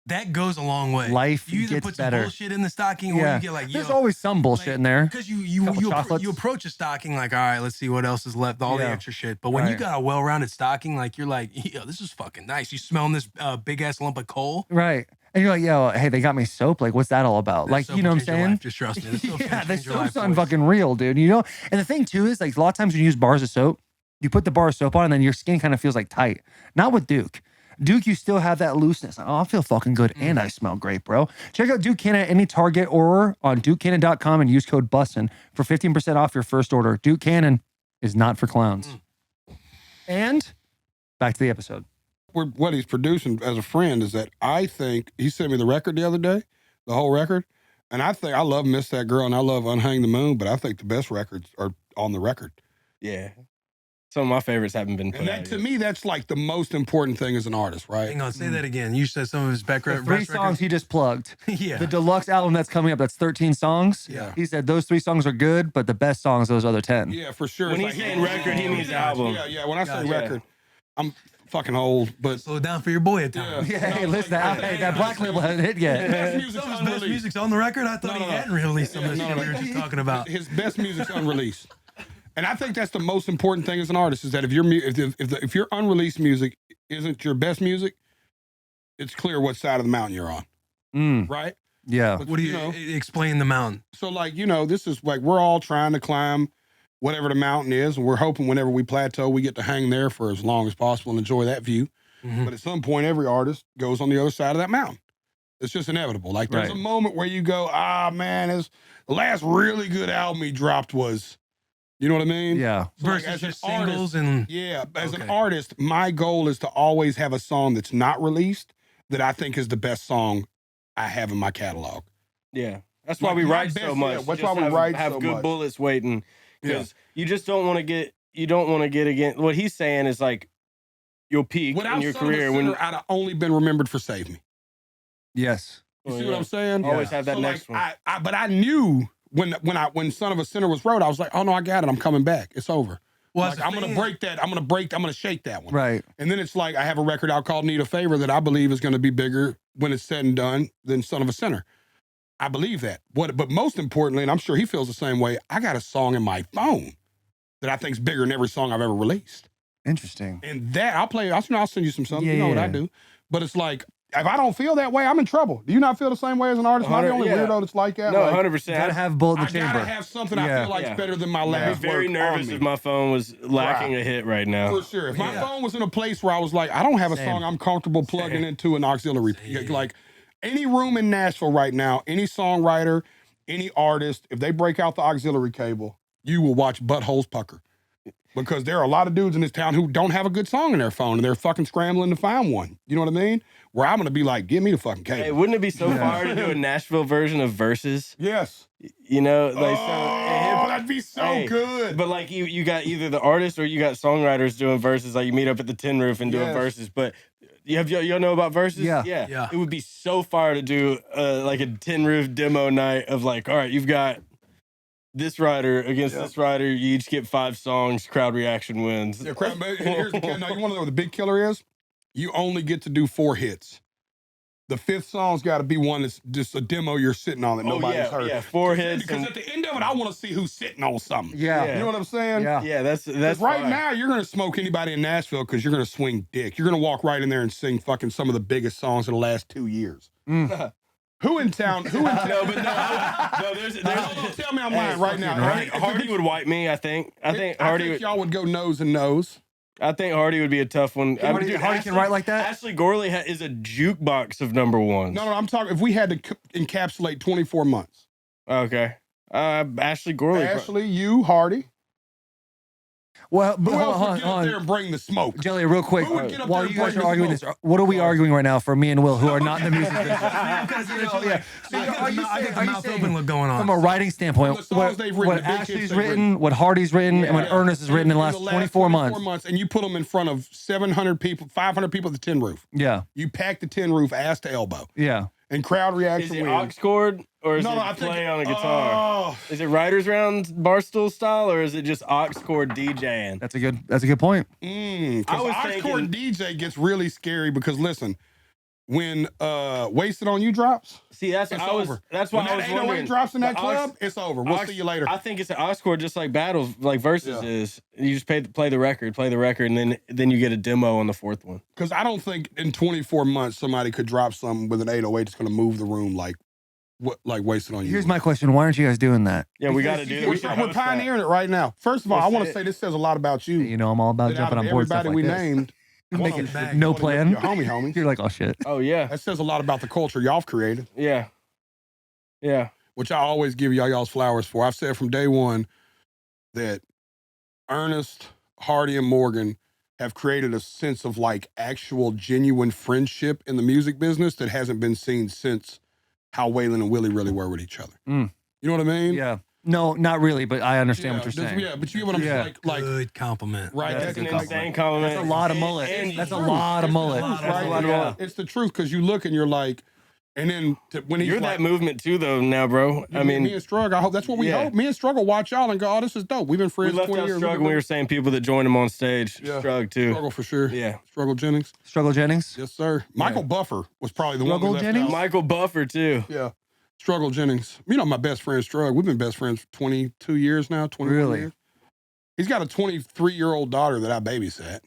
that goes a long way. Life you either gets put some better. bullshit in the stocking, or Yeah. you get like, There's yo, always some bullshit like, in there. because you Couple chocolates. approach a stocking like, all right, let's see what else is left, all the Yeah. extra shit. But when you Right. got a well-rounded stocking, like you're like, yo, this is fucking nice. You smelling this big ass lump of coal? Right. And you're like, yo, hey, they got me soap. Like, what's that all about? That Like, soap you know will what I'm change your saying? life, just trust me. This soap's Yeah, gonna the change your life, soap's boys. unfucking real, dude. You know? And the thing too is, like, a lot of times when you use bars of soap, you put the bar of soap on and then your skin kind of feels like tight. Not with Duke. Duke, you still have that looseness. Oh, I feel fucking good and I smell great, bro. Check out Duke Cannon at any Target or on dukecannon.com and use code Bussin for 15% off your first order. Duke Cannon is not for clowns. And back to the episode. What he's producing as a friend is that I think he sent me the record the other day, the whole record, and I think I love Miss That Girl and I love Unhang the Moon, but I think the best records are on the record. Yeah. Some of my favorites haven't been put And out that to yet. me, that's like the most important thing as an artist, right? Hang on, say that again. You said some of his back The best 3 records. songs he just plugged. Yeah. The deluxe album that's coming up, that's 13 songs. Yeah. He said those 3 songs are good, but the best songs are those other 10. Yeah, for sure. When It's he's like- saying record, he means album. Yeah. When I say Gotcha. record, I'm fucking old, but Slow it down for your boy at times. Yeah. Yeah, hey, listen, hey, that black label hasn't hit yet. best music's Some of his best unreleased. music's on the record. I thought No, he no. hadn't released some of this No, shit no, we were no. just talking about. His best music's unreleased. And I think that's the most important thing as an artist is that if if your unreleased music isn't your best music, it's clear what side of the mountain you're on, right? Yeah. But, What do you know, explain the mountain? so like, this is like we're all trying to climb whatever the mountain is, and we're hoping whenever we plateau, we get to hang there for as long as possible and enjoy that view. Mhm. But at some point, every artist goes on the other side of that mountain. It's just inevitable. Like there's Right. a moment where you go, man, the last really good album he dropped was, you know what I mean? Yeah. So, like, Versus as an just singles artist- and Yeah, as an Okay. artist, my goal is to always have a song that's not released that I think is the best song I have in my catalog. Yeah. That's why Like we my write best- so much. yeah, that's Just why we write have so good much. bullets waiting. Because you just don't want to get again. What he's saying is like you'll peak Without in your Son of a career Sinner, when I'd have only been remembered for Save Me. Yes. You Oh, see yeah. what I'm saying? Always have that So, next like, one. but I knew when Son of a Sinner was wrote, I was like, oh no, I got it. I'm coming back. It's over. well, Like, I'm gonna break that. I'm gonna shake that one. Right. And then it's like I have a record out called Need a Favor that I believe is gonna be bigger when it's said and done than Son of a Sinner. I believe that. But most importantly, and I'm sure he feels the same way, I got a song in my phone that I think's bigger than every song I've ever released. Interesting. And that I'll send you some something. Yeah, you know what yeah. I do. But it's like if I don't feel that way, I'm in trouble. Do you not feel the same way as an artist? Am I the only Yeah. weirdo that's like that? no, Like, 100%. Gotta have bullet in I the chamber. gotta have something I Yeah. feel like's Yeah. better than my I'd be last very work nervous on me. if my phone was lacking Right. a hit right now. For sure. If my Yeah. phone was in a place where I was like, I don't have a Same. song I'm comfortable plugging Same. into an auxiliary. Same. Like any room in Nashville right now, any songwriter, any artist, if they break out the auxiliary cable, you will watch buttholes pucker. Because there are a lot of dudes in this town who don't have a good song in their phone and they're fucking scrambling to find one. You know what I mean? Where I'm gonna be like, give me the fucking cable. Hey, wouldn't it be so far to do a Nashville version of Versus? Yes. You know, like Oh, that'd be so Hey, good. But like you got either the artist or you got songwriters doing verses. Like you meet up at the Tin Roof and doing Yes. verses. But y'all know about verses? Yeah. Yeah. It would be so far to do like a Tin Roof demo night of like, all right, you've got this writer against this writer. You each get 5 songs. Crowd reaction wins. Yeah, crap, but here's the kill. Now, you want to know what the big killer is? You only get to do 4 hits. The fifth song's got to be one that's just a demo you're sitting on that nobody's heard. Yeah, foreheads. Because at the end of it, I want to see who's sitting on something. Yeah. You know what I'm saying? Yeah. Yeah, that's Right fine. now, you're going to smoke anybody in Nashville because you're going to swing dick. You're going to walk right in there and sing fucking some of the biggest songs of the last 2 years. Who in town? No, there's Tell me I'm lying right now. Hardy, Hardy would wipe me, I think. I think Hardy y'all would go nose and nose. I think Hardy would be a tough one. Hardy can write like that? Ashley Gorley is a jukebox of number ones. No, I'm talking if we had to encapsulate 24 months. Okay. Ashley Gorley. Ashley, you, Hardy. Well, but Who hold else would get up on. there and bring the smoke? Jelly, real quick, Who would get up while there you guys and are bring the arguing this, smoke? what are we arguing right now for me and Will, who are not in the music business? I got the mouth open look going on. From a writing standpoint, From the songs they've written, what the big hits Ashley's they've written, what Hardy's written, and what Yeah. Ernest has written in the last 24 months. And you put them in front of 700 people, 500 people at the tin roof. Yeah, You pack the tin roof ass to elbow. yeah. And crowd Is reaction it wins. aux chord or is No, it I think play on a guitar? Oh, Is it Writers Round Barstool style or is it just aux chord DJing? That's a good point. I I was was thinking- DJ gets really scary because listen, when Wasted on You drops, See, that's it's I was. over. That's why when I was that 808 wondering. drops in that The club, aux- it's over. We'll see you later. I think it's an aux chord just like battles, like versus Yeah. is. You just play the record, and then you get a demo on the fourth one. Because I don't think in 24 months somebody could drop something with an 808 that's going to move the room like Wasted on You. Here's my question: why aren't you guys doing that? Yeah, we got to do it. We should We're host that. pioneering it right now. First of all, I Let's want say to it. say this says a lot about you. You know, I'm all about That out jumping of on board stuff everybody like we this. named. Make one it- of them- no one of plan. your homie. You're like, oh shit. Oh yeah, That says a lot about the culture y'all have created, yeah. which I always give y'all's flowers for. I've said from day one that Ernest, Hardy, and Morgan have created a sense of like actual genuine friendship in the music business that hasn't been seen since how Waylon and Willie really were with each other. Mm. You know what I mean? Yeah. No, not really, but I understand what you're this- saying. Yeah, but you get what I'm Yeah. saying? Like, Good compliment. right? That's That's an a good like- insane compliment. That's a lot of mullet. And That's a truth. lot of It's the mullet. truth, That's a right? lot of Yeah. mullet. It's the truth because you look and you're like, and then when he's You're like, that movement too, though. Now, bro. I me mean, and Struggle, I hope that's what we Yeah. hope. Me and Struggle watch y'all and go, oh, this is dope. We've been we friends left 20 out years. Struggle. and We were saying people that joined him on stage. Yeah. Strugg too. Struggle for sure. Yeah. Struggle Jennings. Struggle Jennings. Yes, sir. Michael Buffer was probably the Struggle one we left Jennings? out. Michael Buffer too. Yeah. Struggle Jennings. You know my best friend Strug. We've been best friends for 22 years now, 21 Really? years. He's got a 23-year-old daughter that I babysat.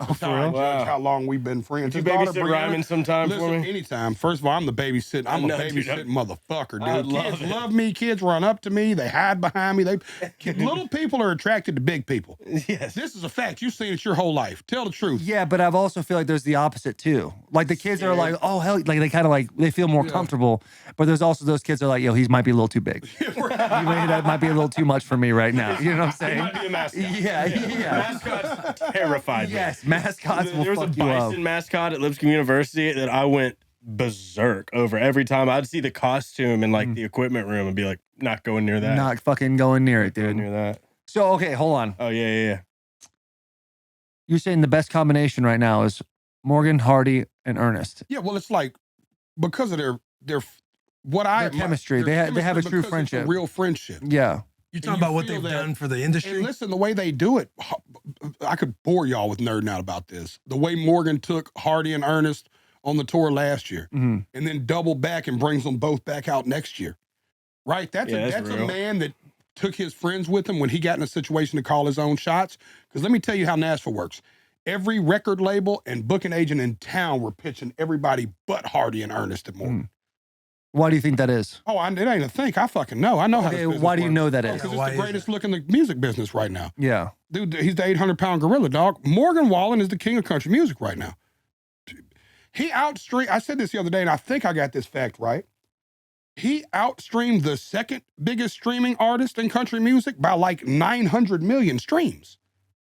Oh, That's for how I real? judge Wow. how long we've been friends. Did you His daughter, babysit Brianna- Ryman sometime for Listen, me? anytime. First of all, I'm the babysitting. I'm a know, dude. babysitting motherfucker, dude. I love Kids it. love me. Kids run up to me. They hide behind me. Little people are attracted to big people. Yes. This is a fact. You've seen it your whole life. Tell the truth. Yeah, but I've also feel like there's the opposite too. Like the kids are like, oh hell, like they kind of like they feel more Yeah. comfortable. But there's also those kids that are like, yo, he might be a little too big. That might be a little too much for me right now. You know what I'm saying? Might be a mascot. Yeah, yeah. Mascots terrified me. Yes, mascots will There was a fuck you up. bison mascot at Lipscomb University that I went berserk over every time. I'd see the costume in like the equipment room and be like, not going near that. Not fucking going near it, going dude. near that. So okay, hold on. Oh yeah. You're saying the best combination right now is Morgan, Hardy, and Ernest. Yeah, well, it's like because of their what I Their chemistry. their They have a chemistry true because it's friendship. real friendship. Yeah. You talking you about what feel they've that- done for the And industry? listen, the way they do it, I could bore y'all with nerding out about this. The way Morgan took Hardy and Ernest on the tour last year, hmm and then double back and brings them both back out next year. Right? That's That's a real. man that took his friends with him when he got in a situation to call his own shots. Because let me tell you how Nashville works. Every record label and booking agent in town were pitching everybody but Hardy and Ernest and Morgan. Why do you think that is? Oh, it ain't a think. I fucking know. I know how. Okay, this business why do you works. know that Oh, is? 'cause Why it's is the greatest look in the music business right now. Yeah. Dude, he's the 800-pound gorilla, dog. Morgan Wallen is the king of country music right now. He outstreamed, I said this the other day, and I think I got this fact right. He outstreamed the second biggest streaming artist in country music by like 900 million streams.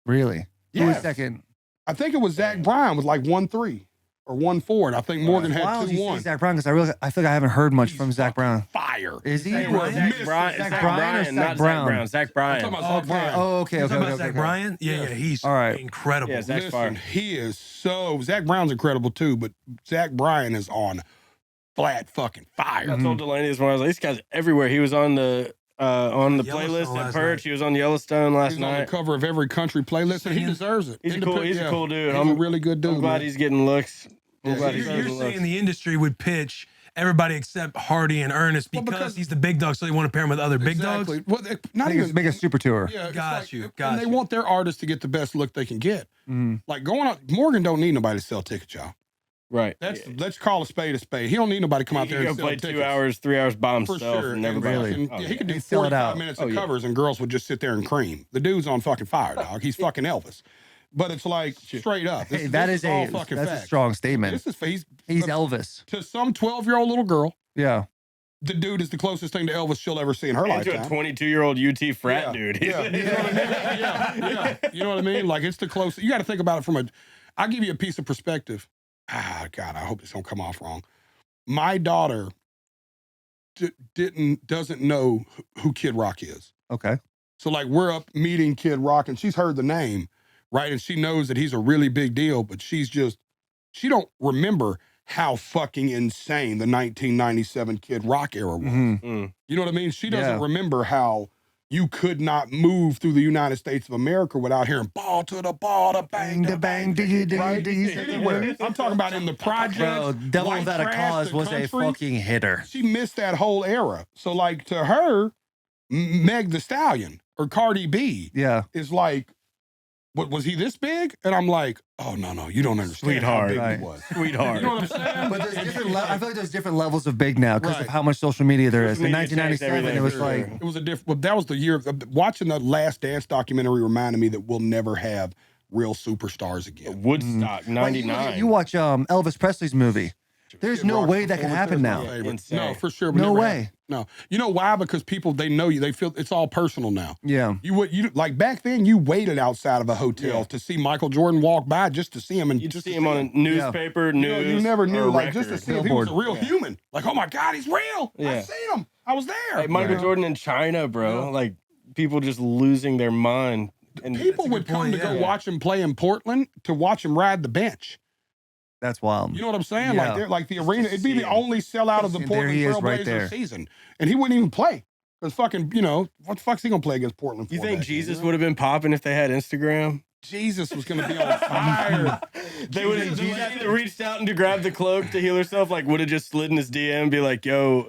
Really? Who was Yes. second? I think it was Zach Bryan with like 1.3 or 1.4, and I think Morgan had Wow, you say 2.1. Zach Brown because I feel like I haven't heard much from Zach Brown. Fire. Is he? Zach Or- Bryan? Zach Bryan, Zach Zach Bryan or Bryan, Zach not Brown? Zach Brown. Zach I'm Bryan. talking about Zach Bryan. Oh, okay, You okay, talking okay, about Zach okay. Bryan? Yeah, he's All right. incredible. Yeah, Zach's Listen, fire. he is so. Zach Brown's incredible too, but Zach Bryan is on flat fucking fire. I told Delaney this when I was like, this guy's everywhere. He was on the Yellowstone playlist at last Perch. night. He was on Yellowstone last He's on the night. cover of every country playlist, and he Singing. deserves it. He's a cool dude. He's a really good dude. I'm glad man. he's getting looks. I'm glad he You're started saying looks. the industry would pitch everybody except Hardy and Ernest because he's the big dog, so they want to pair him with other big dogs. Exactly. Well, not even Make a super tour. Yeah, it's Got you. And they want their artists to get the best look they can get. Like going out, Morgan don't need nobody to sell tickets, y'all. Right. Let's call a spade a spade. He don't need nobody to come out there He and can sell play tickets. 2 hours, 3 hours by For himself. sure. And everybody. Really? And, he could do He'd sell it 45 out. minutes of covers and girls would just sit there and cream. The dude's on fucking fire, dog. He's fucking Elvis. But it's like straight up. Hey, that's a strong statement. This is He's Elvis. to some 12-year-old little girl. Yeah. The dude is the closest thing to Elvis she'll ever see in her And to a lifetime. 22-year-old UT frat dude. Yeah. You know what I mean? Yeah. You know what I mean? Like it's the closest. You got to think about it from I'll give you a piece of perspective. God, I hope this don't come off wrong. My daughter doesn't know who Kid Rock is. Okay. So like we're up meeting Kid Rock and she's heard the name, right? And she knows that he's a really big deal, but she don't remember how fucking insane the 1997 Kid Rock era was. Mm-hmm. You know what I mean? She doesn't remember how you could not move through the United States of America without hearing ball to the ball, to bang, to bang, right? Anywhere. I'm talking about in the projects. Bro, Devil white Without a trash, Cause the was a country. fucking hitter. She missed that whole era. So like to her, Meg the Stallion or Cardi B Yeah. is like, what was he this big? And I'm like, oh no, you don't understand how Sweetheart. big Right. he was. Sweetheart. You know what I'm saying? But there's different I feel like there's different levels of big now because Right. of how much social media there is. Social In media changed 1997, it was everything. like, It was a different. Well, that was the year of watching the Last Dance documentary. Reminded me that we'll never have real superstars again. Woodstock, 99. you watch Elvis Presley's movie. There's Kid no Rock way that can performance, happen that's my now. favorite. Insane. No, for sure. No never way. happened. No, you know why? Because people they know you. They feel it's all personal now. Yeah. You like back then. You waited outside of a hotel to see Michael Jordan walk by just to see him, and You'd just see to him on a newspaper, news. You never knew, or like just to record. see if he was a real human. Like, oh my God, he's real. I Yeah. seen him. I was there. Like Michael Jordan in China, bro. Yeah. Like people just losing their mind. And People would come to go watch him play in Portland to watch him ride the bench. That's wild. You know what I'm saying? Yeah. Like, like the arena, it'd be the only sellout of the And there Portland he is Trailblazers right there. season, and he wouldn't even play because fucking, what the fuck's he gonna play against Portland? For You think back then, Jesus you know? would have been popping if they had Instagram? Jesus was gonna be on fire. They would have Jesus reached out and to grab the cloak to heal herself. Like would have just slid in his DM and be like, "Yo,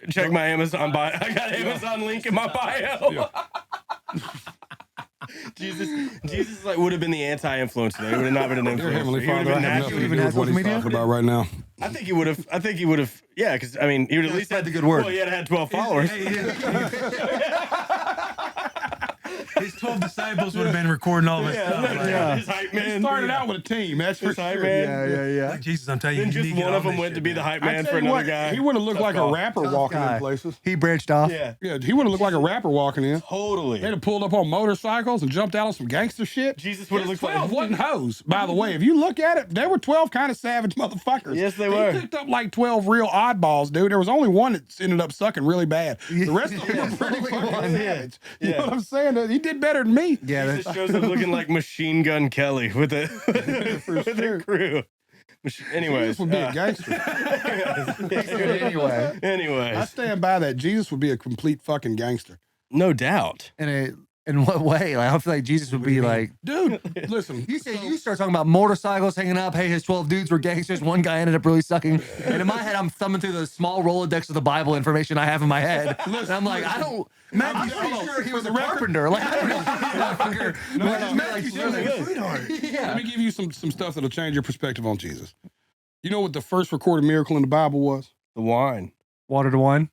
check my Amazon bio. I got Amazon link in my bio." Yeah. Jesus like would have been the anti-influencer. He would have not been an Dear influencer. Heavenly He would Father, I have been have naturally. nothing to do with what he's talking about right now. I think he would have. Yeah, because I mean, he would at least spread had the good word. Well, he had 12 followers. His 12 disciples would have been recording all this stuff. Like, His hype He man. started out with a team, that's for His hype sure. man. yeah. like, Jesus, I'm telling you, Then you just need to get one of on them this went to shit, be the man. hype I man tell for you another what, guy. he would have looked Tough like call. a rapper Tough walking guy. in places. He branched off. Yeah, Yeah, he would have looked like a rapper walking in. totally. They'd have pulled up on motorcycles and jumped out on some gangster shit. Jesus would have His looked 12 like wasn't hoes, by the way. If you look at it, there were 12 kind of savage motherfuckers. Yes, they He were. picked up like 12 real oddballs, dude. There was only one that ended up sucking really bad. The rest of them were pretty fucking savage. You know what I'm saying? He did better than me. Yeah. Jesus shows up looking like Machine Gun Kelly with a with sure. a crew. Anyways, Jesus would be a gangster. Anyway. I anyways, stand by that. Jesus would be a complete fucking gangster. no doubt. In what way? Like, I feel like Jesus would be like, Dude, listen. you start talking about motorcycles hanging up. Hey, his 12 dudes were gangsters. One guy ended up really sucking. And in my head, I'm thumbing through the small Rolodex of the Bible information I have in my head. And I'm like, I'm pretty sure he was a carpenter. Like, I don't know. Let me give you some stuff that'll change your perspective on Jesus. You know what the first recorded miracle in the Bible was? The wine. Water to wine.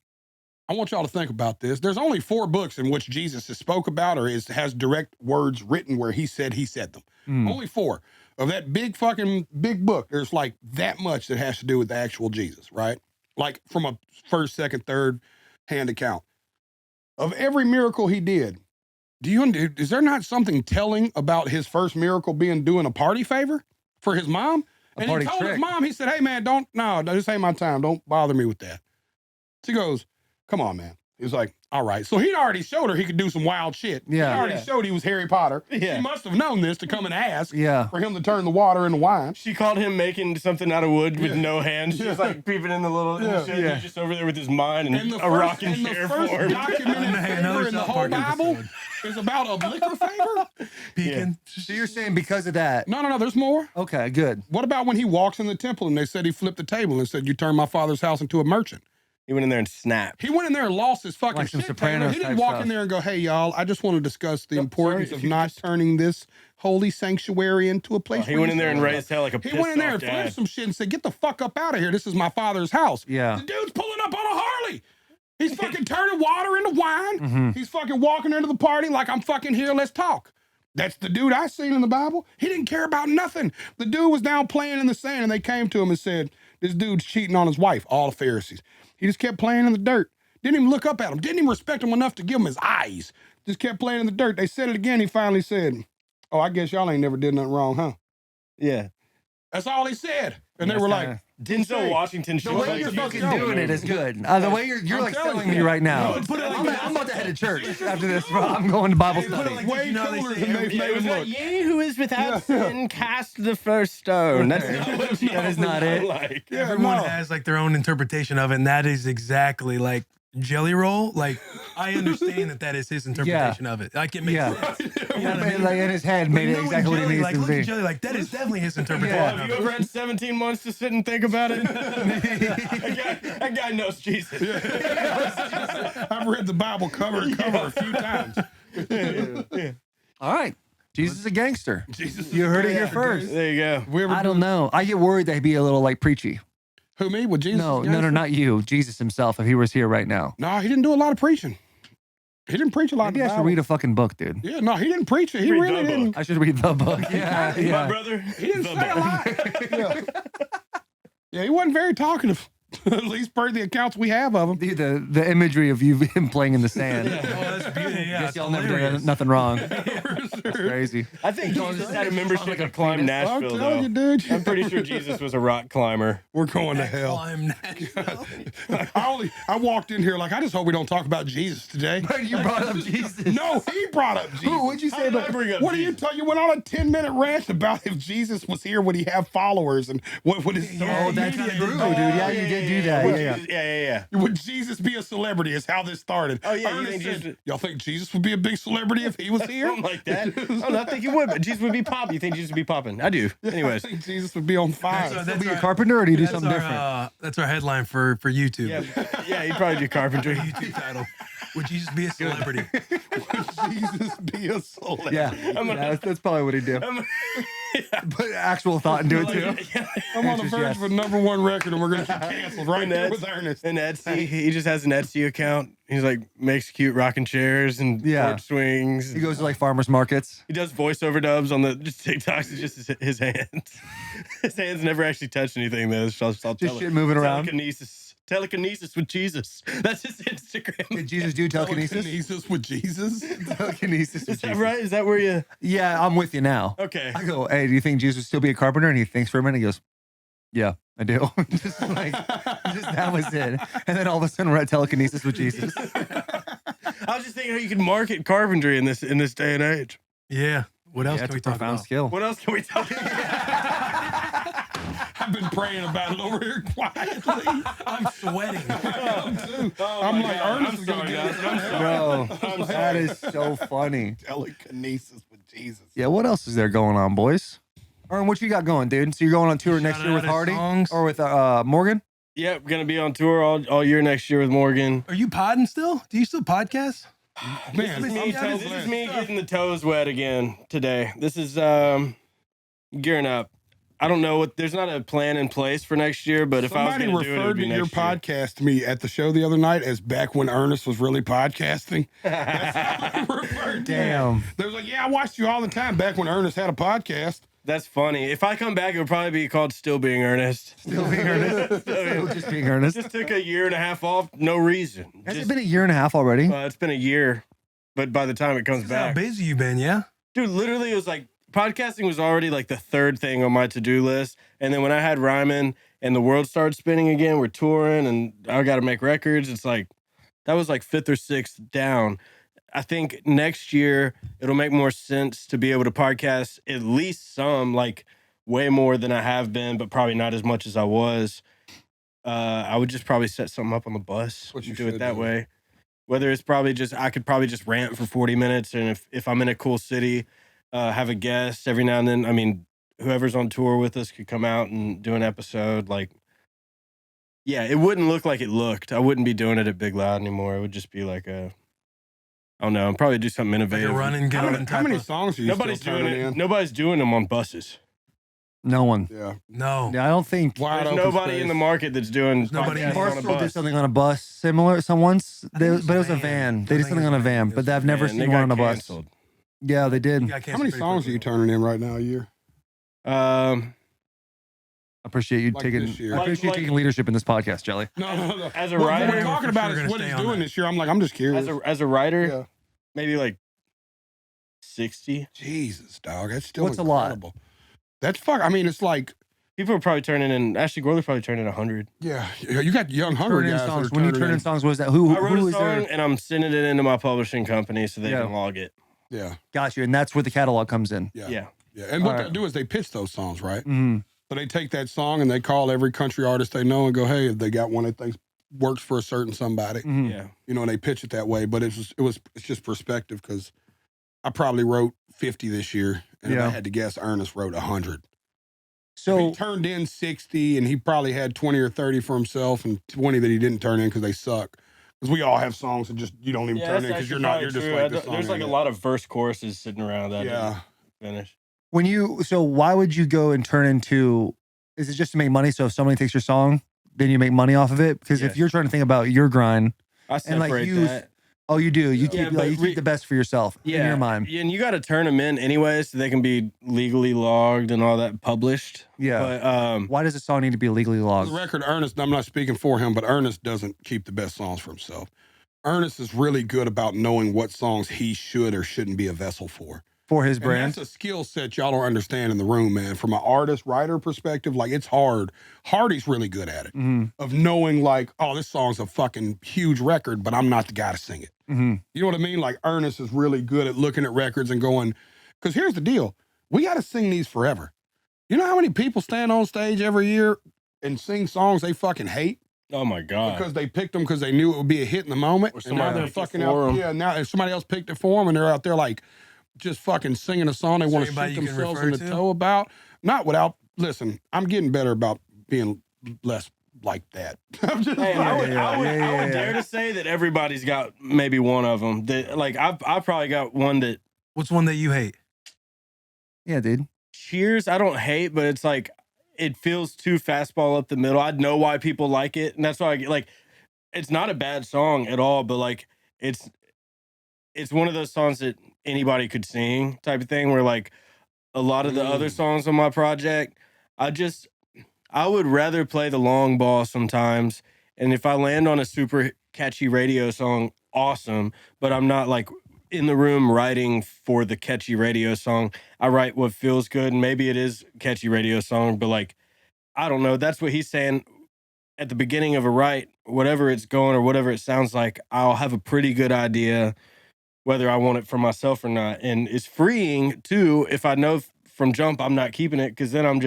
I want y'all to think about this. There's only 4 books in which Jesus has spoke about or has direct words written where he said them. Only 4. Of that big book, there's like that much that has to do with the actual Jesus, right? Like from a first, second, third hand account. Of every miracle he did, is there not something telling about his first miracle being doing a party favor for his mom? And party he told trick. his mom, he said, hey man, this ain't my time. Don't bother me with that. She goes, come on, man. He was like, all right. So he'd already showed her he could do some wild shit. Yeah. He already showed he was Harry Potter. Yeah. She must have known this to come and ask Yeah. for him to turn the water into wine. She called him making something out of wood with no hands. She was like peeping in the little shit. Yeah. He's just over there with his mind and, And the a first, rocking and the chair first for him. documented favor in the whole Southpark Bible episode. is about a liquor favor? Peeking. So you're saying because of that? No, there's more. Okay, good. What about when he walks in the temple and they said he flipped the table and said, you turned my father's house into a merchant? He went in there and snapped. He went in there and lost his fucking Like some shit. Sopranos Taylor. He didn't type walk stuff. in there and go, hey, y'all, I just want to discuss the importance sorry, of if you not just- turning this holy sanctuary into a place He where went you in there and celebrate." raised hell like a He pissed went in there off and flipped dad. some shit and said, get the fuck up out of here. This is my father's house. Yeah. The dude's pulling up on a Harley. He's fucking turning water into wine. Mm-hmm. He's fucking walking into the party like I'm fucking here. Let's talk. That's the dude I seen in the Bible. He didn't care about nothing. The dude was down playing in the sand and they came to him and said, this dude's cheating on his wife, all the Pharisees. He just kept playing in the dirt. Didn't even look up at him. Didn't even respect him enough to give him his eyes. Just kept playing in the dirt. They said it again. He finally said, oh, I guess y'all ain't never did nothing wrong, huh? Yeah. That's all he said. And they That's were kinda- like, Denzel Washington The showed way like you're Jesus. fucking doing it is good. The way you're I'm like telling telling you. me right now. No, put it like I'm, this. I'm about to head to church after this, bro. I'm going to Bible study. way you know they cooler say than they every- made It was him like, look. ye who is without sin cast the first stone. That's not what That is not it. like. Yeah, Everyone no. has like their own interpretation of it, and that is exactly like Jelly Roll. Like I understand that is his interpretation of it. Like it makes Yeah. sense. You know what I mean? Like in his head, made it Knowing exactly what he Jelly, needs like to look at be. Jelly, like that is definitely his interpretation. Yeah. of Have you it. ever had 17 months to sit and think about it? that guy knows Jesus. I've read the Bible cover to cover a few times. All right. Jesus is a gangster. Jesus You is heard a it here gangster, first. dude. There you go. We ever I don't know. I get worried that he'd be a little like preachy. Who, me? With Jesus? No, is no, gangster? not you. Jesus himself, if he was here right now. No, he didn't do a lot of preaching. He didn't preach a lot Maybe of I the should Bible. read a fucking book, dude. Yeah, no, he didn't preach it. He Read really the book. didn't. I should read the book. Yeah, My yeah. brother. He didn't say a lot. Yeah. Yeah, he wasn't very talkative. At least per the accounts we have of him. Dude, the imagery of you him playing in the sand. Oh, that's beautiful. Yeah, Guess it's y'all never hilarious. did nothing wrong. That's crazy. I think Jesus had a membership to climb I'm Nashville, telling you, though. dude. I'm pretty sure Jesus was a rock climber. We're going to hell. Climb Nashville. I walked in here like, I just hope we don't talk about Jesus today. You brought up Jesus. No, he brought up Jesus. Who? What'd you say did I about? bring up What do you Jesus? tell you? Went on a 10-minute rant about if Jesus was here, would he have followers and what would his Oh, that's media true, did dude. that. Yeah, you did do that. Would Yeah, Yeah. Would Jesus be a celebrity? Is how this started. Oh, yeah, you Ernest think said, Jesus- y'all think Jesus would be a big celebrity if he was here? Something like that. I think he would, but Jesus would be popping. You think Jesus would be popping? I do. I Anyways. think Jesus would be on fire. So yeah. Be a carpenter, or do you do that's something our, different? that's our headline for YouTube. Yeah, he'd probably do carpentry. YouTube title. Would Jesus be a celebrity? Jesus be a celebrity. Yeah, that's probably what he'd do. Put actual thought into it too. I'm on the Answer's verge yes. of a #1 record, and we're gonna get canceled right there with Ernest. And Etsy, he just has an Etsy account. He's like makes cute rocking chairs and Yeah. porch swings. He goes to like farmers markets. He does voiceover dubs on the just TikToks. It's just his hands. His hands never actually touch anything though. So I'll Just shit moving around. Telekinesis with Jesus. That's his Instagram. Did Jesus do telekinesis? Telekinesis with Jesus. Telekinesis. Is with that Jesus. right? Is that where you? Yeah, I'm with you now. Okay. I go, hey, do you think Jesus would still be a carpenter? And he thinks for a minute. He goes, yeah, I do. just that was it. And then all of a sudden we're at telekinesis with Jesus. I was just thinking how you could market carpentry in this day and age. Yeah. What else Yeah, can it's we a talk profound about? skill. What else can we talk about? I've been praying about it over here quietly. I'm sweating. I'm like, Ernest is gonna get it. Bro, that is so funny. Telekinesis with Jesus. Yeah, what else is there going on, boys? Ern, what you got going, dude? So you're going on tour next Shout year with out his Hardy songs. or with Morgan? Yep, gonna be on tour all year next year with Morgan. Are you podding still? Do you still podcast? Man, This is I'm me- so this glad. This is me getting the toes wet again today. This is gearing up. I don't know what. There's not a plan in place for next year, but if I was Somebody going to do it, it referred would to be your next year. podcast to me at the show the other night as back when Ernest was really podcasting. That's how they referred to it. Damn. They was like, yeah, I watched you all the time back when Ernest had a podcast. That's funny. If I come back, it would probably be called Still Being Earnest. Still being earnest. Still just being earnest. Just took a year and a half off, no reason. Has Just, it been a year and a half already? it's been a year, but by the time it comes How back, busy you been? Yeah. dude, literally it was like podcasting was already like the third thing on my to-do list. And then when I had Ryman and the world started spinning again, we're touring and I got to make records. It's like That was like 5th or 6th down. I think next year it'll make more sense to be able to podcast at least some, like way more than I have been, but probably not as much as I was. I would just probably set something up on the bus What you and do it should that do. way. Whether it's probably just, I could probably just rant for 40 minutes. And if I'm in a cool city, have a guest every now and then. I mean, whoever's on tour with us could come out and do an episode. Like, yeah, it wouldn't look like it looked. I wouldn't be doing it at Big Loud anymore. It would just be like I don't know. I'd probably do something Like innovative. a run and gun How type many of. songs are you Nobody's still doing turning it. in? Nobody's doing them on buses. No one. Yeah. No. Yeah, I don't think Wide There's open nobody space. in the market that's doing nobody podcasts in on a Barstool did bus. something on a bus similar. Someone's, I think it was but it was a a van. van. I They did think something it on a was a van, van. but I've never Man, seen they one got on a bus. canceled. Yeah, they did. You got How canceled many pretty songs are you quickly. turning in right now a year? I appreciate you Like taking. this year. I appreciate you taking leadership in this podcast, Jelly. No. As a What writer, we're talking about sure is gonna what stay he's on doing that. this year. I'm just curious. as a writer, Yeah. maybe like 60. Jesus, dog. That's still What's a lot? incredible. That's I mean, it's like, People are probably turning in. Ashley Gorley probably turning in 100. yeah, you got young hungry Turn in guys. songs. That are When you turning turn in songs, what is that? Who I wrote who a is song there? and I'm sending it into my publishing company so they Yeah. can log it. Yeah, Got you, and that's where the catalog comes in. yeah, Yeah. yeah. And what All they right. do is they pitch those songs, right? Mm-hmm. So they take that song and they call every country artist they know and go, hey, if they got one that thinks works for a certain somebody, Mm-hmm. Yeah. you know, and they pitch it that way. But it's just perspective because I probably wrote 50 this year, and if Yeah. I had to guess, Ernest wrote 100. So he turned in 60, and he probably had 20 or 30 for himself, and 20 that he didn't turn in because they suck. Because we all have songs that just you don't even turn in because you're not. You're just like this song. There's like a lot of verse choruses sitting around that. Yeah. Finish. why would you go and turn into? Is it just to make money? So if somebody takes your song, then you make money off of it? Because if Yes. you're trying to think about your grind, I And, like, separate use- that. oh, you do. You Yeah. keep but you keep the best for yourself in your mind. Yeah, and you got to turn them in anyway so they can be legally logged and all that published. Yeah. But Why does a song need to be legally For logged? the record, Ernest, I'm not speaking for him, but Ernest doesn't keep the best songs for himself. Ernest is really good about knowing what songs he should or shouldn't be a vessel for. For his And brand? that's a skill set y'all don't understand in the room, man. From an artist, writer perspective, like it's hard. Hardy's really good at it. Mm-hmm. Of knowing like, oh, this song's a fucking huge record, but I'm not the guy to sing it. Mm-hmm. You know what I mean? Like Ernest is really good at looking at records and going, because here's the deal. We got to sing these forever. You know how many people stand on stage every year and sing songs they fucking hate? oh my god, Because they picked them because they knew it would be a hit in the moment. Or And now somebody they're picked it fucking for out. 'em. Yeah, now if somebody else picked it for them and they're out there like just fucking singing a song they Is want to there shoot anybody you can themselves refer in the to? toe about. Not without, listen, I'm getting better about being less like that. I'm just Hey, I would, yeah, I would, yeah, I would yeah. dare to say that everybody's got maybe one of them. That like I've probably got one that What's one that you hate? Yeah, dude. Cheers. I don't hate, but it's like it feels too fastball up the middle. I know why people like it, and that's why I get like. It's not a bad song at all, but like it's one of those songs that anybody could sing type of thing. Where like a lot of the other songs on my project, I would rather play the long ball sometimes. And if I land on a super catchy radio song, awesome. But I'm not like in the room writing for the catchy radio song. I write what feels good. And maybe it is a catchy radio song, but like, I don't know. That's what he's saying at the beginning of a write, whatever it's going or whatever it sounds like, I'll have a pretty good idea whether I want it for myself or not. And it's freeing too if I know from jump I'm not keeping it, because then I'm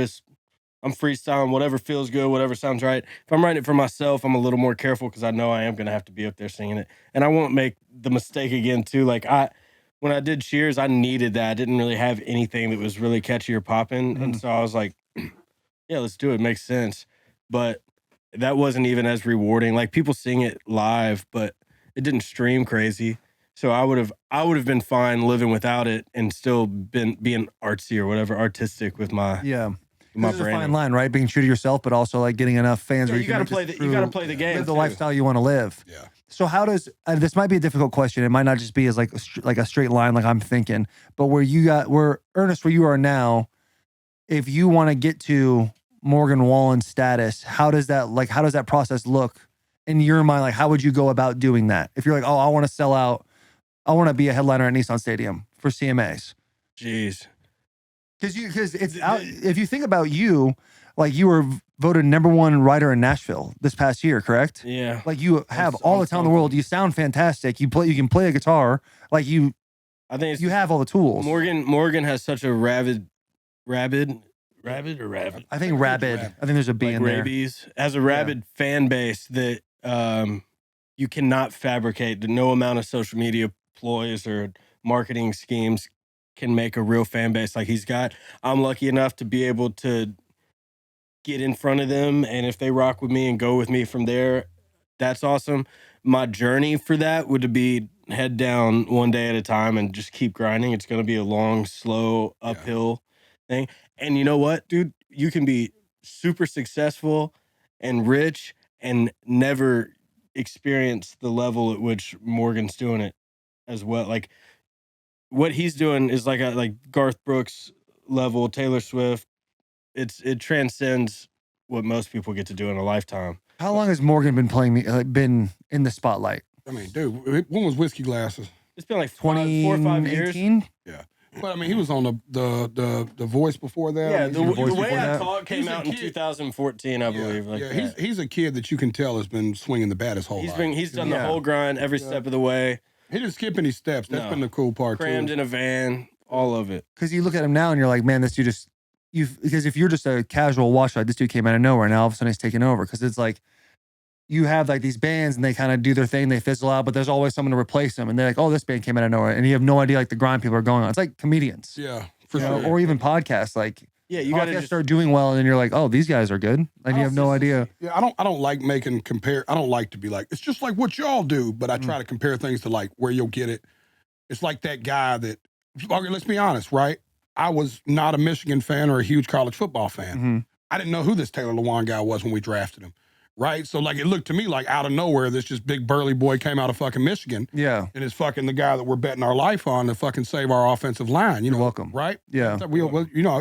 freestyling whatever feels good, whatever sounds right. If I'm writing it for myself, I'm a little more careful because I know I am going to have to be up there singing it. And I won't make the mistake again too. Like when I did Cheers, I needed that. I didn't really have anything that was really catchy or popping. And so I was like, yeah, let's do it. It makes sense. But that wasn't even as rewarding. Like people sing it live, but it didn't stream crazy. So I would have been fine living without it and still being artsy or whatever, artistic with my Yeah. my There's a brand. fine line, right? Being true to yourself, but also like getting enough fans Yeah, where you you gotta can play just the game. live the too. lifestyle you want to live. Yeah. So how does this might be a difficult question. It might not just be as like a straight line like I'm thinking, but where Ernest, where you are now, if you want to get to Morgan Wallen status, how does that process look in your mind? Like how would you go about doing that? If you're like, oh, I want to sell out, I want to be a headliner at Nissan Stadium for CMAs. Jeez. Because it's out. If you think about you, like you were voted #1 writer in Nashville this past year, correct? Yeah. Like you have all the talent in the world. You sound fantastic. You can play a guitar. Like I think you have all the tools. Morgan has such a rabid. I think rabid. I think there's a B Like in there. rabies has a rabid fan base that you cannot fabricate. That no amount of social media ploys or marketing schemes can make a real fan base like he's got. I'm lucky enough to be able to get in front of them, and if they rock with me and go with me from there, that's awesome. My journey for that would be head down one day at a time and just keep grinding. It's going to be a long, slow, uphill thing. And you know what, dude? You can be super successful and rich and never experience the level at which Morgan's doing it as well. Like what he's doing is like Garth Brooks level, Taylor Swift. It transcends what most people get to do in a lifetime. How long has Morgan been been in the spotlight? I mean, dude, when was Whiskey Glasses? It's been like 4 or 5 years. 2018? Yeah. But I mean, he was on the Voice before that. Yeah, I mean, the way I that. talk came He's a out in kid. 2014, I believe. Like yeah, he's a kid that you can tell has been swinging the bat his whole life. he's done the Yeah. whole grind every step of the way. He didn't skip any steps. That's No. been the cool part Crammed too. in a van, all of it. Because you look at him now and you're like, man, this dude just because if you're just a casual watcher, like this dude came out of nowhere and now all of a sudden he's taking over. Because it's like you have like these bands and they kind of do their thing, they fizzle out, but there's always someone to replace them. And they're like, oh, this band came out of nowhere, and you have no idea like the grind people are going on. It's like comedians, Yeah, for you know, sure. or even podcasts. Like Yeah, you got to podcasts just start doing well, and then you're like, oh, these guys are good, and you have no idea. Yeah, I don't like making compare. I don't like to be like it's just like what y'all do, but I try to compare things to like where you'll get it. It's like that guy that. Okay, let's be honest, right? I was not a Michigan fan or a huge college football fan. Mm-hmm. I didn't know who this Taylor Lewan guy was when we drafted him, right? So like it looked to me like out of nowhere, this just big burly boy came out of fucking Michigan Yeah, and is fucking the guy that we're betting our life on to fucking save our offensive line. You know, You're welcome. right? yeah, So you know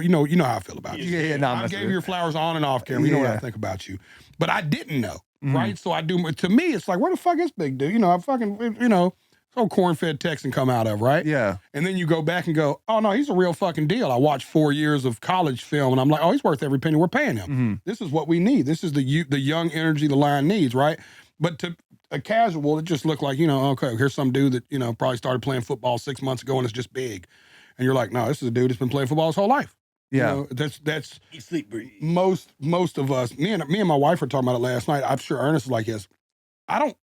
how I feel about you. yeah. No, I'm I messing gave with your flowers on and off camera. You know what I Yeah. think about you, but I didn't know, Mhm. right? So I do. To me, it's like, where the fuck is big dude? You know, I fucking, so corn-fed Texan come out of, right? Yeah, And then you go back and go, oh no, he's a real fucking deal. I watched 4 years of college film, and I'm like, oh, he's worth every penny we're paying him. mm-hmm. This is what we need. This is the young energy the line needs, right? But to a casual, it just looked like, okay, here's some dude that, probably started playing football 6 months ago and is just big. And you're like, no, this is a dude that's been playing football his whole life. yeah. That's eat, sleep, breathe. most of us. Me and my wife were talking about it last night. I'm sure Ernest is like this. I don't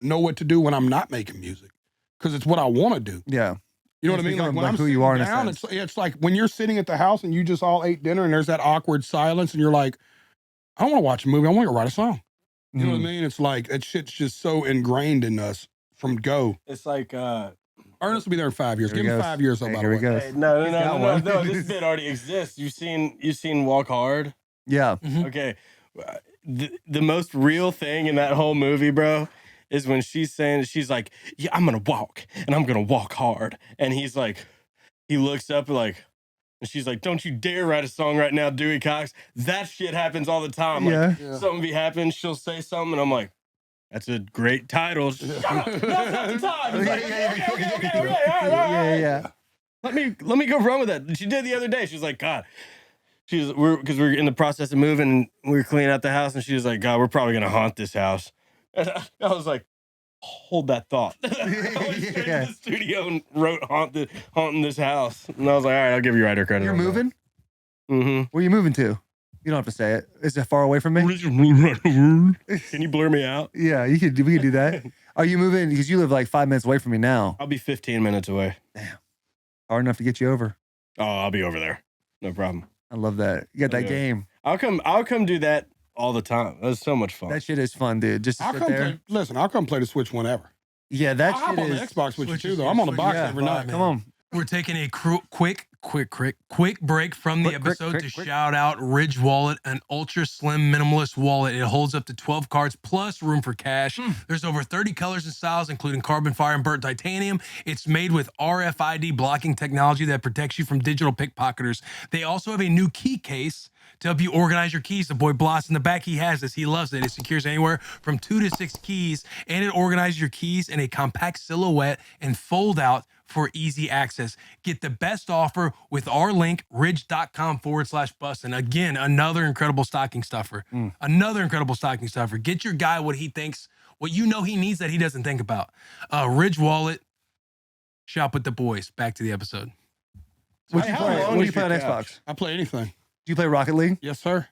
know what to do when I'm not making music because it's what I want to do. Yeah. You know what It's I mean? Like become when like I'm who you sitting are in a down, sense. it's like when you're sitting at the house and you just all ate dinner and there's that awkward silence and you're like, I don't want to watch a movie. I want to go write a song. You know what I mean? It's like that shit's just so ingrained in us from go. It's like Ernest will be there in 5 years. Here Give he him goes. 5 years. Hey, By here the he way. goes. hey, no. got one. This bit already exists. You've seen Walk Hard. Yeah. Okay, the most real thing in that whole movie, bro, is when she's like, yeah, I'm gonna walk and I'm gonna walk hard, and he's like, he looks up like. And she's like, don't you dare write a song right now, Dewey Cox. That shit happens all the time. Like, Yeah. something be happening, she'll say something, and I'm like, that's a great title. Shut up, that's not the time. It's like, okay, all right. Yeah. Let me go run with that. She did the other day. She was like, God, because we're in the process of moving, and we were cleaning out the house, and she was like, God, we're probably gonna haunt this house. And I was like, hold that thought. I went straight to the studio and wrote haunting this house. And I was like, all right, I'll give you writer credit. You're moving? Mm-hmm. Where are you moving to? You don't have to say it. Is it far away from me? Can you blur me out? Yeah, we could do that. Are you moving? Because you live like 5 minutes away from me now. I'll be 15 minutes away. Hard enough to get you over. Oh, I'll be over there. No problem. I love that. You got that Okay. game. I'll come do that all the time. That's so much fun. That shit is fun, dude. Just to I'll sit come there. I'll come play the Switch whenever. Yeah, that I'll hop shit on the is. Xbox with you Switch too, is though. your I'm on the Switch box yeah, every night. Come on. We're taking a quick break from the episode to quick. shout out Ridge Wallet, an ultra slim minimalist wallet. It holds up to 12 cards plus room for cash. There's over 30 colors and styles, including carbon fiber and burnt titanium. It's made with RFID blocking technology that protects you from digital pickpocketers. They also have a new key case to help you organize your keys. The boy Bloss in the back, he has this. He loves it. It secures anywhere from 2 to 6 keys, and it organizes your keys in a compact silhouette and fold out for easy access. Get the best offer with our link, ridge.com/Bussin. Again, another incredible stocking stuffer. Another incredible stocking stuffer. Get your guy what he thinks, what you know he needs that he doesn't think about. Ridge Wallet, shop with the boys. Back to the episode. What do you play? What do you play on Xbox? I play anything. Do you play Rocket League? Yes, sir.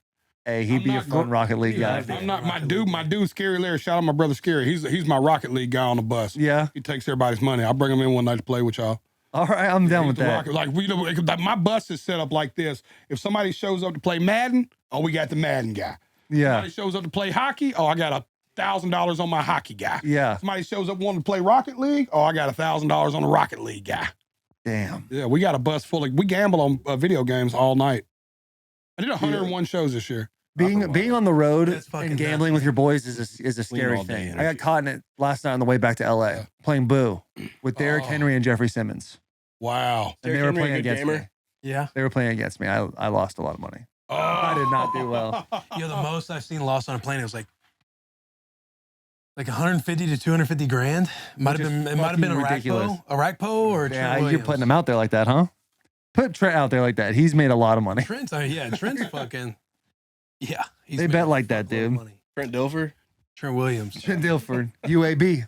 Hey, he'd be a fun Rocket League guy. I'm not my dude, Scary Larry. Shout out my brother Scary. He's my Rocket League guy on the bus. Yeah. He takes everybody's money. I'll bring him in one night to play with y'all. All right, I'm down with The that. Rocket, my bus is set up like this. If somebody shows up to play Madden, oh, we got the Madden guy. Yeah. Somebody shows up to play hockey, oh, I got $1,000 on my hockey guy. Yeah. Somebody shows up wanting to play Rocket League, oh, I got $1,000 on the Rocket League guy. Damn. Yeah, we got a bus full of. We gamble on video games all night. I did 101 shows this year. Being on the road That's fucking and gambling with your boys is a scary all day thing. I got caught in it last night on the way back to LA playing Boo with Derrick Henry and Jeffrey Simmons. Wow. And they Derrick were Henry, playing a good against gamer? me. Yeah. They were playing against me. I lost a lot of money. Oh. I did not do well. The most I've seen lost on a plane, it was like 150 to 250 grand. Might have been a ridiculous. Rackpo or a Trent Yeah, you're Williams. putting them out there like that, huh? Put Trent out there like that. He's made a lot of money. Trent's fucking. Yeah, he's They made bet a like that, fuckload of dude. money. Trent Dilfer. Trent Williams. Trent Dilford, UAB.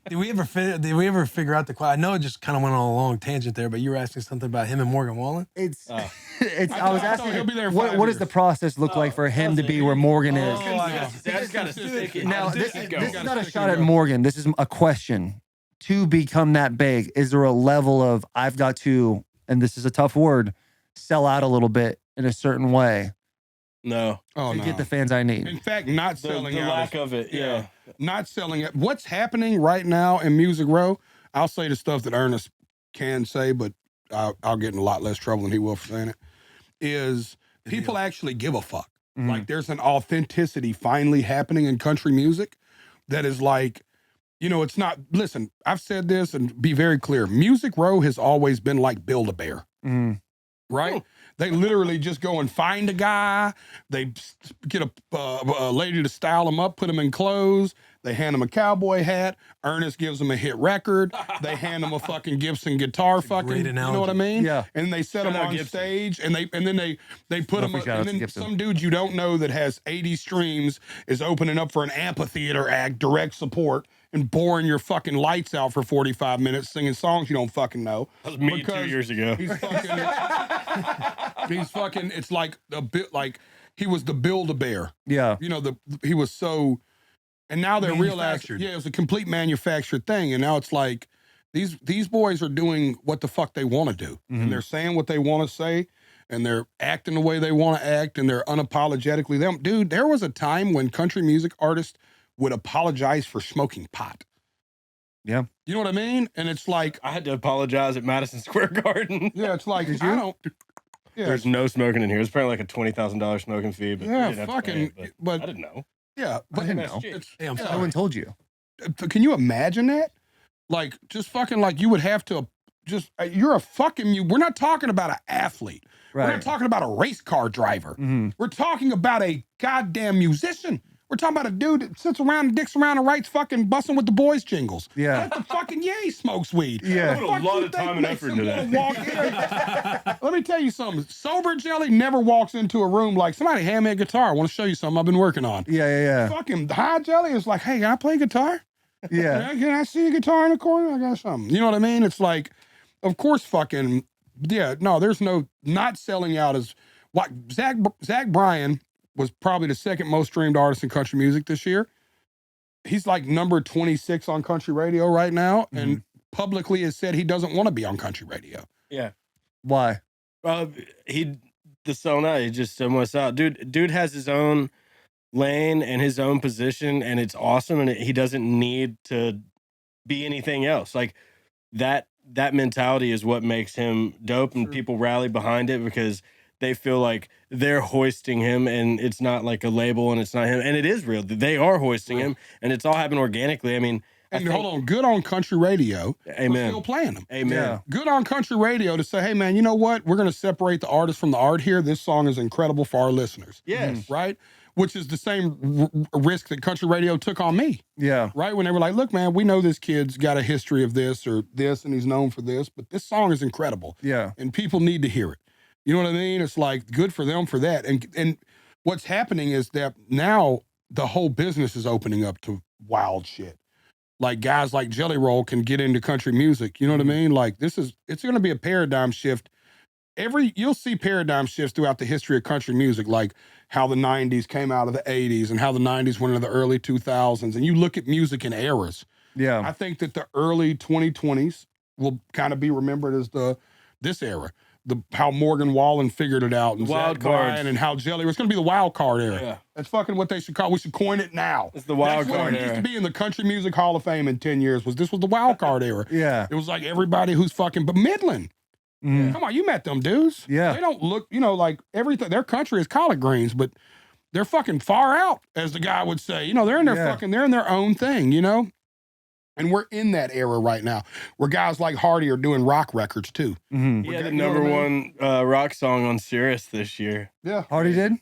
Did we ever figure out I know it just kind of went on a long tangent there, but you were asking something about him and Morgan Wallen. It's Oh. I was asking he'll be there in what 5 does years. the process look like for him to be where Morgan is? I just gotta stick it. Now, Just this stick is it. not a Stick shot it at go. Morgan. This is a question. To become that big, is there a level of I've got to, and this is a tough word, sell out a little bit in a certain way No. Oh, to no. get the fans I need? In fact, not The selling out. lack of it. Yeah. Not selling it. What's happening right now in Music Row? I'll say the stuff that Ernest can say, but I'll get in a lot less trouble than he will for saying it. Is people actually give a fuck? Mhm. Like there's an authenticity finally happening in country music that is like, it's not. Listen, I've said this and be very clear. Music Row has always been like Build-A-Bear. Mhm. Right? They literally just go and find a guy. They get a lady to style him up, put him in clothes. They hand him a cowboy hat. Ernest gives him a hit record. They hand him a fucking Gibson guitar. great You know what I mean? Yeah. And they set him Shout out on Gibson. stage, and then they put him. Shout out And to then Gibson. some dude you don't know that has 80 streams is opening up for an amphitheater act, direct support, and boring your fucking lights out for 45 minutes, singing songs you don't fucking know. That was me Because 2 years ago. He's fucking. It's like a bit like he was the Build-A-Bear. Yeah. He was so, and now they're realizing, Manufactured. it was a complete manufactured thing, and now it's like these boys are doing what the fuck they want to do, Mhm. and they're saying what they want to say, and they're acting the way they want to act, and they're unapologetically them. Dude, there was a time when country music artists would apologize for smoking pot. Yeah. You know what I mean? And it's like, I had to apologize at Madison Square Garden. yeah, it's like Did I you? don't. Yeah, There's no smoking in here. It's probably like a $20,000 smoking fee. But yeah, you didn't have to fucking. pay it, but I But didn't know. yeah, but didn't know. it's Hey, I'm yeah. sorry. No one told you. Can you imagine that? Like, just fucking like you would have to just, you're a fucking, we're not talking about an athlete. We're Right. not talking about a race car driver. Mhm. We're talking about a goddamn musician. We're talking about a dude that sits around and dicks around and writes fucking Bussin' with the Boys jingles. Yeah. That's the fucking he smokes weed. Yeah. The Put a fuck lot you of think time and makes effort him into wanna that. walk in? Let me tell you something. Sober Jelly never walks into a room like, somebody hand me a guitar. I want to show you something I've been working on. Yeah. Fucking High Jelly is like, hey, can I play guitar? Yeah. Can I see a guitar in the corner? I got something. You know what I mean? It's like, of course, fucking, yeah, no, there's no, not selling out is what Zach Bryan was probably the second most streamed artist in country music this year. He's like number 26 on country radio right now, and publicly has said he doesn't want to be on country radio. Yeah. Why? The selling out, he just so much out. Dude has his own lane and his own position, and it's awesome, and he doesn't need to be anything else. Like that mentality is what makes him dope, and people rally behind it because they feel like they're hoisting him, and it's not like a label, and it's not him, and it is real. They are hoisting him, and it's all happened organically. I mean, And hold on, good on country radio. Amen. We're still playing them. Amen. Yeah. Good on country radio to say, hey man, you know what? We're going to separate the artist from the art here. This song is incredible for our listeners. Yes. Right? which is the same risk that country radio took on me. Yeah. Right? When they were like, look, man, we know this kid's got a history of this or this, and he's known for this, but this song is incredible. Yeah. And people need to hear it. You know what I mean? It's like good for them for that. And what's happening is that now the whole business is opening up to wild shit. Like guys like Jelly Roll can get into country music. You know what I mean? Like it's going to be a paradigm shift. You'll see paradigm shifts throughout the history of country music, like how the 90s came out of the 80s and how the 90s went into the early 2000s. And you look at music in eras. Yeah. I think that the early 2020s will kind of be remembered as this era. How Morgan Wallen figured it out and Wild Zach cards. Bryan and how Jelly, it's going to be the wild card era. Yeah. That's fucking what they should call. We should coin it now. It's the wild That's what card it used era. to be in the Country Music Hall of Fame in 10 years. This was the wild card era. Yeah. It was like everybody who's fucking, but Midland. Mhm. Come on, you met them dudes. Yeah. They don't look, like everything. Their country is collard greens, but they're fucking far out, as the guy would say. They're in their they're in their own thing, And we're in that era right now where guys like Hardy are doing rock records too. Mhm. He had the You know number what I one rock song on Sirius this year. Yeah. Hardy did?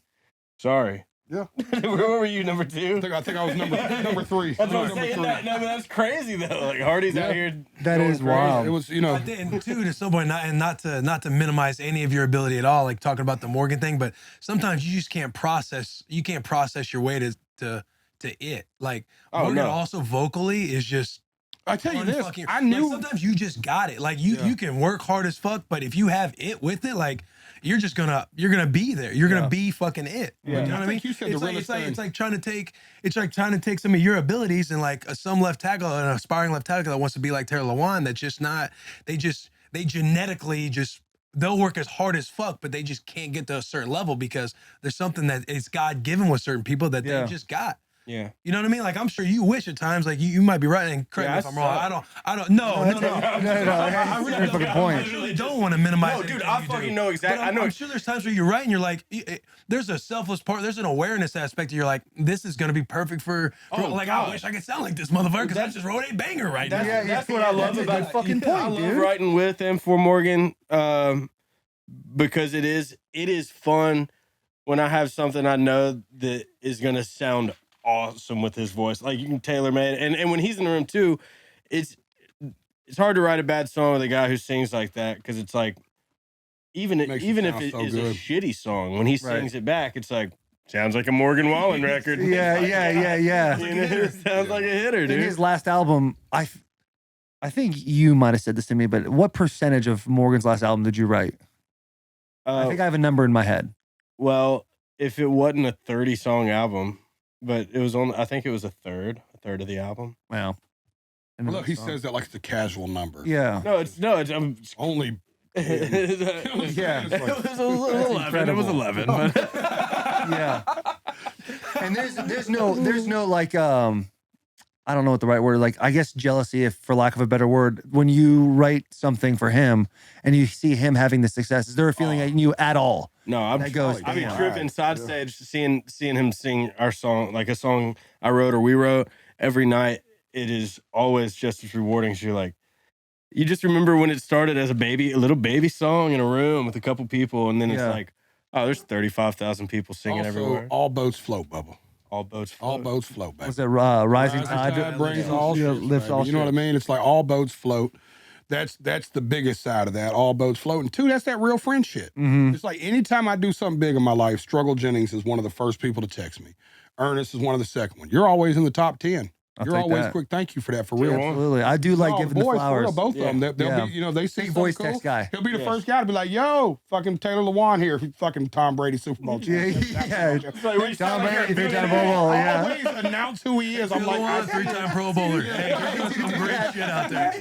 Sorry. Yeah. Where were you, number two? I think I was number three. That's what I'm Number saying. three. No, but that's crazy though. Like Hardy's out here. That going is crazy. wild. It was, I think, and too, to some point, not to minimize any of your ability at all, like talking about the Morgan thing, but sometimes you just can't process. You can't process your way to it. Like Morgan no. also vocally is just. I tell you this, unfucking- I knew. Like, sometimes you just got it. Like you can work hard as fuck, but if you have it with it, like you're gonna be there. You're gonna be fucking it. Yeah. You know what I mean? think you said the It's like, realest it's like thing. it's like trying to take some of your abilities and like some left tackle, an aspiring left tackle that wants to be like Taylor Lewan, that's just not. They genetically just. They'll work as hard as fuck, but they just can't get to a certain level because there's something that is God given with certain people that they just got. Yeah. You know what I mean? Like I'm sure you wish at times, like you might be right, and correct me if I'm wrong. I don't. No. No, that's a very fucking point. I really don't want to minimize. No, dude, anything I you fucking do. know exactly. But I'm sure there's times where you're right, and you're like, there's a selfless part. There's an awareness aspect. You're like, this is gonna be perfect for like God. I wish I could sound like this motherfucker because I just wrote a banger right now. That's what I love That's a about good fucking point, I love dude. writing with and for Morgan, because it is fun when I have something I know that is gonna sound awesome with his voice. Like you can tailor made, and when he's in the room too, it's hard to write a bad song with a guy who sings like that because it's like even Makes it if sound it so is good. a shitty song, when he Right. sings it back, it's like sounds like a Morgan Wallen record. Yeah. You know, it sounds like a hitter, In dude. his last album, I think you might have said this to me, but what percentage of Morgan's last album did you write? I think I have a number in my head. Well, if it wasn't a 30-song album, but it was I think it was a third of the album. Wow. Look, he says that like it's a casual number. Yeah. No, it's Only. Yeah. It was 11. It was 11. But Yeah. And there's no like I don't know what the right word is, like I guess jealousy, if for lack of a better word, when you write something for him and you see him having the success. Is there a feeling in you at all? no, I'm That goes I mean, down. tripping side stage, seeing him sing our song, like a song I wrote or we wrote every night. It is always just as rewarding. So you're like, you just remember when it started as a little baby song in a room with a couple people, and then it's Yeah. like, oh, there's 35,000 people singing Also, everywhere. all boats float, Bubba. All boats float. All boats float, baby. Was it rising Rising tide? brings all Yeah, ships, lifts baby. all You know what I ships. mean? It's like all boats float. That's the biggest side of that. All boats float. And two, that's that real friend shit. Mhm. It's like anytime I do something big in my life, Struggle Jennings is one of the first people to text me. Ernest is one of the second one. You're always in the top 10. I'll You're take always that. quick. Thank you for that, for real. Absolutely. I do like No, giving the boys, for flowers. real, both of them. They'll Yeah. be, they see Big something voice cool. text guy. He'll be the first guy to be like, "Yo, fucking Taylor Lewan here, fucking Tom Brady Super Bowl champion." Yeah. Tom Brady, three-time Pro Bowl, yeah. Always announce who he is. I'm like, I three-time Pro Bowler. Hey, you're doing some great shit out there.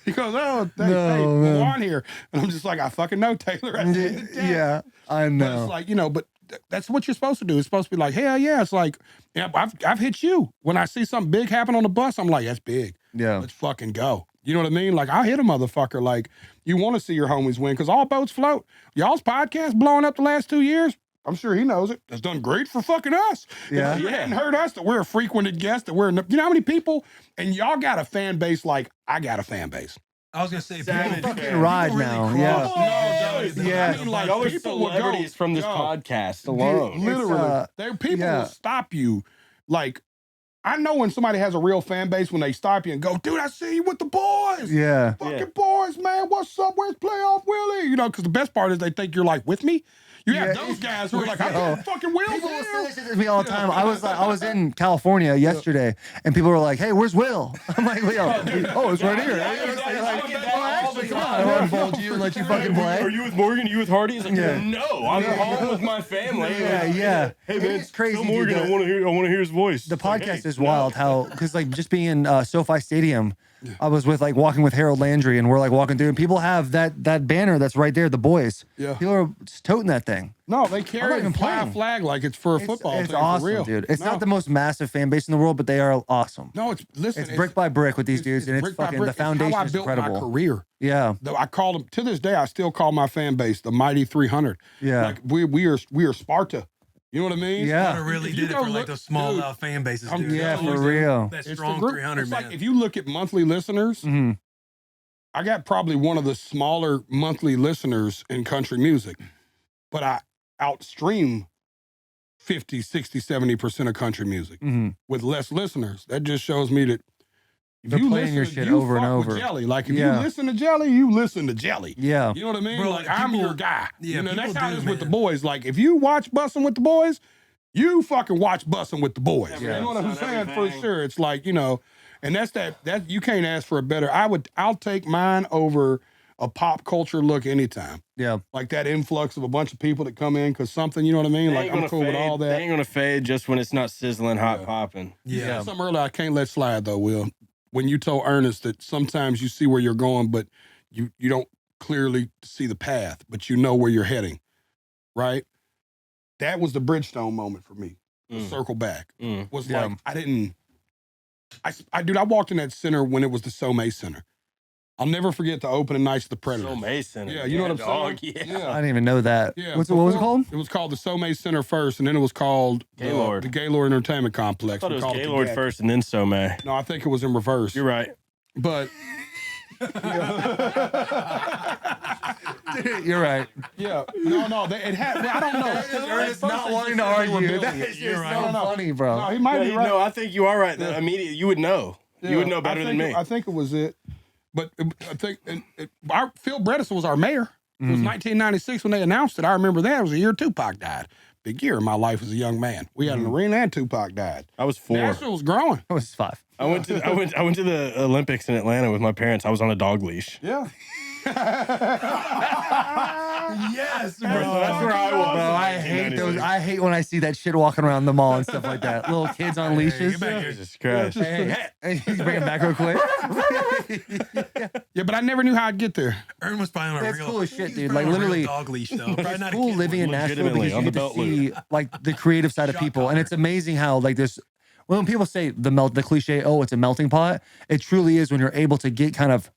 He goes, "Oh, hey, No, man. Lewan here," and I'm just like, "I fucking know Taylor." At the end of the day. Yeah, I But know. it's like, but that's what you're supposed to do. It's supposed to be like, hell yeah. It's like, yeah, I've hit you. When I see something big happen on the bus, I'm like, that's big. Yeah. Let's fucking go. You know what I mean? Like, I'll hit a motherfucker. Like, you want to see your homies win because all boats float. Y'all's podcast blowing up the last 2 years. I'm sure he knows it. It's done great for fucking us. Yeah. If you hadn't heard us, that we're a frequented guest, that you know how many people, and y'all got a fan base like I got a fan base. I was gonna say, Savage people fucking ride really now. cross Yeah. the line. Yeah. I mean, like, Y'all are people will go- celebrities from this Yo, podcast Dude, alone. literally, people yeah. will stop you. Like, I know when somebody has a real fan base when they stop you and go, dude, I see you with the boys. Yeah. Fucking boys, man. What's up? Where's playoff Willie? You know, because the best part is they think you're like with me. You have those guys who are like, I got fucking Will People will say here. this shit to me all the time. I was in California yesterday, and people were like, "Hey, where's Will?" I'm like, "Oh, it's right here." I want to unfold you and let you fucking Are play. you with Morgan? You with Hardy? He's like, Yeah. no, I'm home with my family. Yeah. Hey man, It's crazy. tell Morgan, dude. I want to hear his voice. The It's like, podcast hey, is wild. How because like just being in SoFi Stadium, I was with like walking with Harold Landry, and we're like walking through, and people have that banner that's right there, the boys. Yeah. People are just toting that thing. No, they I'm carry not a even fly playing. flag like it's for a football It's team. awesome, for real. dude. It's No. not the most massive fan base in the world, but they are awesome. No, it's listen. It's brick by brick with these dudes, and it's brick by fucking brick. the It's how foundation I is built my incredible. career. Yeah, Though I call them to this day. I still call my fan base the Mighty 300. yeah, Like we are Sparta. You know what I mean? yeah. I really If you did it go for like look- those small dude, fan bases, I'm- dude. Yeah, That's for always real. That It's the strong group. 300, It's man. like if you look at monthly listeners, Mhm. I got probably one of the smaller monthly listeners in country music, but I outstream 50, 60, 70% of country music Mhm. with less listeners. That just shows me that if They're you playing listen your to- shit you over and fuck with over. Jelly. Like if Yeah. you listen to Jelly, you listen to Jelly. Yeah, You know what I mean? Bro, like I'm people- your guy. yeah, you know, that's people how do, it is with the man. boys. Like if you watch Bussin' with the boys, you fucking watch Bussin' with the boys. Yeah. You know what I'm On saying? For everything. sure. It's like, you know, and that's that you can't ask for a better. I'll take mine over a pop culture look anytime. yeah. Like that influx of a bunch of people that come in because something, you know what I mean? They Like ain't I'm gonna cool with fade. all They that. ain't gonna fade just when it's not sizzling hot Yeah. popping. yeah. Something earlier I can't let slide though, Will. When you told Ernest that sometimes you see where you're going, but you don't clearly see the path, but you know where you're heading, right? That was the Bridgestone moment for me. To Mm. circle back Mm. was Yeah. like I walked in that center when it was the Somme Center. I'll never forget the opening nights of the Predators. So Mason. Yeah, you know what I'm dog, saying? Yeah. I didn't even know that. Yeah. What was it before- called? It was called the Somme Center first, and then it was called Gaylord. the Gaylord Entertainment I Complex. thought it We was called the Gaylord GAC. first and then Some. No, I think it was in reverse. You're right. But You're right. yeah, no, it had. I don't know. Ernest First not they wanting just to said they were argue. building That it. is You're just right. so No. funny, bro. No, he might be right. No, I think you are right. Yeah. Immediately, you would know. You would know better I than think me. I think it was it. But I think our Phil Bredesen was our mayor. It was 1996 when they announced it. I remember that. It was the year Tupac died. Big year in my life as a young man. We had an arena and Tupac died. I was 4. Nashville was growing. I was 5. I went to the Olympics in Atlanta with my parents. I was on a dog leash. Yeah. Yes, bro. That's where I was. Bro, I hate those. I hate when I see that shit walking around the mall and stuff like that. Little kids on leashes. get back here. Jesus Christ. Hey, you bring it back real quick. Yeah, but I never knew how I'd get there. Ern was probably on a That's real. cool as shit, he's dude. probably Like, on a real literally, dog leash though. Probably It's not a cool kid living in one. Nashville Legitimately, because you on the get to belt see like the creative side of Shot people, and caller. it's amazing how like there's when people say the cliche, oh, it's a melting pot. It truly is when you're able to get kind of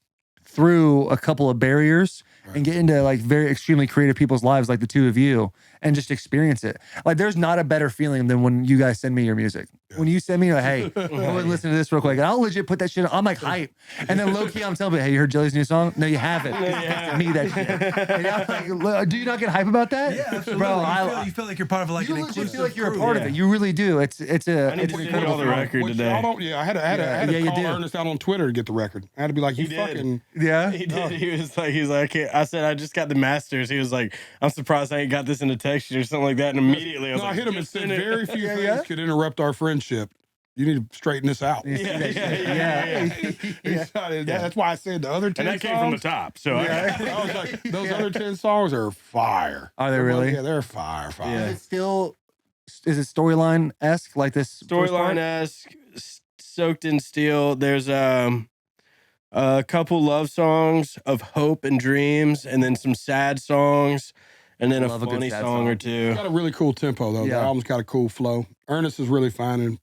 through a couple of barriers and get into like very extremely creative people's lives, like the two of you, and just experience it. Like, there's not a better feeling than when you guys send me your music. When you send me, like, hey, go and listen to this real quick, and I'll legit put that shit on. I'm like hype, and then low key, I'm telling you, hey, you heard Jelly's new song? No, you haven't. It's me that shit. And I'm like, do you not get hype about that? Yeah, absolutely. bro. You feel like you're part of like You an legit inclusive feel like you're a crew. part of it. You really do. It's I need an to send you incredible all the feeling. record Which today. y'all don't- yeah, I had to Yeah, you call do. Ernest out on Twitter to get the record. I had to be like, He you did. fucking. Yeah. He did. He was like, I said, I just got the masters. He was like, I'm surprised I ain't got this in a text or something like that. And immediately I was No, I like, hit him and just said send it. very few Yeah, things yeah. could interrupt our friendship. You need to straighten this out. You see Yeah, that yeah, shit? yeah, He started- That's why I said the other 10 And that songs. came from the top. So I was like, those other 10 songs are fire. Are they really? Yeah, they're fire. Is it still, is it storyline esque like this? first part? storyline esque, soaked in steel. There's a couple love songs of hope and dreams, and then some sad songs, and then a Love a good funny sad song song. or It's two. got a really cool tempo, though. The Yeah. album's got a cool flow. Ernest is really finding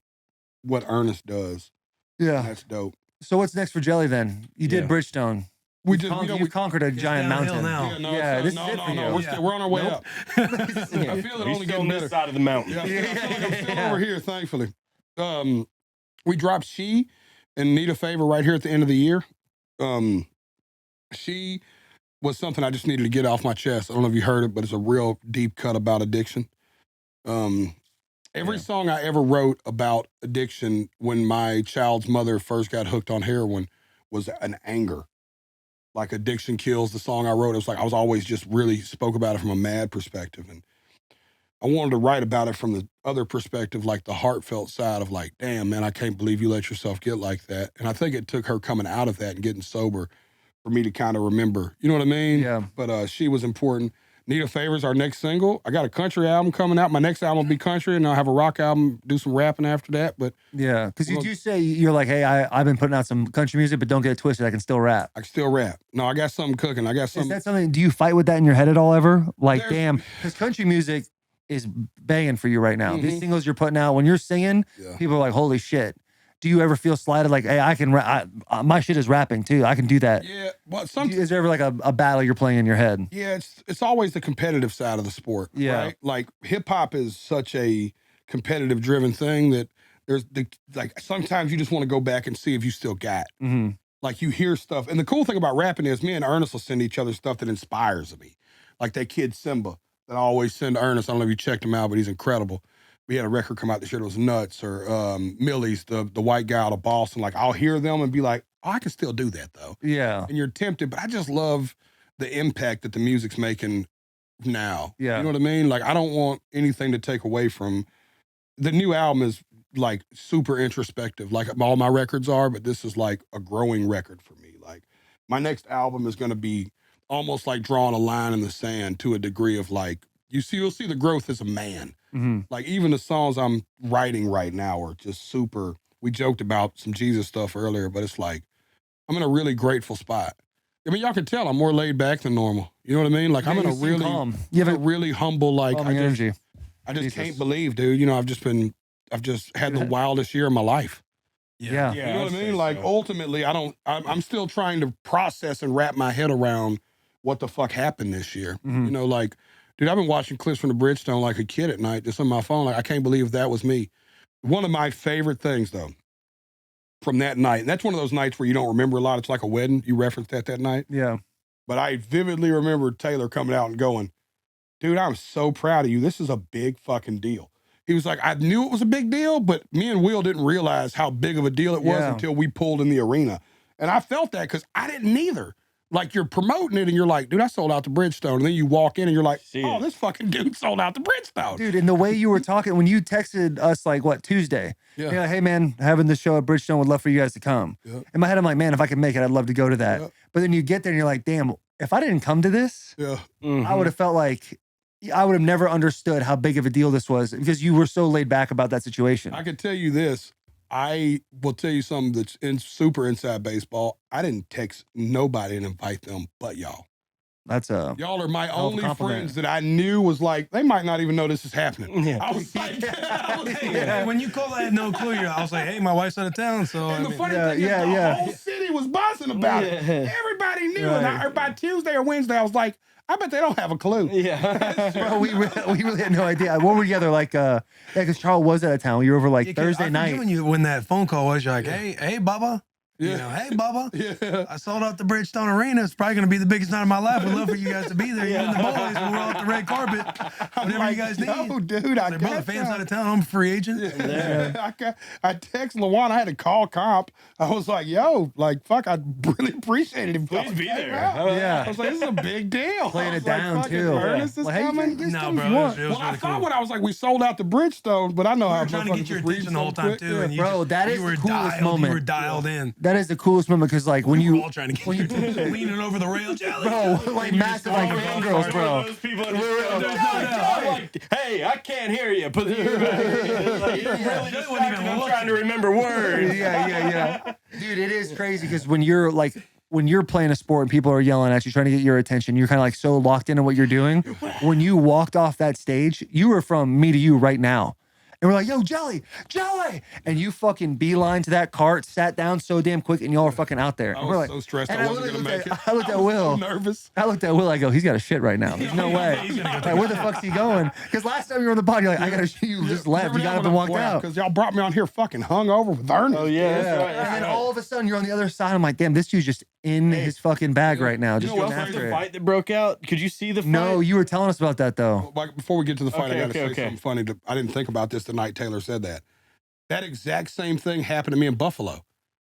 what Ernest does. Yeah. That's dope. So what's next for Jelly then? You did Yeah. Bridgestone. You've conquered a giant downhill mountain. now. Yeah, no, Yeah, it's- this no, is it no, for no. you. We're, Yeah. we're on our way Nope. up. I feel it He's only still getting on this better. side of the mountain. Yeah, I'm still Yeah. over here, thankfully. We dropped She and Need a Favor right here at the end of the year. she was something I just needed to get off my chest. I don't know if you heard it, but it's a real deep cut about addiction. Every song I ever wrote about addiction when my child's mother first got hooked on heroin was an anger. Like Addiction Kills, the song I wrote, it was like I was always just really spoke about it from a mad perspective. And I wanted to write about it from the other perspective, like the heartfelt side of like, damn, man, I can't believe you let yourself get like that. And I think it took her coming out of that and getting sober for me to kind of remember. You know what I mean? Yeah. But she was important. Nita Favor's our next single. I got a country album coming out. My next album will be country, and I'll have a rock album, do some rapping after that. But yeah, because you do say you're like, hey, I've been putting out some country music, but don't get it twisted. I can still rap. I can still rap. No, I got something cooking. I got something. Is that something? Do you fight with that in your head at all ever? Like, There's- damn, because country music is banging for you right now. These singles you're putting out, when you're singing, people are like, holy shit. Do you ever feel slighted? Like, hey, I can rap. My shit is rapping too. I can do that. Yeah, but is there ever like a battle you're playing in your head? Yeah, it's always the competitive side of the sport. Yeah. Right? Like hip hop is such a competitive driven thing that there's like sometimes you just want to go back and see if you still got. Mm-hmm. Like you hear stuff. And the cool thing about rapping is me and Ernest will send each other stuff that inspires me. Like that kid Simba that I always send to Ernest. I don't know if you checked him out, but he's incredible. We had a record come out this year that was nuts, or Millie's, the white guy out of Boston. Like, I'll hear them and be like, oh, I can still do that, though. Yeah. And you're tempted, but I just love the impact that the music's making now. Yeah. You know what I mean? Like, I don't want anything to take away from... The new album is, like, super introspective, like all my records are, but this is, like, a growing record for me. Like, my next album is going to be almost like drawing a line in the sand to a degree of, like, you'll see the growth as a man. Mm-hmm. Like even the songs I'm writing right now are just super. We joked about some Jesus stuff earlier, but it's like I'm in a really grateful spot. I mean, y'all can tell I'm more laid back than normal. You know what I mean? Like I'm in a really, calm. you have a really humble, like energy. I just can't believe, dude. You know, I've just had the wildest year of my life. Yeah. You know what I mean? Like ultimately, I'm still trying to process and wrap my head around what the fuck happened this year. Mm-hmm. You know, like. Dude, I've been watching clips from the Bridgestone like a kid at night, just on my phone. Like, I can't believe that was me. One of my favorite things, though, from that night, and that's one of those nights where you don't remember a lot. It's like a wedding. You referenced that night. Yeah. But I vividly remember Taylor coming out and going, dude, I'm so proud of you. This is a big fucking deal. He was like, I knew it was a big deal, but me and Will didn't realize how big of a deal it was until we pulled in the arena. And I felt that because I didn't either. Like you're promoting it and you're like, dude, I sold out to Bridgestone. And then you walk in and you're like, oh, this fucking dude sold out to Bridgestone. Dude, and the way you were talking, when you texted us like, what, Tuesday? Yeah. You're like, hey, man, having this show at Bridgestone, would love for you guys to come. Yep. In my head, I'm like, man, if I could make it, I'd love to go to that. Yep. But then you get there and you're like, damn, if I didn't come to this, I would have felt like I would have never understood how big of a deal this was because you were so laid back about that situation. I can tell you this. I will tell you something that's super inside baseball. I didn't text nobody and invite them but y'all. That's y'all are my hell of a only compliment. friends that I knew was like, they might not even know this is happening. Yeah. I was like, When you called, I had no clue. I was like, hey, my wife's out of town. So and I the mean, funny thing is the whole city was buzzing about it. Everybody knew. And by Tuesday or Wednesday, I was like, I bet they don't have a clue. Yeah. Bro, we really had no idea. What were we together? Like, because Charles was out of town. You were over like Thursday night. When that phone call was, you're like, hey, Bubba. Yeah. You know, hey, Bubba. Yeah. I sold out the Bridgestone Arena. It's probably going to be the biggest night of my life. We'd love for you guys to be there. You and the boys. We're off the red carpet. Whatever you guys need. No, dude, I Bro, got the fans out of town. I'm a free agent. I text LaJuan. I had to call comp. I was like, yo, like, fuck, I really appreciate it. Please be there. Yeah. I was like, this is a big deal. Playing I was it down, fucking too. Ernest is Well, hey, coming? No, bro. It was Well, I really thought cool. when I was like, we sold out the Bridgestone, but I know We how were trying to get your attention the whole time, too. And you Bro, that is you were the coolest dialed, moment. You were dialed in. That is the coolest moment because, like, when We were you, all trying to get you leaning over the rail, Jelly. bro, like massive, like fangirls, bro. Those people I'm like, hey, I can't hear you. But you're really distracted. I'm trying to remember words. Yeah. Dude, it is crazy because when you're playing a sport and people are yelling at you, trying to get your attention, you're kind of like so locked into what you're doing. When you walked off that stage, you were from me to you right now. And we're like, yo, Jelly. And you fucking beeline to that cart, sat down so damn quick, and y'all are fucking out there. I And was we're like, so stressed and I wasn't going to make it. I looked at Will. So nervous. I looked at Will. I go, he's got a shit right now. There's no way. Like, where the fuck's he going? Because last time you were on the pod, you're like, I got to shoot you. Just left. You got up and walked out. Because y'all brought me on here fucking hungover with Ernest. Oh yeah, that's right. And then all of a sudden, you're on the other side. I'm like, damn, this dude's just in his fucking bag right now. Just know going what's after The it. fight that broke out. Could you see the fight? No, you were telling us about that, though. Like, before we get to the fight, Okay, I got to say okay. something funny. I didn't think about this the night Taylor said that. That exact same thing happened to me in Buffalo.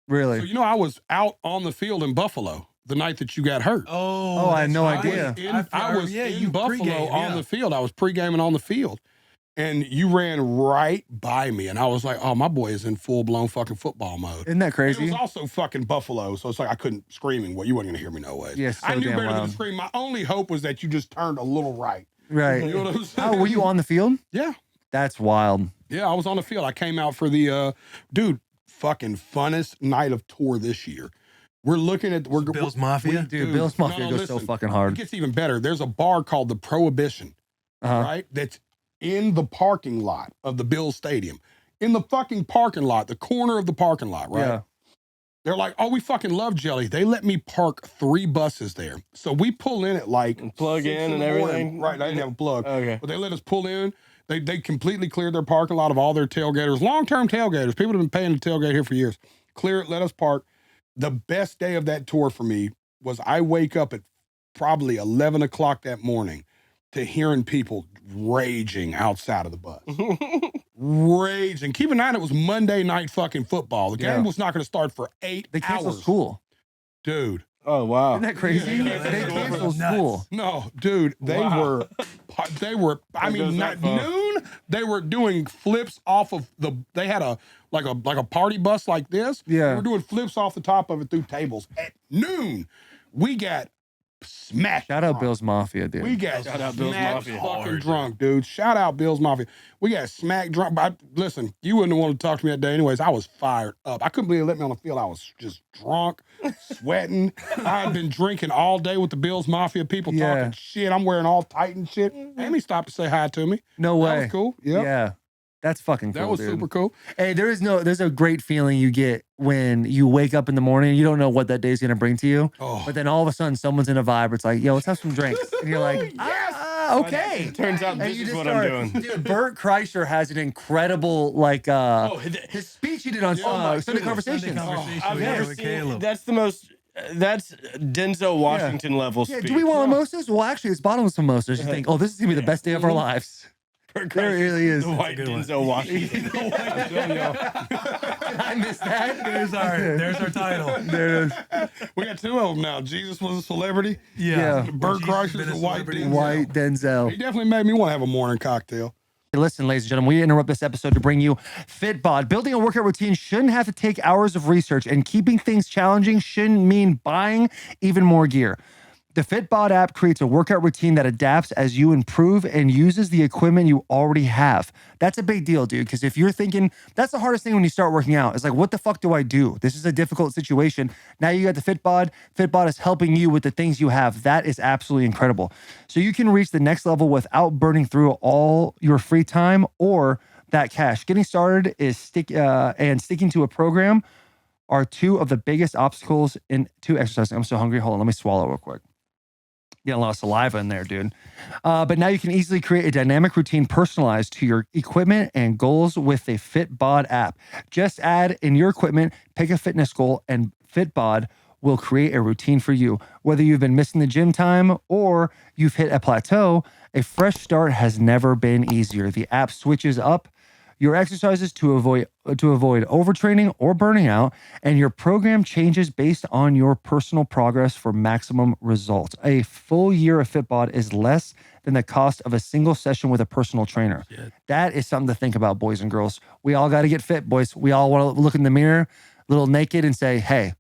Really? So, I was out on the field in Buffalo the night that you got hurt. Oh, I had no idea. I was in Buffalo pregame, on the field. I was pre-gaming on the field. And you ran right by me. And I was like, oh, my boy is in full-blown fucking football mode. Isn't that And crazy? it was also fucking Buffalo. So it's like I couldn't screaming. Well, you weren't going to hear me no way. Yeah, so I knew damn better than loud. to scream. My only hope was that you just turned a little right. Right. You know what I'm saying? Oh, were you on the field? Yeah. That's wild. Yeah, I was on the field. I came out for the fucking funnest night of tour this year. We're looking at Bill's Mafia? Dude, Bill's Mafia goes so fucking hard. It gets even better. There's a bar called the Prohibition, right? That's in the parking lot of the Bills Stadium. In the fucking parking lot, the corner of the parking lot, right? Yeah. They're like, oh, we fucking love Jelly. They let me park 3 buses there. So we pull in at like And plug 6 in and the morning. everything? Right, they didn't have a plug. Okay. But they let us pull in. They completely cleared their parking lot of all their tailgaters, long-term tailgaters. People have been paying to tailgate here for years. Clear it, let us park. The best day of that tour for me was I wake up at probably 11 o'clock that morning to hearing people raging outside of the bus. Raging. Keep in mind, it was Monday night fucking football. The game was not going to start for 8 They canceled hours. school. Dude. Oh wow. Isn't that crazy? Yeah, They that's canceled nuts. school. No, dude, they were, I mean, goes that not far. noon, they were doing flips off of they had a party bus like this. Yeah. They were doing flips off the top of it through tables. At noon, we got smacked. Shout out drunk. Bill's Mafia, dude. We got Shout out Bill's smacked Mafia. fucking drunk, dude. Shout out Bill's Mafia. We got smacked drunk. But listen, you wouldn't have wanted to talk to me that day anyways. I was fired up. I couldn't believe they let me on the field. I was just drunk, sweating. I had been drinking all day with the Bill's Mafia people Yeah. talking shit. I'm wearing all tight and shit. Amy stopped to say hi to me. No That way. was cool. Yep. Yeah. That's fucking cool, That was dude. super cool. Hey, there's a great feeling you get when you wake up in the morning. You don't know what that day's gonna bring to you, Oh. but then all of a sudden someone's in a vibe. Where it's like, yo, let's have some drinks, and you're like, okay. Turns out And this you is just what start, I'm doing. dude. Bert Kreischer has an incredible his speech he did on Sunday Sunday Conversations. Conversation I've with never with seen. Caleb. That's the most. That's Denzel Washington level Yeah, speech. do we want mimosas? Well, actually, it's bottomless mimosas. You think, oh, this is gonna be the best day of our lives. There it really is. The white good one. Denzel Washington. I missed that. There's our title. There it is. We got 2 of them now. Jesus was a celebrity. Yeah. Bert Jesus has Kreischer's been a white celebrity. Denzel. White Denzel. He definitely made me want to have a morning cocktail. Listen, ladies and gentlemen, we interrupt this episode to bring you FitBod. Building a workout routine shouldn't have to take hours of research, and keeping things challenging shouldn't mean buying even more gear. The FitBod app creates a workout routine that adapts as you improve and uses the equipment you already have. That's a big deal, dude, because if you're thinking, that's the hardest thing when you start working out. It's like, what the fuck do I do? This is a difficult situation. Now you got the FitBod. FitBod is helping you with the things you have. That is absolutely incredible. So you can reach the next level without burning through all your free time or that cash. Getting started is sticking to a program are 2 of the biggest obstacles to exercising. I'm so hungry. Hold on, let me swallow real quick. Getting a lot of saliva in there, dude. But now you can easily create a dynamic routine personalized to your equipment and goals with the FitBod app. Just add in your equipment, pick a fitness goal, and FitBod will create a routine for you. Whether you've been missing the gym time or you've hit a plateau, a fresh start has never been easier. The app switches up your exercises to avoid overtraining or burning out, and your program changes based on your personal progress for maximum results. A full year of FitBod is less than the cost of a single session with a personal trainer. Shit. That is something to think about, boys and girls. We all got to get fit, boys. We all want to look in the mirror, a little naked, and say, hey,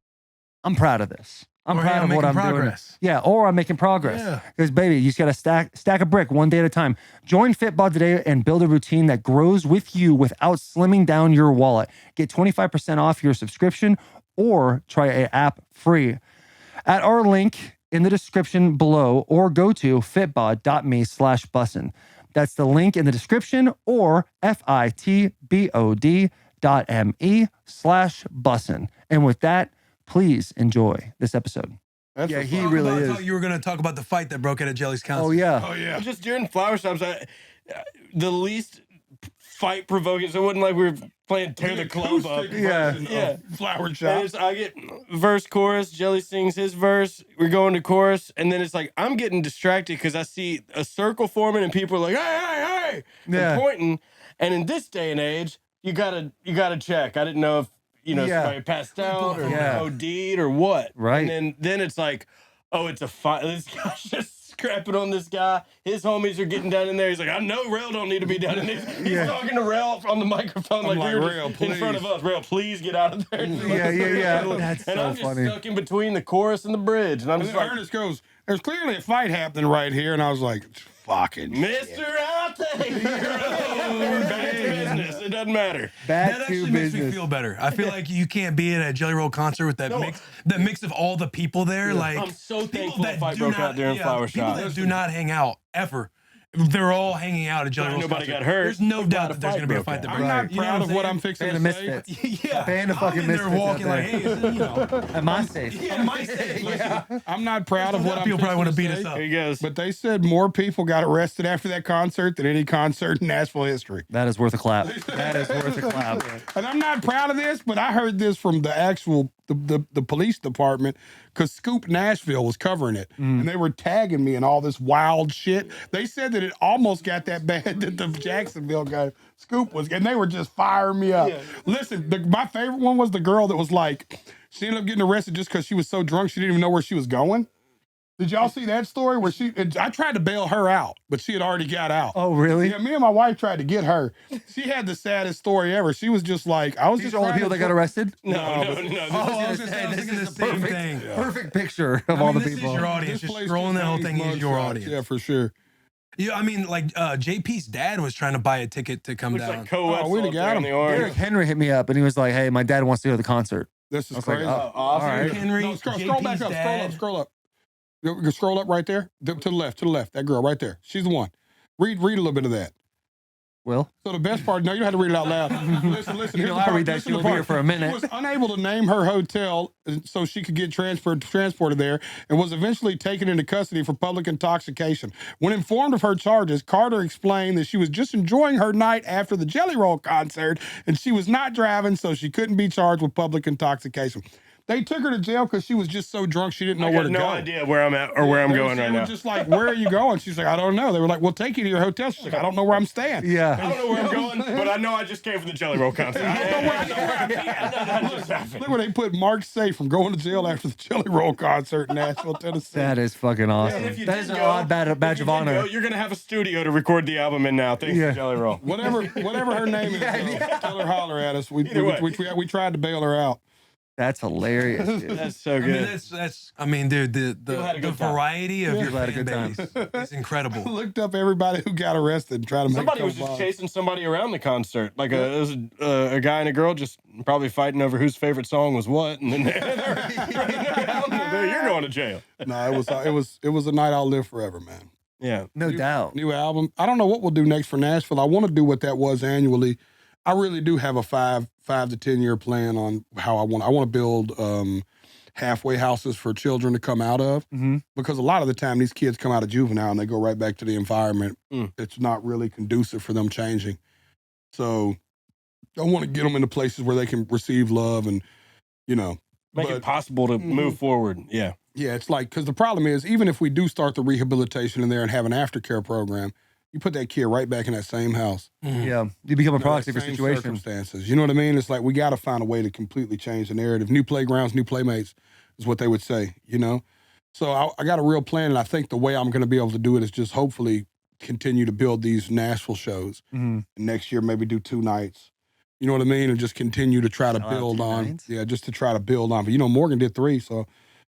I'm proud of this. I'm Or, proud hey, of I'm what I'm making doing. progress. Yeah, or I'm making progress. Yeah. Because, baby, you just got to stack a brick one day at a time. Join FitBod today and build a routine that grows with you without slimming down your wallet. Get 25% off your subscription or try an app free at our link in the description below, or go to fitbod.me/bussin. That's the link in the description, or fitbod.me/bussin. And with that, please enjoy this episode. That's Yeah, a he fuck- really I is. thought you were going to talk about the fight that broke out at Jelly's concert. Oh, yeah. Oh yeah. Just during flower shops, the least fight provoking. So it wasn't like we were playing tear the club up. Acoustic Yeah. version of Yeah. Flower And shop. I get verse, chorus. Jelly sings his verse. We're going to chorus, and then it's like I'm getting distracted because I see a circle forming, and people are like, "Hey, hey, hey!" Yeah. and pointing. And in this day and age, you gotta check. I didn't know if Yeah. somebody passed out or Yeah. OD'd or what. Right. And then it's like, oh, it's a fight. This guy's just scrapping on this guy. His homies are getting down in there. He's like, I know Rail don't need to be down in there. He's talking to Rail on the microphone I'm like, like, we were "Rail, just in front of please." us. Rail, please get out of there. Yeah. That's and so I'm just funny. stuck in between the chorus and the bridge. And I'm And just then like, Ernest goes, "There's clearly a fight happening right here," and I was like, "Fucking shit." Mr. Out there. Back to business. It doesn't matter. Back That to actually makes me business. feel better. I feel like you can't be at a Jelly Roll concert with that mix of all the people there. Like I'm so people thankful that the fight do broke not- out during Flower people Shop. that do not hang out ever. They're all hanging out at Jelly Roll. Nobody got hurt. There's no I'm doubt glad a that there's fight going to be a broke fight out. that I'm breaks not out. You know proud of what I'm I'm fixing Band to of say. misfits. Yeah, Band of fucking I'm in there misfits walking out like, hey, is it, Am I safe? yeah, my safe. I'm not proud of what I'm People probably want to beat fixing us say, up. Here he goes. But they said more people got arrested after that concert than any concert in Nashville history. That is worth a clap. That is worth a clap. And I'm not proud of this, but I heard this from the actual the police department because Scoop Nashville was covering it, and they were tagging me in all this wild shit. They said that it almost got that bad that the Jacksonville guy Scoop was, and they were just firing me up. Listen, my favorite one was the girl that was like, she ended up getting arrested just because she was so drunk she didn't even know where she was going. Did y'all see that story where I tried to bail her out, but she had already got out. Oh, really? Yeah, me and my wife tried to get her. She had the saddest story ever. She was just like, I was These just are all the trying people to that got arrested? No. I was thinking the same thing. Perfect picture of all the this people. is your audience. This Just place scrolling that whole contains thing is your mugshots. audience. Yeah, for sure. Yeah, I mean, like JP's dad was trying to buy a ticket to come Looks down. like co-eds Oh, we'd have up got there in him. the Derek orange. Henry hit me up and he was like, hey, my dad wants to go to the concert. This is I was like, crazy. oh, Awesome. all right. Henry, No, scroll JP's back up, dad. scroll up. You scroll up right there. To the left. That girl right there. She's the one. Read a little bit of that. Will? So the best part, no, you don't have to read it out loud. Listen. You here's know, the I part, read that, listen she'll to be the here part. for a minute. She was unable to name her hotel so she could get transported there and was eventually taken into custody for public intoxication. When informed of her charges, Carter explained that she was just enjoying her night after the Jelly Roll concert and she was not driving, so she couldn't be charged with public intoxication. They took her to jail because she was just so drunk she didn't know I where got to no go. idea where I'm at or where I'm They going right were now. just like, where are you going? She's like, I don't know. They were like, we'll take you to your hotel. She's like, I don't know where I'm staying. Yeah. I don't know where I'm going, but I know I just came from the Jelly Roll concert. I know where I'm at. Look where they put Mark safe from going to jail after the Jelly Roll concert in Nashville, Tennessee. That is fucking awesome. And if you That did is an go- odd badge if of you did honor. go, you're gonna have a studio to record the album in now. Thanks Yeah. to Jelly Roll. Whatever her name is, tell her holler at us. We tried to bail her out. That's hilarious, dude. That's so I mean, good. that's. I mean, dude, had a the good time. variety of your People had a fan good time. base is incredible. I looked up everybody who got arrested and tried to make Somebody was just chasing somebody around the concert. Like it was a guy and a girl just probably fighting over whose favorite song was what, and then you're going to jail. No, it was a night I'll live forever, man. Yeah. No doubt. New album. I don't know what we'll do next for Nashville. I want to do what that was annually. I really do have a 5 to 10 year plan on how I want to build halfway houses for children to come out of, because a lot of the time these kids come out of juvenile and they go right back to the environment. It's not really conducive for them changing. So I want to get them into places where they can receive love and, Make it possible to move forward. Yeah. Yeah, it's like, because the problem is, even if we do start the rehabilitation in there and have an aftercare program, you put that kid right back in that same house. Yeah. You become a proxy that for same situation. circumstances. You know what I mean? It's like we got to find a way to completely change the narrative. New playgrounds, new playmates is what they would say, So I got a real plan, and I think the way I'm going to be able to do it is just hopefully continue to build these Nashville shows. And next year, maybe do 2 nights. You know what I mean? And just continue to try to Shout out build 2 on. nights. Yeah, just to try to build on. But Morgan did 3, so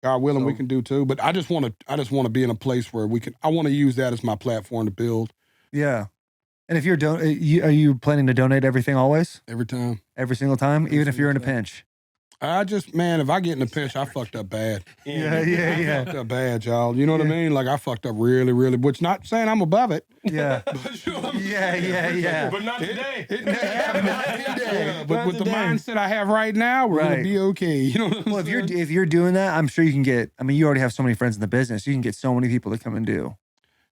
God willing, we can do 2. But I just want to be in a place where I want to use that as my platform to build Yeah. And if you're are you planning to donate everything always? every time. Every single time? Even if you're in a single time. pinch? I just, man, if I get in a pinch, I fucked up bad. Yeah. Fucked up bad, y'all. You know what I mean? Like, I fucked up really, really, which not saying I'm above it. Yeah. But, you know what I'm Yeah. But not today. It may happen. Yeah, but with the mindset I have right now, we're gonna be okay. You know what I'm saying? If you're doing that, I'm sure you can get. I mean, you already have so many friends in the business. You can get so many people to come and do.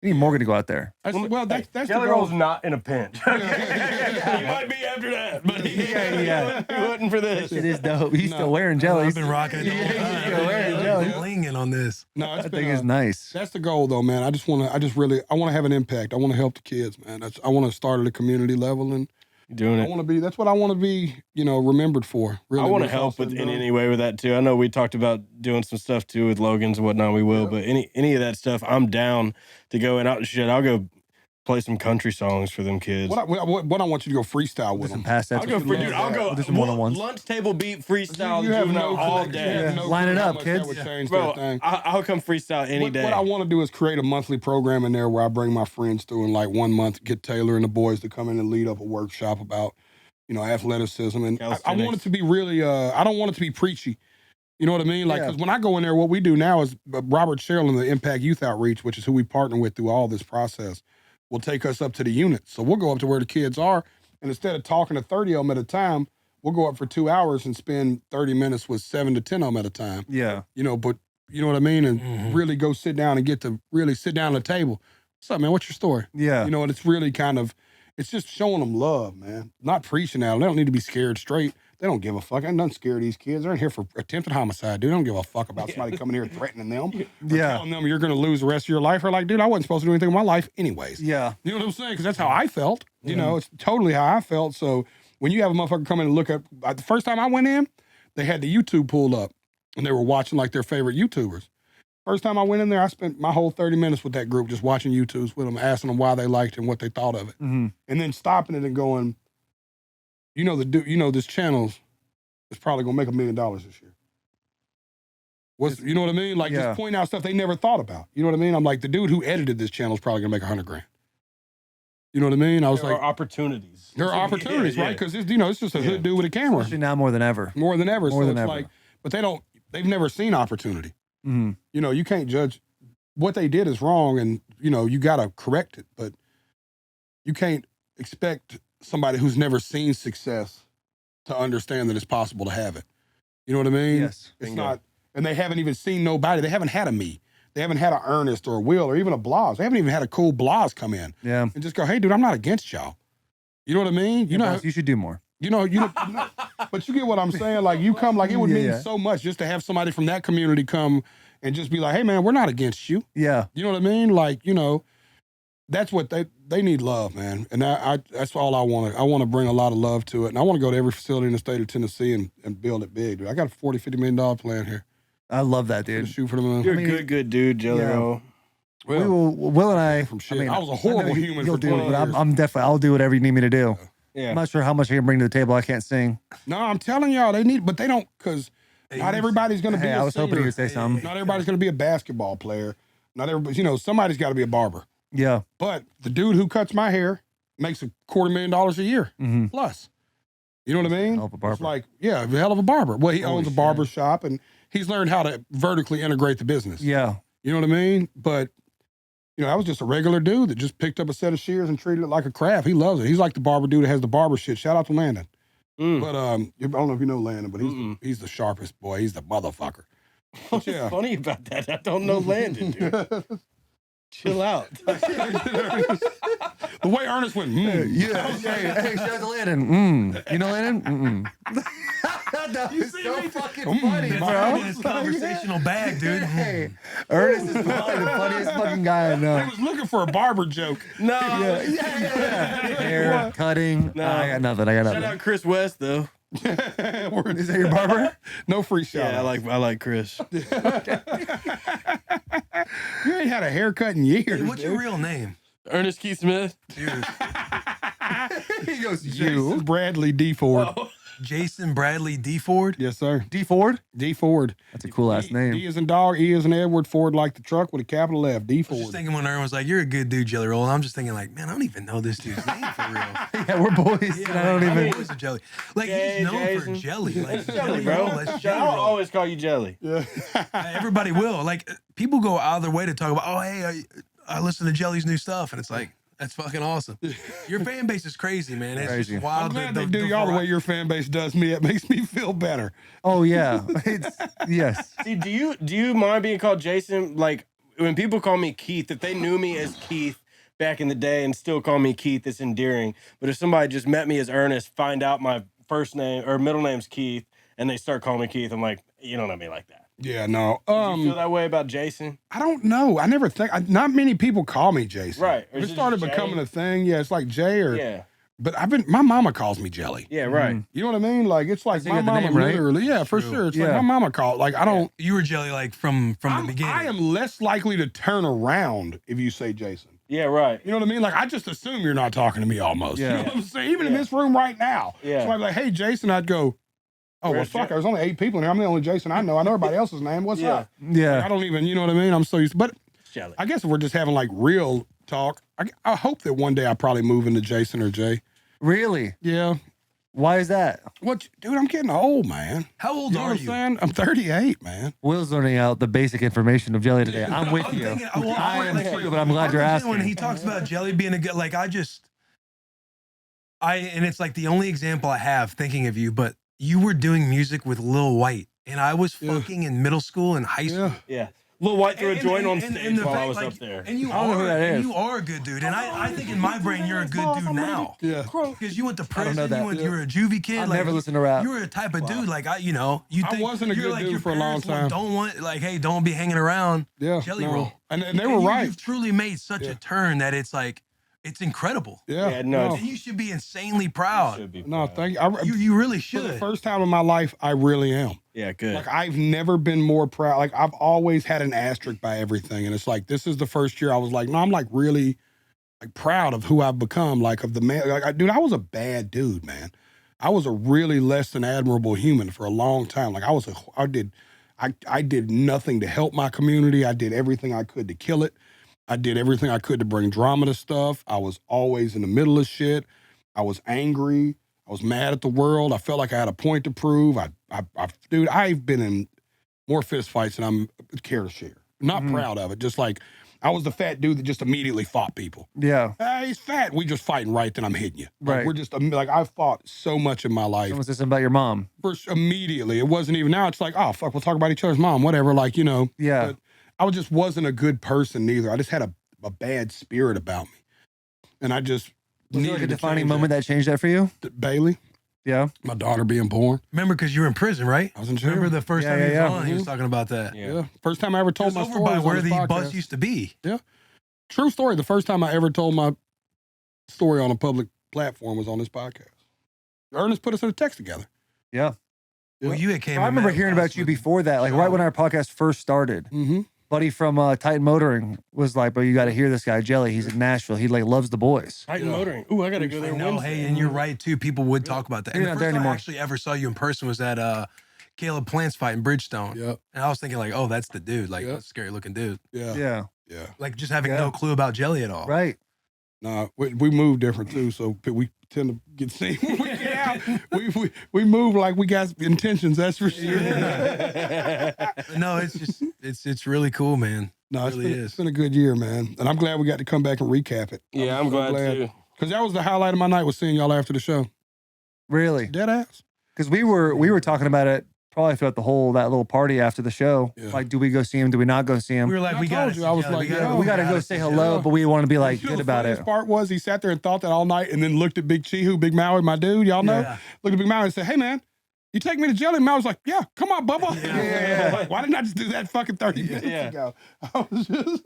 You need Morgan to go out there. That's the Jelly goal. Roll's not in a pinch. He might be after that, but he wasn't for this. It is dope. He's still wearing jellies. I've been rocking it the whole time. He's still wearing jellies. Blinging on this. No, That thing is nice. That's the goal, though, man. I want to have an impact. I want to help the kids, man. I want to start at a community level, and Doing I it. want to be. That's what I want to be. remembered for. Really, I want to when it's help all said with and in done. any way with that too. I know we talked about doing some stuff too with Logan's and whatnot. We will, but any of that stuff, I'm down to go and out. Shit, I'll go play some country songs for them kids. What I want you to go freestyle with them. Pass that. I'll go for dude. I'll go We'll do some one-on-ones. lunch table beat freestyle You have Juvenile no all connection. You day. have no Line it clue how up, much kids. That would change Bro, that thing. I'll come freestyle any day. What I want to do is create a monthly program in there where I bring my friends through, and like 1 month, get Taylor and the boys to come in and lead up a workshop about, athleticism. And I want Calisthenics. it to be really, I don't want it to be preachy. You know what I mean? Like, because when I go in there, what we do now is Robert Sherrill and the Impact Youth Outreach, which is who we partner with through all this process, will take us up to the units. So we'll go up to where the kids are, and instead of talking to 30 of them at a time, we'll go up for 2 hours and spend 30 minutes with 7 to 10 of them at a time. Yeah. But you know what I mean? And really go sit down and get to really sit down at the table. What's up, man? What's your story? Yeah. And it's really it's just showing them love, man. Not preaching at them. They don't need to be scared straight. They don't give a fuck. I'm not scared of these kids. They're in here for attempted homicide, dude. They don't give a fuck about somebody coming here threatening them. Or telling them you're going to lose the rest of your life. Or like, dude, I wasn't supposed to do anything with my life anyways. Yeah. You know what I'm saying? Because that's how I felt. It's totally how I felt. So when you have a motherfucker come in and look at, the first time I went in, they had the YouTube pulled up and they were watching like their favorite YouTubers. First time I went in there, I spent my whole 30 minutes with that group just watching YouTubes with them, asking them why they liked it and what they thought of it. Mm-hmm. And then stopping it and going, this channel is probably going to make $1 million this year. You know what I mean? Like, just pointing out stuff they never thought about. You know what I mean? I'm like, the dude who edited this channel is probably going to make $100,000. You know what I mean? I was There like, are opportunities. there are opportunities, right? Because it's just a hood dude with a camera. Especially now more than ever. More than ever. More So than it's ever. like, but they've never seen opportunity. Mm-hmm. You can't judge. What they did is wrong, and you got to correct it. But you can't expect somebody who's never seen success to understand that it's possible to have it. You know what I mean? Yes. It's not, and they haven't even seen nobody. They haven't had a me. They haven't had an Ernest or a Will or even a Blas. They haven't even had a cool Blas come in Yeah. and just go, "Hey, dude, I'm not against y'all." You know what I mean? You should do more. But you get what I'm saying? Like, you come, like, it would mean so much just to have somebody from that community come and just be like, "Hey, man, we're not against you." Yeah. You know what I mean? Like, that's what they need, love, man. And that's all I want. I want to bring a lot of love to it. And I want to go to every facility in the state of Tennessee and build it big, dude. I got a $40, $50 million plan here. I love that, To dude. shoot for the moon. You're a good dude, Jelly Roll. Will and I. From shit. I was a horrible human You'll for do 20 it, but years. I'm definitely. I'll do whatever you need me to do. Yeah. I'm not sure how much I can bring to the table. I can't sing. No, I'm telling y'all, but they don't, because not everybody's going to be Hey, a I was hoping singer. you would say something. Not everybody's going to be a basketball player. Not everybody, somebody's got to be a barber. Yeah. But the dude who cuts my hair makes $250,000 a year Mm-hmm. plus. You know what I mean? Hell of a barber. It's like, a hell of a barber. Well, he Holy owns a shit. barber shop, and he's learned how to vertically integrate the business. Yeah. You know what I mean? But, I was just a regular dude that just picked up a set of shears and treated it like a craft. He loves it. He's like the barber dude that has the barber shit. Shout out to Landon. But I don't know if you know Landon, but he's the sharpest boy. He's the motherfucker. What's funny about that? I don't know Landon, dude. Chill out. The way Ernest went, Yeah. Hey, shout out to Landon. You know Landon? That was so fucking funny, bro. His conversational bag, dude. Hey, Ernest is probably the funniest fucking guy I know. I was looking for a barber joke. No. Hair, cutting. No. I got nothing. Shout out Chris West though. Is that your barber? No free shout. Yeah, I like Chris. You ain't had a haircut in years. What's your real name? Ernest Keith Smith. Dude. He goes, You Bradley D. Ford. Jason Bradley D. Ford. Yes, sir. D Ford. D Ford. That's a cool ass name. D is in dog, E is in Edward, Ford like the truck with a capital F. D I was Ford. just thinking when Ern was like, "You're a good dude, Jelly Roll," and I'm just thinking like, "Man, I don't even know this dude's name for real." Yeah, we're boys. Yeah, and I don't even. Boys of Jelly. Like Jay, he's known Jason. for Jelly. Like Jelly, bro. Let's Jelly I'll Roll. always call you Jelly. Yeah. Everybody will. Like people go out of their way to talk about, "Oh, hey, I listen to Jelly's new stuff," and it's like. That's fucking awesome. Your fan base is crazy, man. It's Crazy. just wild. I'm glad they do y'all the way your fan base does me. It makes me feel better. Oh yeah. It's yes. See, do you mind being called Jason? Like when people call me Keith, if they knew me as Keith back in the day and still call me Keith, it's endearing. But if somebody just met me as Ernest, find out my first name or middle name's Keith, and they start calling me Keith, I'm like, you don't know me like that. Yeah, no. Do you feel that way about Jason? I don't know. I never think. Not many people call me Jason. Right. Or It is it started Jay? becoming a thing. Yeah, it's like Jay or. Yeah. But my mama calls me Jelly. Yeah, right. You know what I mean? Like it's like So my you got the mama name, right? literally. Yeah, for True. sure. It's Yeah. like my mama called. Like I don't. You were Jelly like from the beginning. I am less likely to turn around if you say Jason. Yeah, right. You know what I mean? Like I just assume you're not talking to me almost. Yeah. You know what I'm saying? Even in this room right now. Yeah. So I'd be like, hey Jason, I'd go, oh well Where's fuck, Jay? there's only 8 people in here. I'm the only Jason I know. I know everybody else's name. What's Yeah. up? Yeah. Like, I don't even, you know what I mean? I'm so used to, but Jelly. I guess if we're just having like real talk, I hope that one day I probably move into Jason or Jay. Really? Yeah. Why is that? What, dude, I'm getting old, man. How old You know are what I'm you? saying? I'm 38, man. Will's learning out the basic information of Jelly today. I'm with I'm you. thinking- I am like, too, but I'm glad you're understand when asking. he talks about Jelly being a good, like and it's like the only example I have thinking of you, but you were doing music with Lil White, and I was Yeah. fucking in middle school and high school. Yeah. Yeah. Lil White threw a joint on And stage the while I fact, was like, up there. And you I don't know who that is. you are a good dude, and I think in my brain you're a good dude now. Yeah. Because you went to don't prison, know that. you were a juvie kid. I've like, never listened to rap. You were a type of dude, like you I think wasn't a you're good like, dude your for a long parents time. Don't want like, hey, don't be hanging around. Yeah. Jelly no. Roll. And they were right. You've truly made such a turn that it's like it's incredible. Yeah. Yeah, no. And you should be insanely proud. Should be No, proud. thank you. You really For the should. first time in my life, I really am. Yeah, good. Like I've never been more proud. Like I've always had an asterisk by everything, and it's like this is the first year I was like, no, I'm like really like proud of who I've become. Like of the man. Like dude, I was a bad dude, man. I was a really less than admirable human for a long time. Like I did nothing to help my community. I did everything I could to kill it. I did everything I could to bring drama to stuff. I was always in the middle of shit. I was angry. I was mad at the world. I felt like I had a point to prove. Dude, I've been in more fist fights than I'm care to share. Not proud of it. Just like I was the fat dude that just immediately fought people. Yeah. Hey, he's fat. We just fighting right, then I'm hitting you. Like, Right. we're just like I've fought so much in my life. Someone said something about your mom. First, immediately, it wasn't even now. It's like, oh fuck, we'll talk about each other's mom, whatever. Like you know. Yeah. But I just wasn't a good person neither. I just had a bad spirit about me, and I just Was there like a needed to defining change moment that changed that for you? Bailey, Yeah. my daughter being born. Remember, because you were in prison, right? I was in jail. Remember the first Yeah, time he was yeah, on, he was Mhm. talking about that. Yeah. First time I ever It told was my over story by was where on the this bus podcast. used to be. True story. The first time I ever told my story on a public platform was on this podcast. Ernest put us in a text together. Yeah. Well, you had came. I and remember met hearing us about you with- before that, like right when our podcast first started. Mm-hmm. Buddy from Titan Motoring was like, "Bro, you got to hear this guy, Jelly. He's in Nashville. He like loves the boys." Titan Yeah. Motoring. Ooh, I gotta go I there know, Wednesday. hey, and you're right too. People would talk about that. And You're the not first there time I anymore. actually ever saw you in person was at Caleb Plant's fight in Bridgestone. Yep. And I was thinking like, oh, that's the dude. Like, Yep. that's a scary looking dude. Yeah. Yeah. Yeah. Like just having Yeah. no clue about Jelly at all. Right. No, we move different too, so we tend to get seen when we get out. We move like we got intentions. That's for sure. No, it's just it's really cool, man. No, It really it's is. been a good year, man, and I'm glad we got to come back and recap it. Yeah, I'm glad too. because that was the highlight of my night was seeing y'all after the show. Really. Dead ass. Because we were talking about it probably throughout that little party after the show. Yeah. Like, do we go see him? Do we not go see him? We were like, I we told got you, I was like, yo, we got to go say hello, but we want to be like You know good the about it. funniest part was he sat there and thought that all night, and then looked at Big Chihu, Big Maui, my dude. Y'all know. Yeah. Looked at Big Maui and said, "Hey man, you take me to Jelly?" And Maui was like, "Yeah, come on, Bubba." Yeah. Why didn't I just do that fucking 30 minutes Yeah. ago? I was just.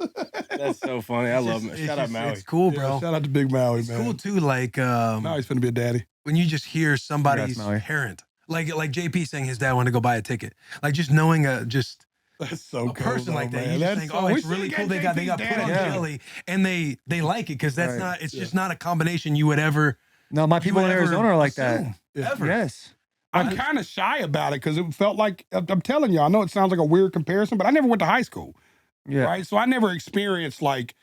That's so funny. I love it. Shout out Maui. It's cool, Yeah, bro. shout out to Big Maui, It's man. cool too. Like Maui's finna be a daddy. when you just hear somebody's Congrats, Maui. parent, like JP saying his dad wanted to go buy a ticket, like just knowing just That's so a person like that, man. you just That's think, so- oh, we it's should've really cool. They got JP's put on daddy. Jelly, and they like it because that's Right. not. It's just not a combination you would ever. No, my people in would ever Arizona are like assume, that. Ever. Yes. I'm kind of shy about it because it felt like, I'm telling you, I know it sounds like a weird comparison, but I never went to high school. Yeah. Right. So I never experienced like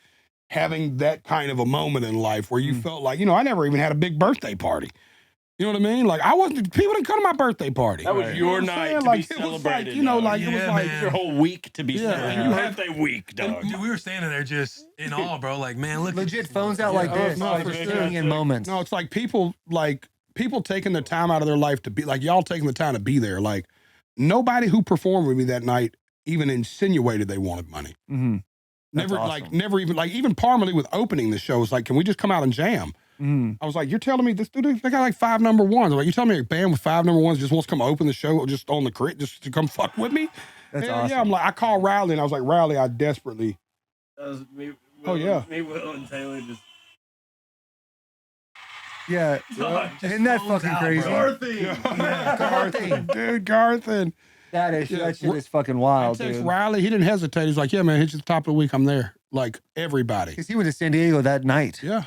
having that kind of a moment in life where you felt like, I never even had a big birthday party. You know what I mean? Like people didn't come to my birthday party. That was your night to be celebrated. It was like, it was like your whole week to be celebrated. you Your had- birthday week, dog. Dude, we were standing there just in awe, bro. Like, man, look. Legit phones out like Yeah, this. no, like for just sure. sitting in moments. No, it's like people taking the time out of their life to be like y'all taking the time to be there. Like nobody who performed with me that night even insinuated they wanted money. Mhm. That's Never awesome. never even Parmalee with opening the show was like, can we just come out and jam? Mhm. I was like, you're telling me this dude, they got like 5 number ones. I'm like, you telling me a band with 5 number ones just wants to come open the show just on the crit, just to come fuck with me? That's Hell awesome. yeah. I'm like, I called Riley and I was like, Riley, I desperately. That was me, Oh, yeah. Me, Will, and Taylor just. Yeah. Isn't that phones fucking out, crazy? bro. Garthin, dude, Garthin. That shit is fucking I wild, text dude. Riley, he didn't hesitate. He's like, yeah, man, hit you at the top of the week. I'm there. Like everybody. Because he went to San Diego that night. Yeah,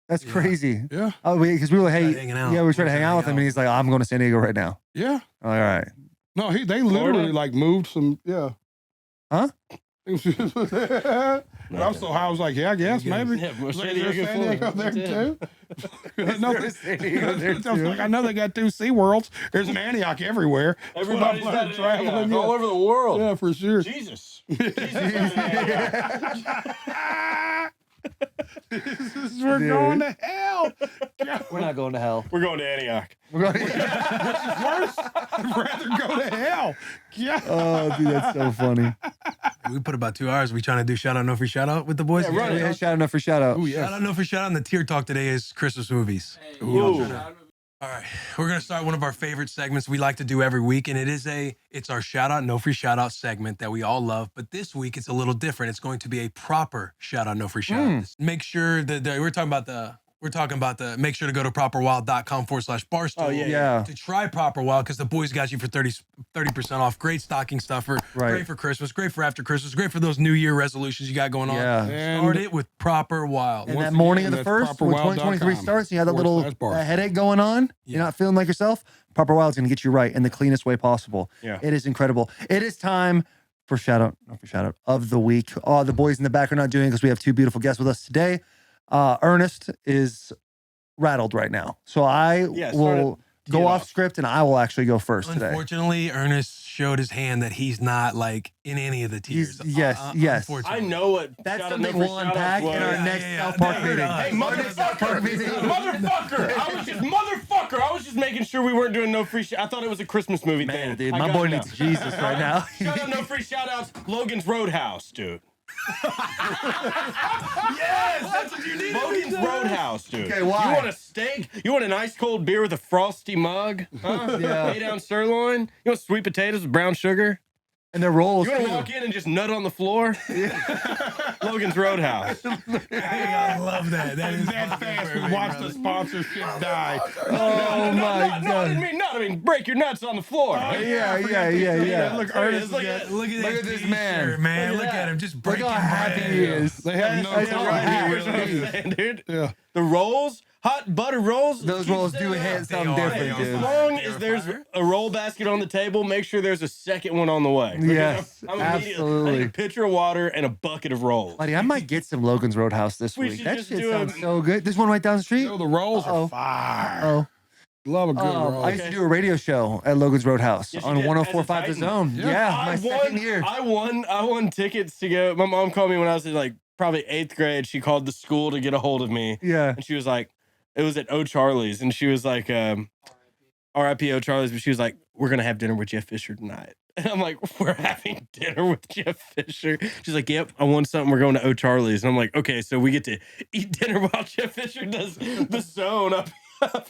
That's crazy. yeah, Oh, because we were like, hey, hanging out. yeah, we were trying to hang out with him, and he's like, I'm going to San Diego right now. yeah. I'm like, all right. No, they literally like moved some, yeah. Huh? But I'm so high, I was like, yeah, I guess, maybe. Yeah, I was like, San is there Diego, San Diego there Florida. too? No, San Diego there I was too. like, I know they got 2 SeaWorlds. There's an Antioch everywhere. Everybody's Well, got I'm it traveling, all over the world. Yeah, for sure. Jesus. We're Dude. going to hell. We're not going to hell. We're going to Antioch. We're going Worse. I'd rather go to hell. Yeah. Oh, dude, that's so funny. We put about 2 hours. We trying to do shout out, no free shout out with the boys. Yeah, run it. Yeah, shout out for shout out. Ooh, Shout out, no free shout out. And the tier talk today is Christmas movies. Ooh. All right, we're gonna start one of our favorite segments we like to do every week, and it's our shout out, no free shout out segment that we all love. But this week it's a little different. It's going to be a proper shout out, no free shout out. Make sure that we're talking about the make sure to go to properwild.com/barstool. Oh, yeah. Yeah. To try Proper Wild because the boys got you for 30% off. Great stocking stuffer. Right. Great for Christmas. Great for after Christmas. Great for those New Year resolutions you got going on. Yeah. And Start it with Proper Wild. And Once that morning again, of the that's first, when 2023 properwild.com. starts, and you have that little /Barstool. headache going on, you're not feeling like yourself, Proper Wild's going to get you right in the cleanest way possible. Yeah. It is incredible. It is time for shout out of the week. Oh, the boys in the back are not doing it because we have 2 beautiful guests with us today. Ernest is rattled right now. So I Yeah, will go it off off. script and I will actually go first today. Unfortunately, Ernest showed his hand that he's not like in any of the tiers. Yes, yes. Unfortunately. I know what. That's shout out, something no free we'll shout outs unpack in was. our Yeah, next yeah, yeah. Southpark Dude, meeting. Hey, Southpark meeting. motherfucker! I was just making sure we weren't doing no free. I thought it was a Christmas movie Man, thing. dude, I my got boy it now. needs Jesus right now. Shout out, no free shout outs. Logan's Roadhouse, dude. Yes, that's what you need. Logan's Roadhouse, dude. Okay, why? You want a steak? You want an ice cold beer with a frosty mug? Huh? Yeah. Lay down sirloin? You want sweet potatoes with brown sugar? And the rolls You want to too. walk in and just nut on the floor? Logan's Roadhouse. I love that. That is That fucking fast, we perfect, watched brother. the sponsorship die. Oh my No, I didn't god. mean break your nuts on the floor. Yeah. Look, There it Ernest is. Look got- at Look at Look that at this man. t-shirt, man. Look Look at at that. him, just Look breaking how happy bread. he is. They have no That's clue all what I he have. really Here's is. what I'm saying, dude. Yeah. The rolls, hot butter rolls. Those keep rolls do staying hit up. something They are, different, they are. dude. As long They as are there's fire. a roll basket on the table, make sure there's a second one on the way. Because Yes, I'm immediately- I absolutely. need a pitcher of water and a bucket of rolls. Buddy, I might get some Logan's Roadhouse this We week. should That just shit do sounds a- so good. This one right down the street. Yo, the rolls Uh-oh. are fire. Oh, Love a good roll. I used to do a radio show at Logan's Roadhouse Yes, you on did, 104.5 The as a Zone. Titan. Yeah, I my second year. I won tickets to go. My mom called me when I was in like probably 8th grade. She called the school to get a hold of me. Yeah. And she was like, it was at O'Charlie's. And she was like, RIP O'Charlie's. But she was like, we're going to have dinner with Jeff Fisher tonight. And I'm like, we're having dinner with Jeff Fisher. She's like, yep, I won something. We're going to O'Charlie's. And I'm like, okay, so we get to eat dinner while Jeff Fisher does the zone up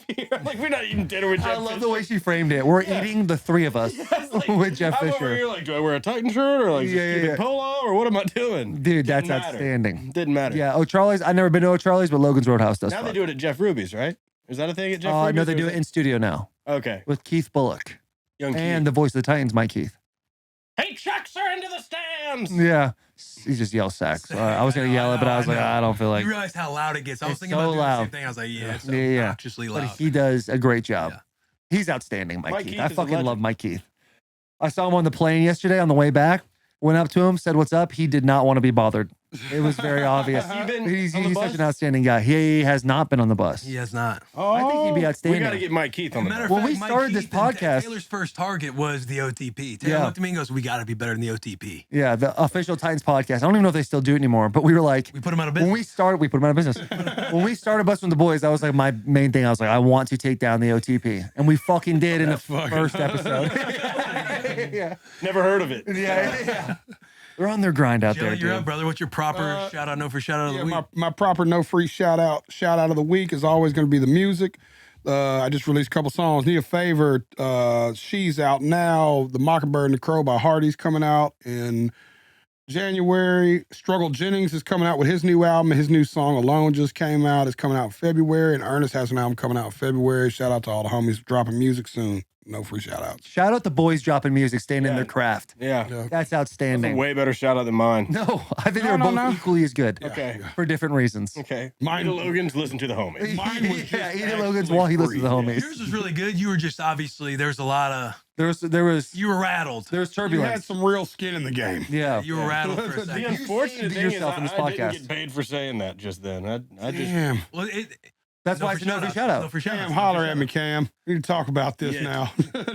here. I'm like, we're not eating dinner with Jeff I Fisher. love the way she framed it. We're eating the 3 of us It's like, with Jeff I'm over Fisher. here like, do I wear a Titan shirt or like Yeah, yeah, stupid yeah. polo or what am I doing? Dude, that's Didn't matter. outstanding. Didn't matter. Yeah, O'Charlie's. I've never been to O'Charlie's, but Logan's Roadhouse does. Now they fuck. do it at Jeff Ruby's, right? Is that a thing at Jeff Ruby's? No, they or do is it in studio now Okay. with Keith Bullock Young and Keith. the voice of the Titans, Mike Keith. Hey, Chucks are into the stands. Yeah, he just yells sax. I was gonna yell it, but I was like, I don't feel like. You realize how loud it gets. I was It's thinking so about doing the loud. same thing. I was like, yeah, it's Yeah, yeah. obnoxiously But loud. he does a great job. Yeah. He's outstanding, Mike Keith. Keith I is a fucking legend. love Mike Keith. I saw him on the plane yesterday on the way back. Went up to him, said, "What's up?" He did not want to be bothered. It was very obvious. Has he been He's on the such bus? an outstanding guy. He has not been on the bus. He has not. Oh, I think he'd be We outstanding. got to get Mike Keith on the Matter bus. of When fact, we Mike started this Keith and podcast- Taylor's first target was the OTP. Taylor Yeah. looked at me and goes, "We got to be better than the OTP." Yeah, the official Titans podcast. I don't even know if they still do it anymore, but we were like, We put him out of when business. we started, we put him out of business. When we started Bussin' with the Boys, that was like my main thing. I was like, I want to take down the OTP. And we fucking did in the first episode. yeah. Never heard of it. Yeah. They're on their grind out Joe, there, you're dude. up, brother. What's your proper shout out? No for shout out of the week. my proper no free shout out of the week is always going to be the music. I just released a couple songs. Need a favor. She's out now. The Mockingbird and the Crow by Hardy's coming out in January. Struggle Jennings is coming out with his new album. His new song Alone just came out. It's coming out in February. And Ernest has an album coming out in February. Shout out to all the homies dropping music soon. No free shout outs. Shout out the boys dropping music, staying in their craft. Yeah. That's That's a outstanding. way better shout out than mine. No, I think they were No, both no. equally as good. Okay. For different reasons. Okay. Mine- Mine Logan's listen to the homies. Mine was just yeah, Edith Logan's actually while he listens to the free. homies. Yours was really good. You were just obviously there's a lot of There was you were rattled. there's You had turbulence. some real skin in the game. Yeah. You were rattled for a The second. unfortunate saved thing is yourself in this I didn't podcast. get paid for saying that just then. I just Damn. Well, That's no why for it's no free shout-outs. shout No out. for shout Cam, outs. holler at me, Cam. We need to talk about this Yeah. now.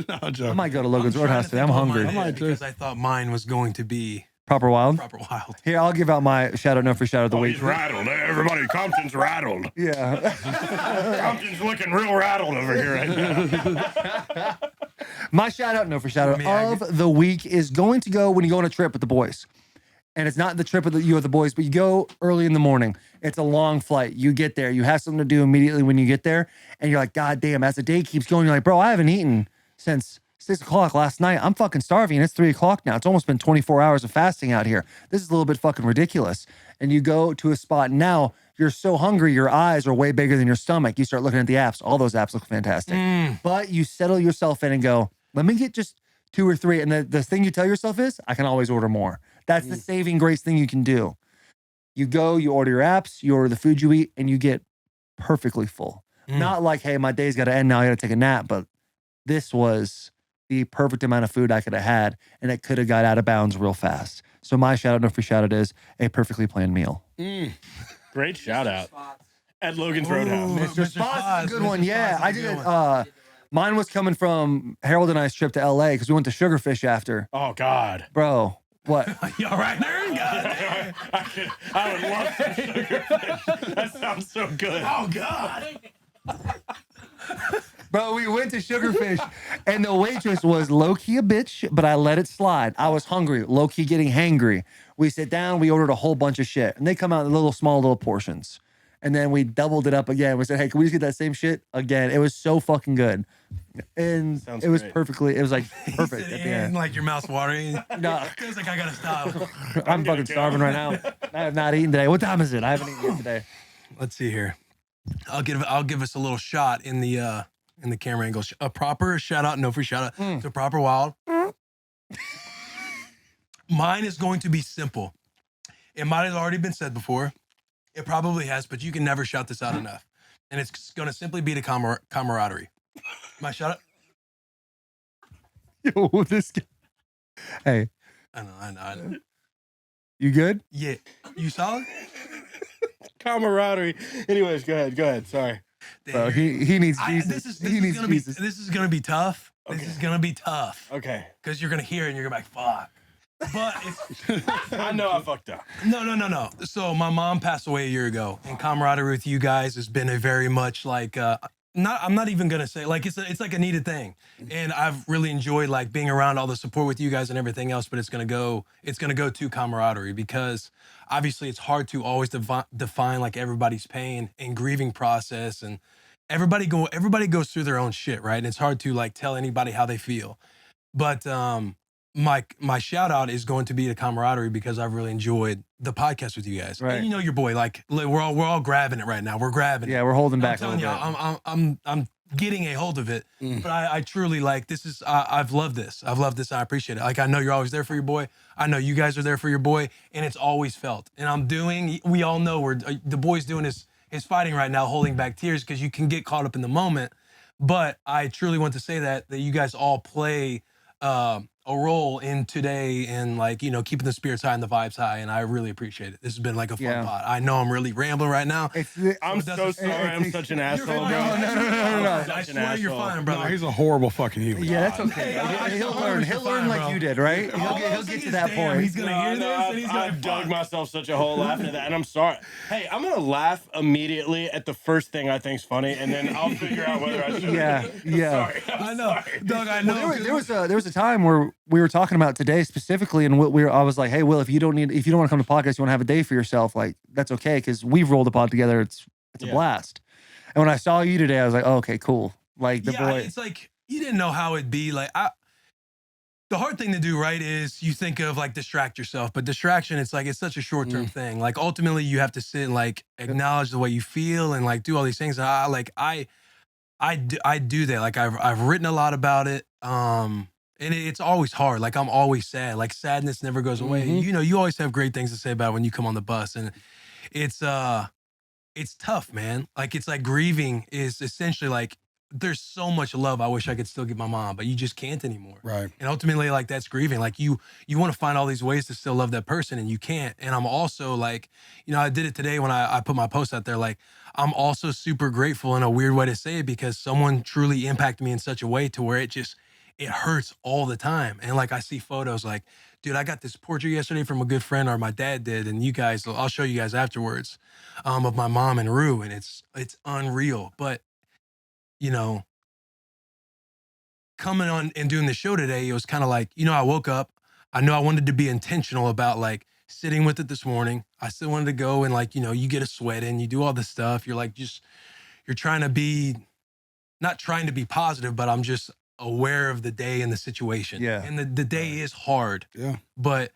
No, I joke. might go to Logan's Roadhouse today. I'm hungry. Because I thought mine was going to be Proper Wild. proper wild. Here, I'll give out my shout out, no free shout out of the week. he's rattled. Everybody, Compton's rattled. Yeah. Compton's looking real rattled over here right now. My shout out, no free shout out Miyagi. of the week is going to go when you go on a trip with the boys. And it's not the trip with you with the boys, but you go early in the morning. It's a long flight. You get there. You have something to do immediately when you get there. And you're like, God damn, as the day keeps going, you're like, bro, I haven't eaten since 6 o'clock last night. I'm fucking starving. It's 3 o'clock now. It's almost been 24 hours of fasting out here. This is a little bit fucking ridiculous. And you go to a spot now, you're so hungry, your eyes are way bigger than your stomach. You start looking at the apps. All those apps look fantastic. But you settle yourself in and go, let me get just 2 or 3. And the thing you tell yourself is, I can always order more. That's the saving grace thing you can do. You go, you order your apps, you order the food you eat, and you get perfectly full. Not like, hey, my day's got to end now, I got to take a nap. But this was the perfect amount of food I could have had, and it could have got out of bounds real fast. So my shout out, no free shout out, is a perfectly planned meal. Great shout out at Logan's Ooh, Roadhouse. Mr. Spots is a good Mr. one. Yeah, Spots I is a did good it. one. Mine was coming from Harold and I's trip to LA because we went to Sugarfish after. Oh God. Bro, what? You all right there? God. I would love some sugarfish. That sounds so good. Oh God. Bro, we went to Sugarfish and the waitress was low-key a bitch, but I let it slide. I was hungry, low-key getting hangry. We sit down, we ordered a whole bunch of shit, and they come out in small little portions. And then we doubled it up again. We said, hey, can we just get that same shit again? It was so fucking good. And Sounds it was great. perfect He at said, the and end. like your mouth's watering. No. Feels like I gotta stop. I'm fucking starving right now. I have not eaten today. What time is it? I haven't eaten yet today. Let's see here. I'll give us a little shot in the camera angle. A proper shout out, no free shout out to Proper Wild. Mine is going to be simple. It might have already been said before. It probably has, but you can never shout this out enough. And it's going to simply be the camaraderie. My shout out. Yo, this guy. Hey, I know. you good? Yeah. You solid? Camaraderie. Anyways, go ahead. Sorry. Bro, he needs Jesus. This is he needs gonna be Jesus. this is gonna be tough. This Okay. is gonna be tough Okay. because you're gonna hear it and you're gonna be like, fuck. But it's I know I fucked up. no. So my mom passed away a year ago, and camaraderie with you guys has been a very much like I'm not even gonna say like it's like a needed thing, and I've really enjoyed like being around all the support with you guys and everything else. But it's gonna go to camaraderie because obviously it's hard to always define like everybody's pain and grieving process, and everybody goes through their own shit, right? And it's hard to like tell anybody how they feel, but my shout out is going to be the camaraderie because I've really enjoyed the podcast with you guys. Right. And you know your boy, like we're all grabbing it right now. We're grabbing Yeah, it. we're holding I'm back a telling little you, bit. I'm getting a hold of it. But I truly like this is I've loved this. I've loved this. I appreciate it. Like I know you're always there for your boy. I know you guys are there for your boy, and it's always felt. And we all know the boy's doing his fighting right now, holding back tears because you can get caught up in the moment. But I truly want to say that you guys all play a role in today and like, you know, keeping the spirits high and the vibes high. And I really appreciate it. This has been like a fun pod. I know I'm really rambling right now. I'm so sorry. I'm such an asshole, bro. No. I swear you're fine, brother. No, he's a horrible fucking human. Yeah, that's okay. He'll learn like you did, right? He'll get to that point. He's gonna hear this and he's gonna I've dug myself such a hole laughing at that, and I'm sorry. Hey, I'm gonna laugh immediately at the first thing I think's funny, and then I'll figure out whether I should. Yeah. Sorry. I know, Doug. I know. Well, there was a time where we were talking about today specifically, and I was like, hey, Will, if you don't want to come to podcast, you want to have a day for yourself, like that's okay, because we've rolled the pod together. It's a blast. And when I saw you today, I was like, oh, okay, cool. Like the boy. It's like you didn't know how it'd be. Like the hard thing to do, right, is you think of like distract yourself, but distraction, it's like it's such a short-term thing. Like ultimately, you have to sit and like acknowledge the way you feel and like do all these things. And I do that. Like I've written a lot about it. And it's always hard. Like I'm always sad. Like sadness never goes away. You know, you always have great things to say about it when you come on the bus, and it's tough, man. Like it's like grieving is essentially like there's so much love I wish I could still give my mom, but you just can't anymore. Right. And ultimately, like that's grieving. Like you want to find all these ways to still love that person, and you can't. And I'm also like, you know, I did it today when I put my post out there. Like I'm also super grateful in a weird way to say it, because someone truly impacted me in such a way to where it hurts all the time. And like I see photos like, dude, I got this portrait yesterday from a good friend, or my dad did, and you guys, I'll show you guys afterwards, of my mom and Rue, and it's unreal. But you know, coming on and doing the show today, it was kind of like, you know, I woke up, I know I wanted to be intentional about like sitting with it this morning. I still wanted to go and like, you know, you get a sweat in, you do all this stuff. You're like, you're trying to be, not trying to be positive, but I'm just aware of the day and the situation. Yeah. And the day is hard. Yeah. But,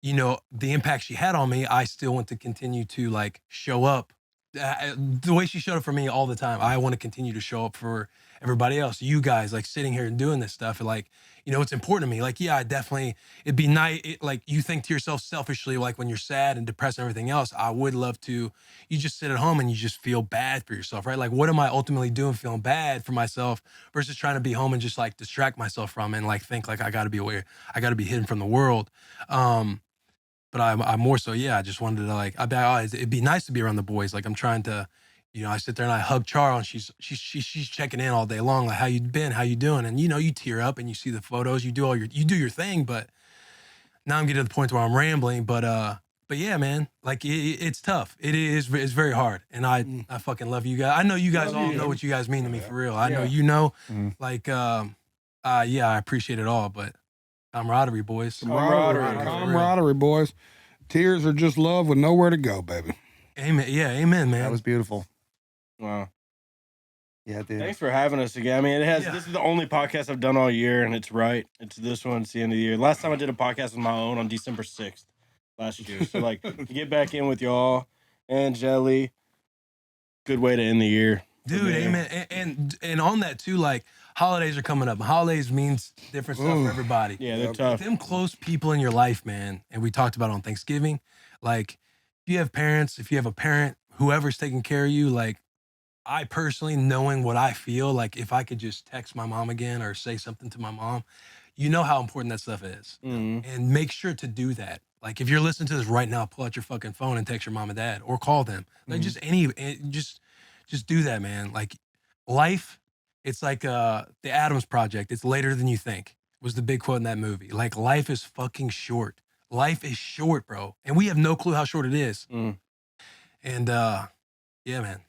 you know, the impact she had on me, I still want to continue to like show up. The way she showed up for me all the time, I want to continue to show up for everybody else. You guys like sitting here and doing this stuff, and like, you know, it's important to me. Like, yeah, it'd be nice. Like you think to yourself selfishly, like when you're sad and depressed and everything else, I would love to, you just sit at home and you just feel bad for yourself, right? Like, what am I ultimately doing feeling bad for myself versus trying to be home and just like distract myself from it and like think like I got to be aware, I got to be hidden from the world. But I'm more so, yeah, I just wanted to like, it'd be nice to be around the boys. Like I'm trying to, you know, I sit there and I hug Charles, and she's checking in all day long. Like, how you been? How you doing? And you know, you tear up and you see the photos, you do your thing. But now I'm getting to the point where I'm rambling. But yeah, man, like it's tough. It's very hard. And I fucking love you guys. I know you guys all know what you guys mean to me for real. I know, you know, like, yeah, I appreciate it all, but camaraderie, boys. Camaraderie, boys. Tears are just love with nowhere to go, baby. Amen. Yeah, amen, man. That was beautiful. Wow. Yeah, dude. Thanks for having us again. I mean, this is the only podcast I've done all year, and it's right. It's this one. It's the end of the year. Last time I did a podcast with my own on December 6th last year. So, like, to get back in with y'all and Jelly, good way to end the year. Dude, amen. And on that, too, like, holidays are coming up. Holidays means different stuff for everybody. Yeah, they're tough. Them close people in your life, man, and we talked about on Thanksgiving, like, if you have parents, if you have a parent, whoever's taking care of you, like, I personally, knowing what I feel, like, if I could just text my mom again or say something to my mom, you know how important that stuff is. And make sure to do that. Like, if you're listening to this right now, pull out your fucking phone and text your mom and dad or call them. Like, just do that, man. Like, life, it's like the Addams Project. It's later than you think, was the big quote in that movie. Like, life is fucking short. Life is short, bro. And we have no clue how short it is. And, yeah, man.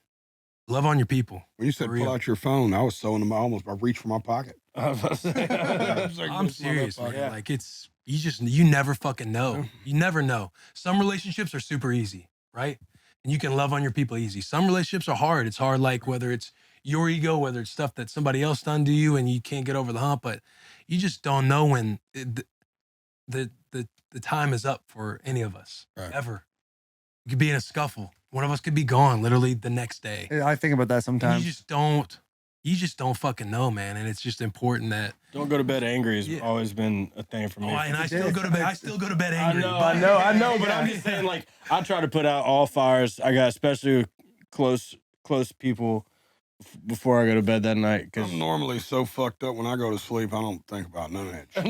Love on your people. When you said pull out your phone, I was sewing them almost. I reached for my pocket. I'm serious, man. Yeah. Like, you never fucking know. You never know. Some relationships are super easy, right? And you can love on your people easy. Some relationships are hard. It's hard, like, whether it's your ego, whether it's stuff that somebody else done to you and you can't get over the hump, but you just don't know when the time is up for any of us, ever. You could be in a scuffle. One of us could be gone literally the next day. I think about that sometimes. And you just don't fucking know, man. And it's just important that don't go to bed angry has always been a thing for me. And I still go to bed angry. I know, but I'm just saying, like, I try to put out all fires. I got especially close people before I go to bed that night because I'm normally so fucked up when I go to sleep, I don't think about none of that shit.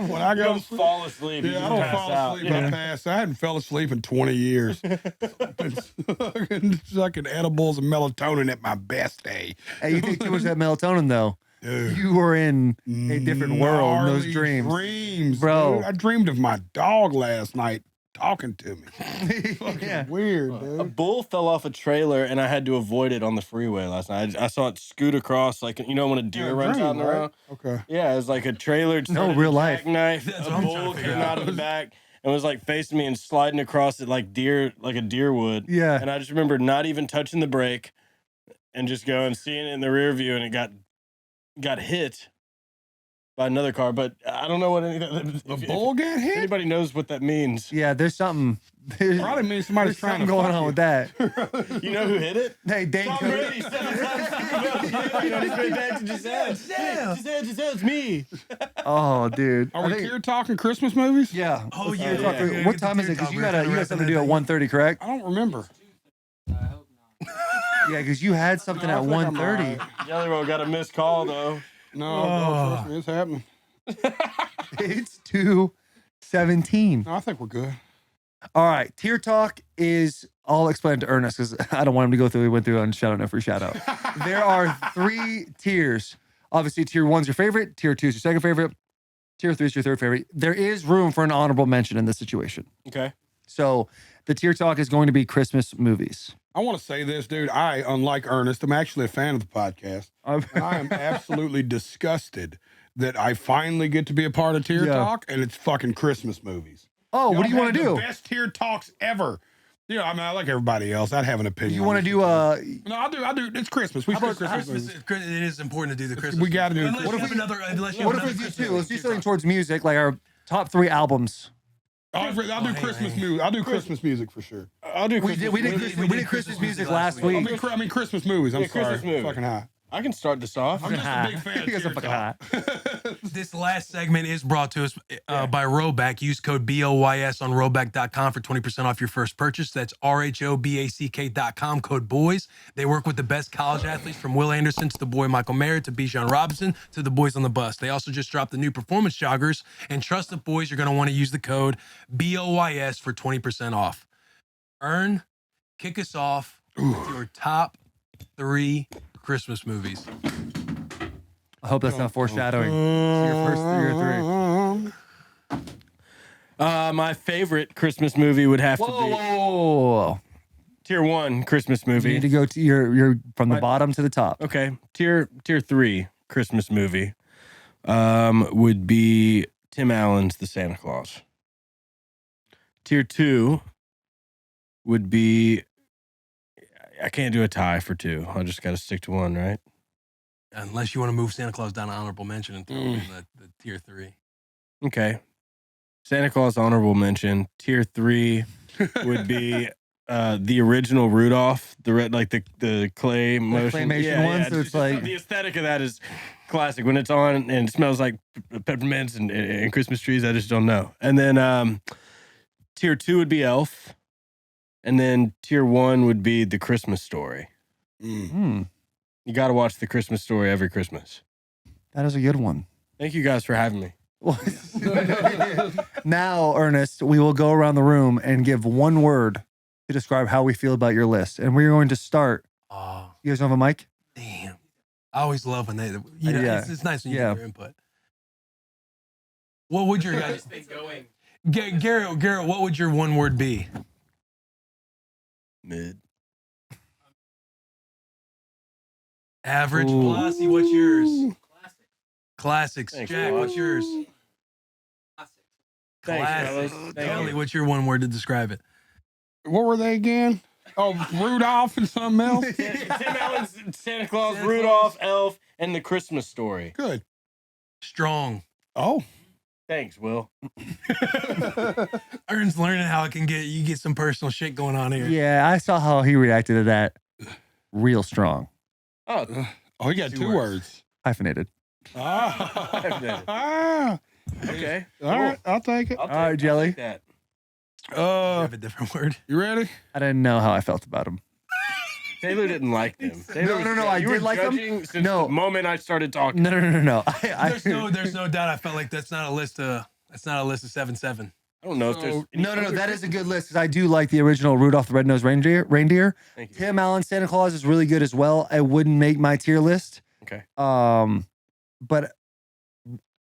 When I go to sleep, fall asleep. yeah, I don't fall asleep. I pass. I hadn't fell asleep in 20 years. Been sucking edibles and melatonin at my best day. Hey, you take too much of that melatonin though. Dude. You were in a different world in those Gnarly dreams. Bro. Dude. I dreamed of my dog last night talking to me. Yeah. Weird, A dude. bull fell off a trailer and I had to avoid it on the freeway last night. I saw it scoot across, like, you know, when a deer runs out in the road? Okay. Yeah, it was like a trailer. No, real life. Knife. That's A what I'm bull trying to came figure out out. of the back and was like facing me and sliding across it like a deer would. Yeah. And I just remember not even touching the brake and just going, seeing it in the rear view, and it got hit by another car. But I don't know what The bull got if hit? anybody knows what that means. Yeah, there's something. Probably means somebody's There's trying something to going fuck on you. with that. You know who hit it? Hey, Dane Tom Cook. Brady 7 times Super Bowl champion. He's been back to Giselle. Giselle, it's me. Oh, dude. Are I we think- here talking Christmas movies? Yeah. Oh, Let's yeah, talk yeah, through- yeah, What get the time is tear it? Because talk. you We're got trying to wrap something to that do at thing 1:30, correct? I don't remember. I hope not. Yeah, because you had something No, I at think I'm 1:30. all right. Jelly Roll got a missed call though. No, trust me, it's happening. It's 2:17. No, I think we're good. All right. Tier talk is, I'll explain to Ernest because I don't want him to go through. He went through on Shoutout for Shoutout. There are 3 tiers. Obviously, tier 1's your favorite. Tier 2 is your second favorite. Tier 3 is your third favorite. There is room for an honorable mention in this situation. Okay. So the tier talk is going to be Christmas movies. I want to say this, dude. I, unlike Ernest, I'm actually a fan of the podcast. And I am absolutely disgusted that I finally get to be a part of Tier Yeah. Talk, and it's fucking Christmas movies. Oh, what do you Y'all want to had do? The best Tier Talks ever. Yeah, I mean, I like everybody else. I'd have an opinion. You on want to this do one. No, I do. It's Christmas. We How should do about Christmas movies. It is important to do the Christmas. We got to do. Unless What you if have we? another. Unless you What have if we another do Christmas two? Let's do tier something talk. towards music, like our top 3 albums. I'll do Christmas music. I'll do Christmas music for sure. I'll do We did Christmas music last week. I mean Christmas movies. I'm Yeah, sorry. Christmas movie. Fucking high. I can start this off. I'm just a big fan of You guys are Tier fucking Talk. hot. This last segment is brought to us by Roback. Use code BOYS on Roback.com for 20% off your first purchase. That's RHOBACK.com, code BOYS. They work with the best college athletes from Will Anderson to the boy Michael Merritt to Bijan Robinson to the boys on the bus. They also just dropped the new performance joggers. And trust the boys, you're going to want to use the code BOYS for 20% off. Ern, kick us off with your top 3 Christmas movies. I hope that's not foreshadowing. Your first 3 or 3. My favorite Christmas movie would have to be Whoa. Tier 1 Christmas You movie. need to go to your from the bottom to the top. Okay. Tier 3 Christmas movie would be Tim Allen's The Santa Claus. Tier 2 would be, I can't do a tie for 2. I just got to stick to 1, right? Unless you want to move Santa Claus down to honorable mention and throw it in the tier 3. Okay. Santa Claus honorable mention. Tier 3 would be the original Rudolph, the red, like the clay motion. claymation one, so it's like- the aesthetic of that is classic. When it's on and it smells like peppermints and Christmas trees, I just don't know. And then tier 2 would be Elf. And then tier 1 would be The Christmas Story. Hmm. You got to watch The Christmas Story every Christmas. That is a good one. Thank you guys for having me. Now, Ernest, we will go around the room and give one word to describe how we feel about your list. And we're going to start. Oh, You guys have a mic? damn. I always love when they, you know, Yeah. it's nice when you Yeah. get their input. What would your guys, going. Garrett, what would your one word be? Mid. Average. Ooh. Blossy, what's yours? Classic. Classics. Thanks, Jack, Bob. what's yours? Classic. Thanks, Classic. fellas. Thank Kelly, you. what's your one word to describe it? What were they again? Oh, Rudolph and something else. Tim Allen's Santa Claus, Rudolph, Elf, and The Christmas Story. Good. Strong. Oh. Thanks, Will. Ern's learning how it can get, you get some personal shit going on here. Yeah, I saw how he reacted to that. Real strong. Oh, Oh, he got Two two words. Hyphenated. Ah. okay. All right, I'll take it. I'll All right, Jelly. take that. I have a different word. You ready? I didn't know how I felt about him. Taylor didn't like them. Taylor No, I you did were like them. judging Since No. the moment I started talking. No. There's no doubt. I felt like that's not a list of 7-7. I don't know if there's. any No. other That is a good list because I do like the original Rudolph the Red-Nosed Reindeer. Thank you. Tim Allen Santa Claus is really good as well. I wouldn't make my tier list. Okay. But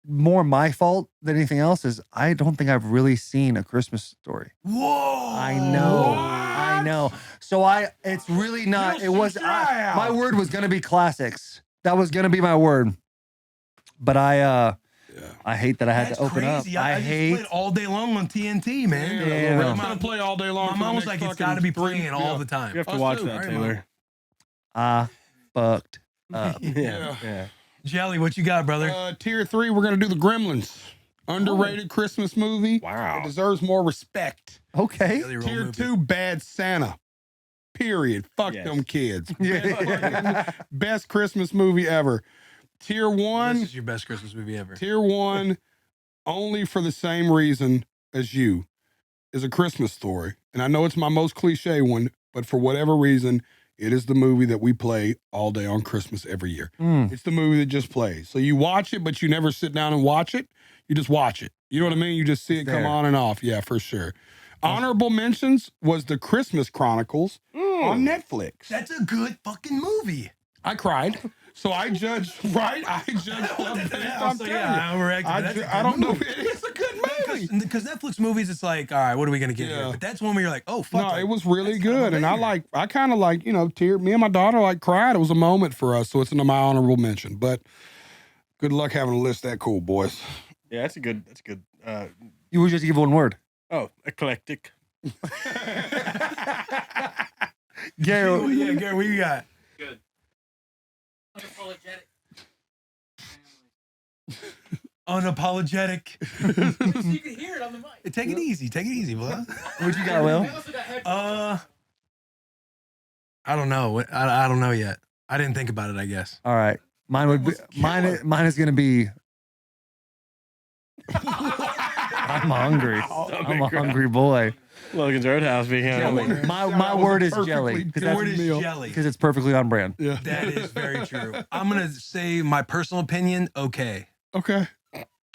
more my fault than anything else is I don't think I've really seen A Christmas Story. Whoa! I know. So it's really not. It was my word was gonna be classics. That was gonna be my word. But I hate that I had That's to open crazy. up. I I just hate. played all day long on TNT, man. Yeah. I'm gonna play all day long. My for mom the was next like, it's got to fucking be playing all the time. You have to Us watch too. that, All right, Taylor. I fucked up. Yeah. Jelly, what you got, brother? Tier 3, we're gonna do the Gremlins. Underrated Christmas movie. Wow. It deserves more respect. Okay. Jelly roll Tier movie. 2, Bad Santa. Period. Fuck Yes. them kids. Yeah. Best Christmas movie ever. Tier 1. This is your best Christmas movie ever. Tier 1, only for the same reason as you, is A Christmas Story. And I know it's my most cliche one, but for whatever reason, it is the movie that we play all day on Christmas every year. It's the movie that just plays. So you watch it, but you never sit down and watch it. You just watch it. You know what I mean? You just see it come on and off. Yeah, for sure. Honorable mentions was The Christmas Chronicles on Netflix. That's a good fucking movie. I cried. So I judged, right? I judged stuff based on So, telling yeah, you. I reacted. That's a good I don't know. movie. It is a good movie. Because Netflix movies, it's like, all right, what are we gonna get Yeah. here? But that's one where you're like, oh fuck. No, like, it was really that's kind of a good. And banger. I kind of like, teared. Me and my daughter cried. It was a moment for us. So it's in my honorable mention. But good luck having a list that cool, boys. Yeah, that's a good. You would just give one word. Eclectic. Gary. Yeah, Gary, what you got? Good. Unapologetic. Unapologetic. So you can hear it on the mic. Take it easy, bro. What you got, Will? I also got headphones. I don't know. I don't know yet. I didn't think about it, I guess. All right. Mine would be mine is gonna be I'm hungry. I'm a hungry boy. Logan's Roadhouse being Jelly. handled. My word is perfectly jelly. good The word is meal. jelly. Because it's perfectly on brand. Yeah. That is very true. I'm gonna say my personal opinion. Okay, Okay.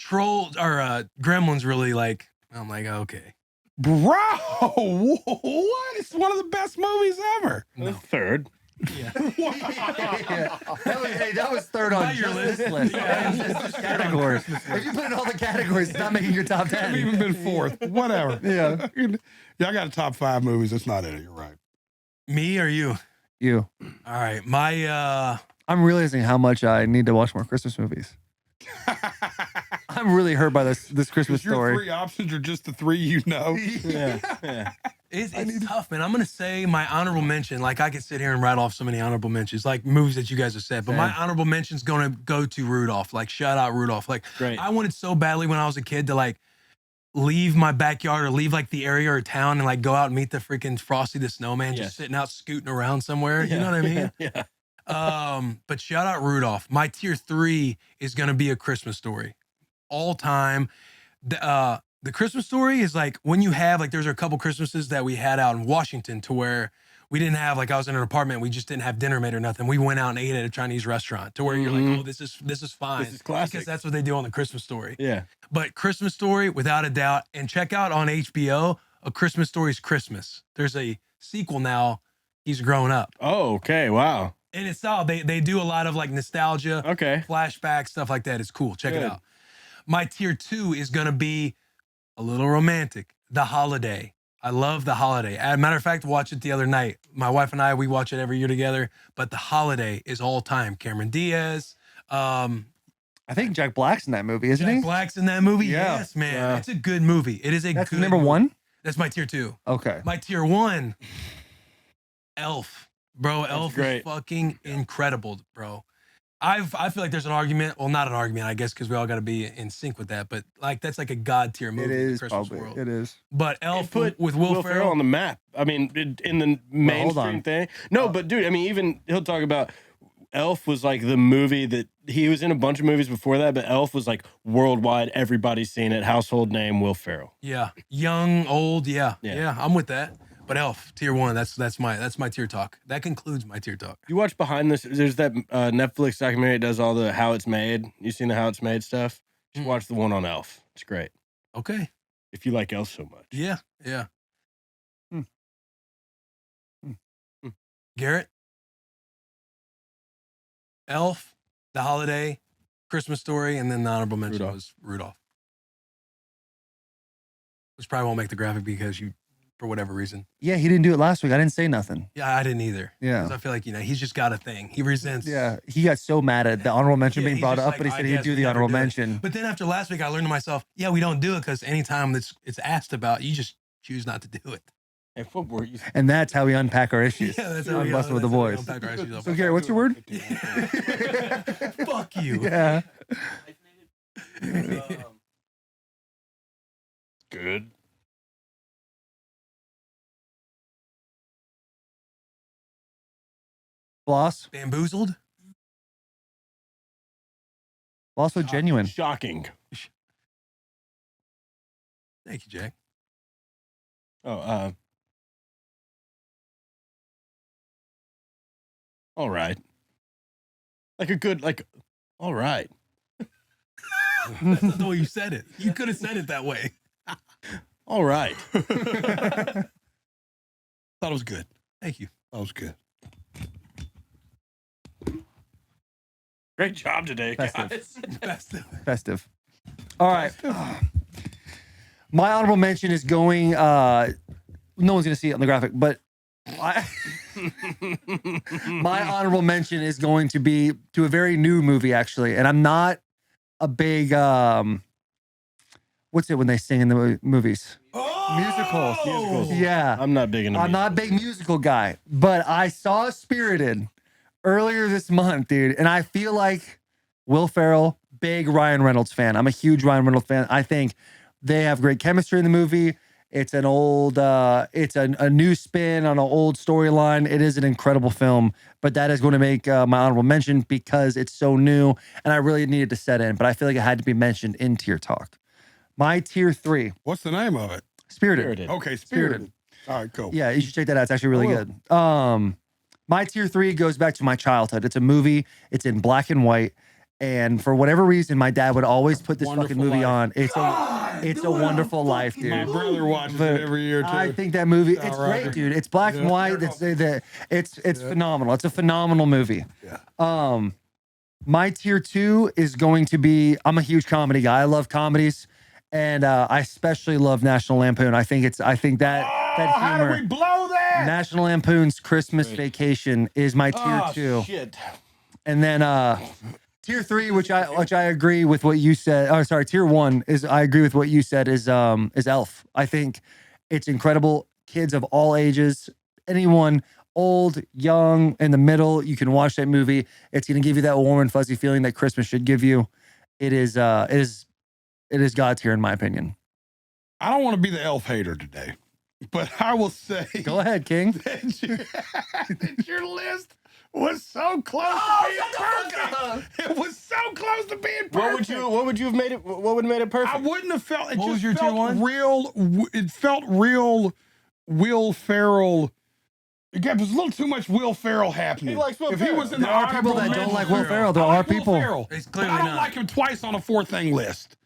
Gremlins really like. I'm like okay. Bro, what? It's one of the best movies ever. The third. Yeah. That was third on Not your just this list. list. Yeah. This category. If you put in all the categories, it's not making your top Could have 10. even been fourth. Whatever. Yeah. Yeah, I got a top 5 movies. That's not it. You're right. Me or you? You. All right. My I'm realizing how much I need to watch more Christmas movies. I'm really hurt by this Christmas Your story. 3 options are just the 3 you know. Yeah. it's tough, man. I'm gonna say my honorable mention. Like I could sit here and rattle off so many honorable mentions, like movies that you guys have said. But my honorable mention's gonna go to Rudolph. Like shout out Rudolph. Like Great. I wanted so badly when I was a kid to like leave my backyard or leave like the area or town and like go out and meet the freaking Frosty the Snowman just sitting out scooting around somewhere. You know what I mean? Yeah. But shout out Rudolph. My tier 3 is gonna be A Christmas Story. All time. The Christmas Story is like when you have like there's a couple Christmases that we had out in Washington to where we didn't have like I was in an apartment, we just didn't have dinner made or nothing. We went out and ate at a Chinese restaurant to where you're like, oh, this is fine. This is classic. Because that's what they do on the Christmas Story. Yeah. But Christmas Story, without a doubt, and check out on HBO, A Christmas Story's Christmas. There's a sequel now. He's grown up. Oh, okay. Wow. And it's solid. They do a lot of like nostalgia, Okay. flashbacks, stuff like that. It's cool. Check it Good. out. My tier 2 is gonna be a little romantic. The Holiday. I love The Holiday. As a matter of fact, watch it the other night. My wife and I, we watch it every year together. But The Holiday is all time. Cameron Diaz. I think Jack Black's in that movie, isn't Jack he? Black's in that movie. Yeah. Yes, man. Yeah. It's a good movie. It is a That's good number movie. 1? That's my tier 2. Okay. My tier 1, Elf. Bro, Elf is great. fucking incredible, bro. I feel like there's an argument. Well, not an argument, I guess, because we all got to be in sync with that. But like, that's like a god tier movie It in the is Christmas probably. world. It is. But It Elf put with Will Ferrell on the map. I mean, in the hold mainstream on. thing. No, but dude, I mean, even he'll talk about Elf was like the movie that he was in a bunch of movies before that, but Elf was like worldwide. Everybody's seen it. Household name, Will Ferrell. Yeah, young, old, yeah, Yeah. yeah. I'm with that. But Elf, tier 1. That's my tier talk. That concludes my tier talk. You watch behind this. There's that Netflix documentary that does all the how it's made. You seen the how it's made stuff? Just watch the one on Elf. It's great. Okay. If you like Elf so much. Yeah. Garrett? Elf, The Holiday, Christmas Story, and then the honorable mention was Rudolph. Which probably won't make the graphic because you, for whatever reason. Yeah, he didn't do it last week. I didn't say nothing. Yeah, I didn't either. Yeah. 'Cause I feel like, he's just got a thing. He resents. Yeah, he got so mad at the honorable mention Yeah, being he's brought just up, like, but he I said he'd guess do we the never honorable do it. mention. But then after last week, I learned to myself, yeah, we don't do it because anytime it's asked about, you just choose not to do it. Hey, football. And that's how we unpack our issues. Yeah, that's on Bussin' with the Boys. So, Gary, what's your word? Fuck you. Yeah. Good. Floss. Bamboozled? Also genuine. Shocking. Thank you, Jack. Oh, all right. Like a good, all right. That's not the way you said it. You could have said it that way. All right. Thought it was good. Thank you. That was good. Great job today, Festive. guys. Festive. All right. My honorable mention is going, no one's going to see it on the graphic, but my honorable mention is going to be to a very new movie, actually. And I'm not a big, what's it when they sing in the movies? Oh! Musicals. Yeah. I'm not big into I'm not a big musical guy, but I saw Spirited earlier this month, dude. And I feel like Will Ferrell, big Ryan Reynolds fan. I'm a huge Ryan Reynolds fan. I think they have great chemistry in the movie. It's an old, it's a new spin on an old storyline. It is an incredible film, but that is going to make my honorable mention because it's so new and I really needed to set in, but I feel like it had to be mentioned in tier talk. My tier 3. What's the name of it? Spirited. Okay, Spirited. All right, cool. Yeah, you should check that out. It's actually really good. My tier 3 goes back to my childhood. It's a movie. It's in black and white. And for whatever reason, my dad would always put this fucking movie on. It's a Wonderful Life, dude. My brother watches it every year too. I think that movie, it's great, dude. It's black and white. It's phenomenal. It's a phenomenal movie. Yeah. My tier 2 is going to be, I'm a huge comedy guy. I love comedies. And I especially love National Lampoon. I think that humor. How do we blow that? National Lampoon's Christmas Vacation is my tier 2. Shit. And then tier 3, which I agree with what you said. Oh, sorry, tier 1 is I agree with what you said is Elf. I think it's incredible. Kids of all ages, anyone old, young, in the middle, you can watch that movie. It's going to give you that warm and fuzzy feeling that Christmas should give you. It is God tier in my opinion. I don't want to be the elf hater today, but I will say. Go ahead, King. that your list was so close to being perfect. It was so close to being perfect. What would you have made it? What would have made it perfect? I wouldn't have felt. It What just was your tier felt one? real. It felt real. Will Ferrell. It was a little too much Will Ferrell happening. He likes Will if he Ferrell. was in the There are people honorable that don't mention- like Will Ferrell. There I are like Will people. Ferrell. He's But clearly I don't not. like him twice on a 4-thing list.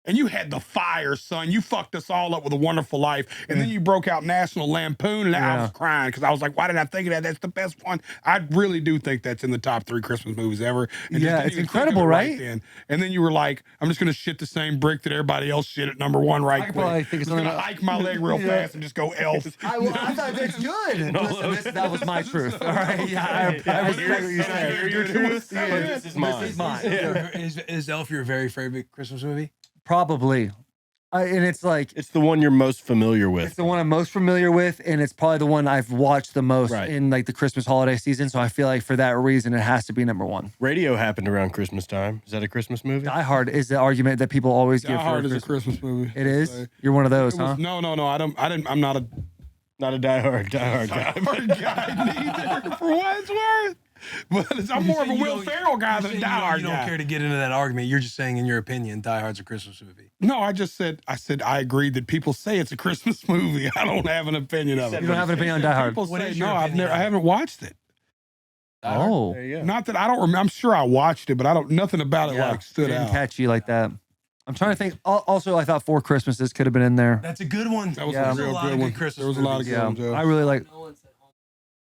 And you had the fire, son. You fucked us all up with A Wonderful Life. And then you broke out National Lampoon, and I was crying because I was like, why didn't I think of that? That's the best one. I really do think that's in the top 3 Christmas movies ever. And just Yeah, didn't it's even think of incredible, it right? then. And then you were like, I'm just going to shit the same brick that everybody else shit at number 1 right I could quick. probably think of I'm just going to something hike my leg real fast and just go elf. I thought that's good. Listen, that was my truth. All right. Yeah, I respect what you said. Your truth. Yeah, This is mine. This is mine. Is Elf your very favorite Christmas movie? Probably. And it's like, It's the one you're most familiar with. it's the one I'm most familiar with, and it's probably the one I've watched the most Right. in like the Christmas holiday season. So I feel like for that reason, it has to be number 1. Radio happened around Christmas time. Is that a Christmas movie? Die Hard is the argument that people always give Die Hard for is a Christmas movie. It is? You're one of those, It was, huh? no. I'm not a Not a Die Hard guy. Die Hard guy neither. For what it's worth. But I'm more of a Will Ferrell guy than a Die Hard You guy. don't care to get into that argument. You're just saying, in your opinion, Die Hard's a Christmas movie. No, I said I agreed that people say it's a Christmas movie. I don't have an opinion of it. You don't have an opinion on Die Hard. People What say is your no. opinion I haven't watched it. Oh, There you go. Not that I don't remember. I'm sure I watched it, but I don't. Nothing about it like stood didn't out. catch you like that. I'm trying to think. Also, I thought Four Christmases could have been in there. That's a good one. That was Yeah. a There's real lot of good one. Christmas There was a lot of movies. good ones. Joe. I really like. No one said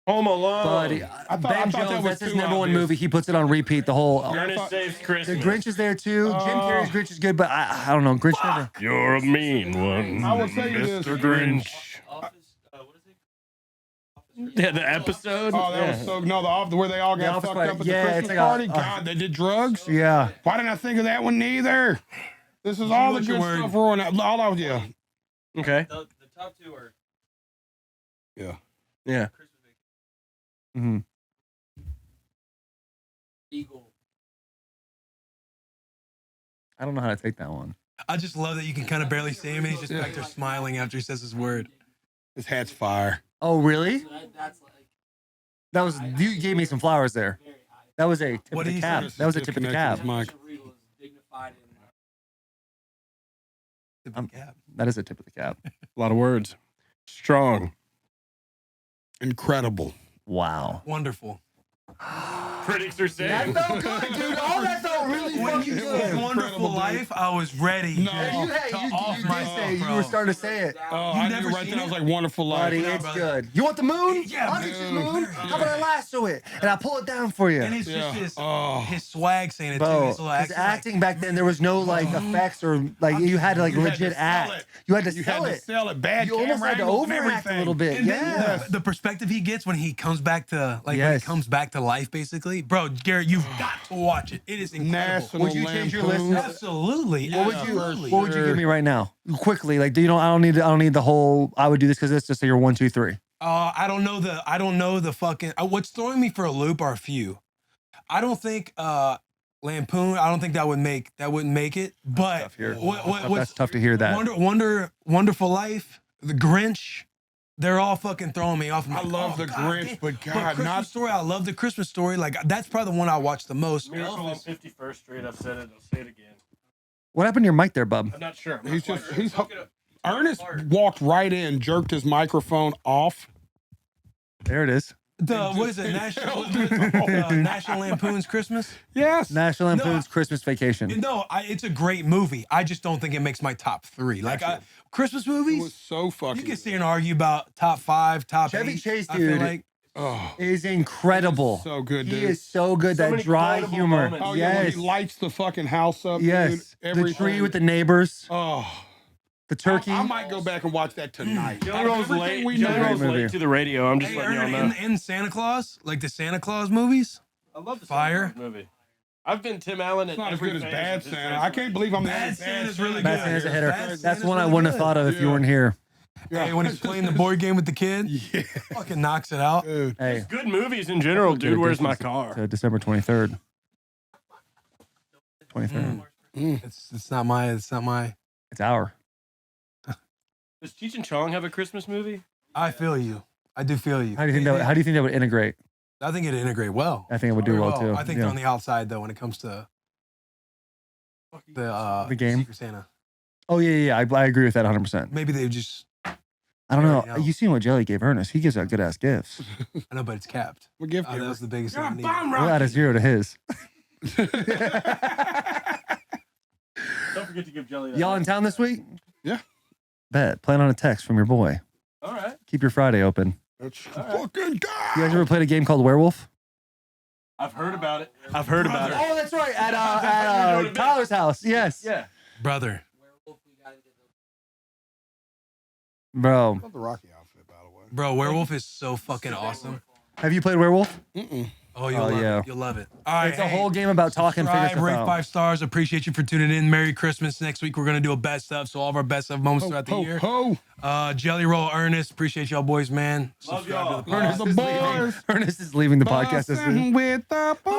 Home Alone. Buddy, I Ben thought that Jones, was that's his too number one obvious. movie. He puts it on repeat the whole. Ernest Saves The Christmas. Grinch is there too. Jim Carrey's Grinch is good, but I don't know. Grinch never. You're a mean one, I will tell you this. Mr. Grinch. Office, what is it? Yeah, the episode. Oh, that was so no. Where they all got Office fucked Party. up at Yeah, the it's Christmas like a- party. God, they did drugs. Yeah. Why didn't I think of that one neither? This is all the what's your good word? stuff we're on. All of you. Okay. The top two are Yeah. Yeah. Christmas Vacation, hmm Eagle. I don't know how to take that one. I just love that you can kind of barely see him, and he's just back there smiling after he says his word. His hat's fire. Oh, really? So that's like That was you gave me some flowers there. very high. That was a tip What of do the you cap. think? That was a tip of the cap. Mike. Regal is dignified and That is a tip of the cap. A lot of words. Strong. Incredible. Wow. Wonderful. Critics are saying. That felt good, dude. Oh, that felt really When fucking you good. said Wonderful Life, I was ready. No. You, to off did myself, say it. You bro. were starting to say it. Oh, You I never knew right seen then. I was it? like, wonderful life. Buddy, no, it's brother. good. You want the moon? Yeah, I'll get you the dude. moon. How about I lasso it and I pull it down for you? And it's Yeah. just his, Oh. his swag saying it too. Bro, His little his accent, acting back then, there was no like effects or like you had to like You had legit to sell act. it. You had to You sell had to it. sell it. Bad You almost camera had to angles and overact a everything. little bit. And then Yeah. the perspective he gets when he comes back to when Yes. he comes back to life, basically, bro. Garrett, you've got to watch it. It is incredible. National Would you change your Lampoon. list? Absolutely. What would absolutely. you give me right now? Quickly, like, do you know? I don't need the whole. I would do this because it's just say you're 1, 2, 3. I don't know the fucking. What's throwing me for a loop are a few. I don't think Lampoon. I don't think that wouldn't make it. But tough here. what's That's tough to hear that. Wonderful Life, The Grinch. They're all fucking throwing me off. I'm I like, love oh, the God Grinch, damn. but God, Christmas not Story. I love the Christmas Story. Like that's probably the one I watch the most. Miracle on 51st Street. I've said it. I'll say it again. What happened to your mic there, bub? I'm not sure. he's Ernest walked right in, jerked his microphone off. There it is. What is it? National Lampoon's Christmas. Yes. National Lampoon's Christmas Vacation. No, it's a great movie. I just don't think it makes my top 3. Like Christmas It was movies, so fucking. you can sit and argue about top 5, top Chevy 8. Chase, I feel dude. like Oh, Is incredible. so good, dude. He is so good. So That many dry quotable humor. moments. Oh yeah, when Yes. he lights the fucking house up. Yes. Dude, The everything. tree with the neighbors. Oh, The turkey. I might go back and watch that tonight. Joe Out of Roll's everything late. we Joe know- Roll's late to the radio. I'm just Hey, letting y'all Ernest, know. in Santa Claus, like the Santa Claus movies. I love the Fire. Santa Claus movie. I've been Tim Allen It's at not as every good as phase Bad of his Santa. I resume. can't believe I'm the Bad only Santa's really Bad good. Santa's a hitter. Bad That's Santa's one I really wouldn't have good. thought of if you Yeah. weren't here. Hey, when he's playing the board game with the kid, Yeah, fucking knocks it out. dude. Hey, Good movies in general, dude. Where's my car? to December 23rd. 23rd. It's not my. It's our. Does Cheech and Chong have a Christmas movie? I feel you. I do feel you. How do you think that? How do you think that would integrate? I think it'd integrate well. I think it would do Very well too. I think Yeah. they're on the outside though when it comes to The game? Secret Santa. Oh yeah. I agree with that 100%. Maybe they just. I don't know. Yeah. You seen what Jelly gave Ernest? He gives out good ass gifts. I know, but it's capped. What gift That was the biggest thing I needed. We'll add a 0 to his. Don't forget to give Jelly that. Y'all in town this week? Yeah. Bet. Plan on a text from your boy. All right. Keep your Friday open. That's fucking You God. guys ever played a game called Werewolf? I've heard about it. I've heard about it. Oh, that's right. At Tyler's house. Yes. Yeah. Brother. Werewolf, we gotta get Bro, Love the Rocky outfit, by the way. Bro, Werewolf is so fucking awesome. have you played Werewolf? Mm-mm. Oh, you'll Oh, love yeah. it. You'll love it. All right. It's a whole game about talking, figure Subscribe, stuff rate out. 5 stars. Appreciate you for tuning in. Merry Christmas. Next week, we're going to do a best of. So all of our best of moments throughout the Ho, year. ho. Jelly Roll Ernest. Appreciate y'all boys, man. Love Subscribe y'all. to the Ernest The is boys. leaving. Ernest is leaving the podcast this week. Bussin' with the boys.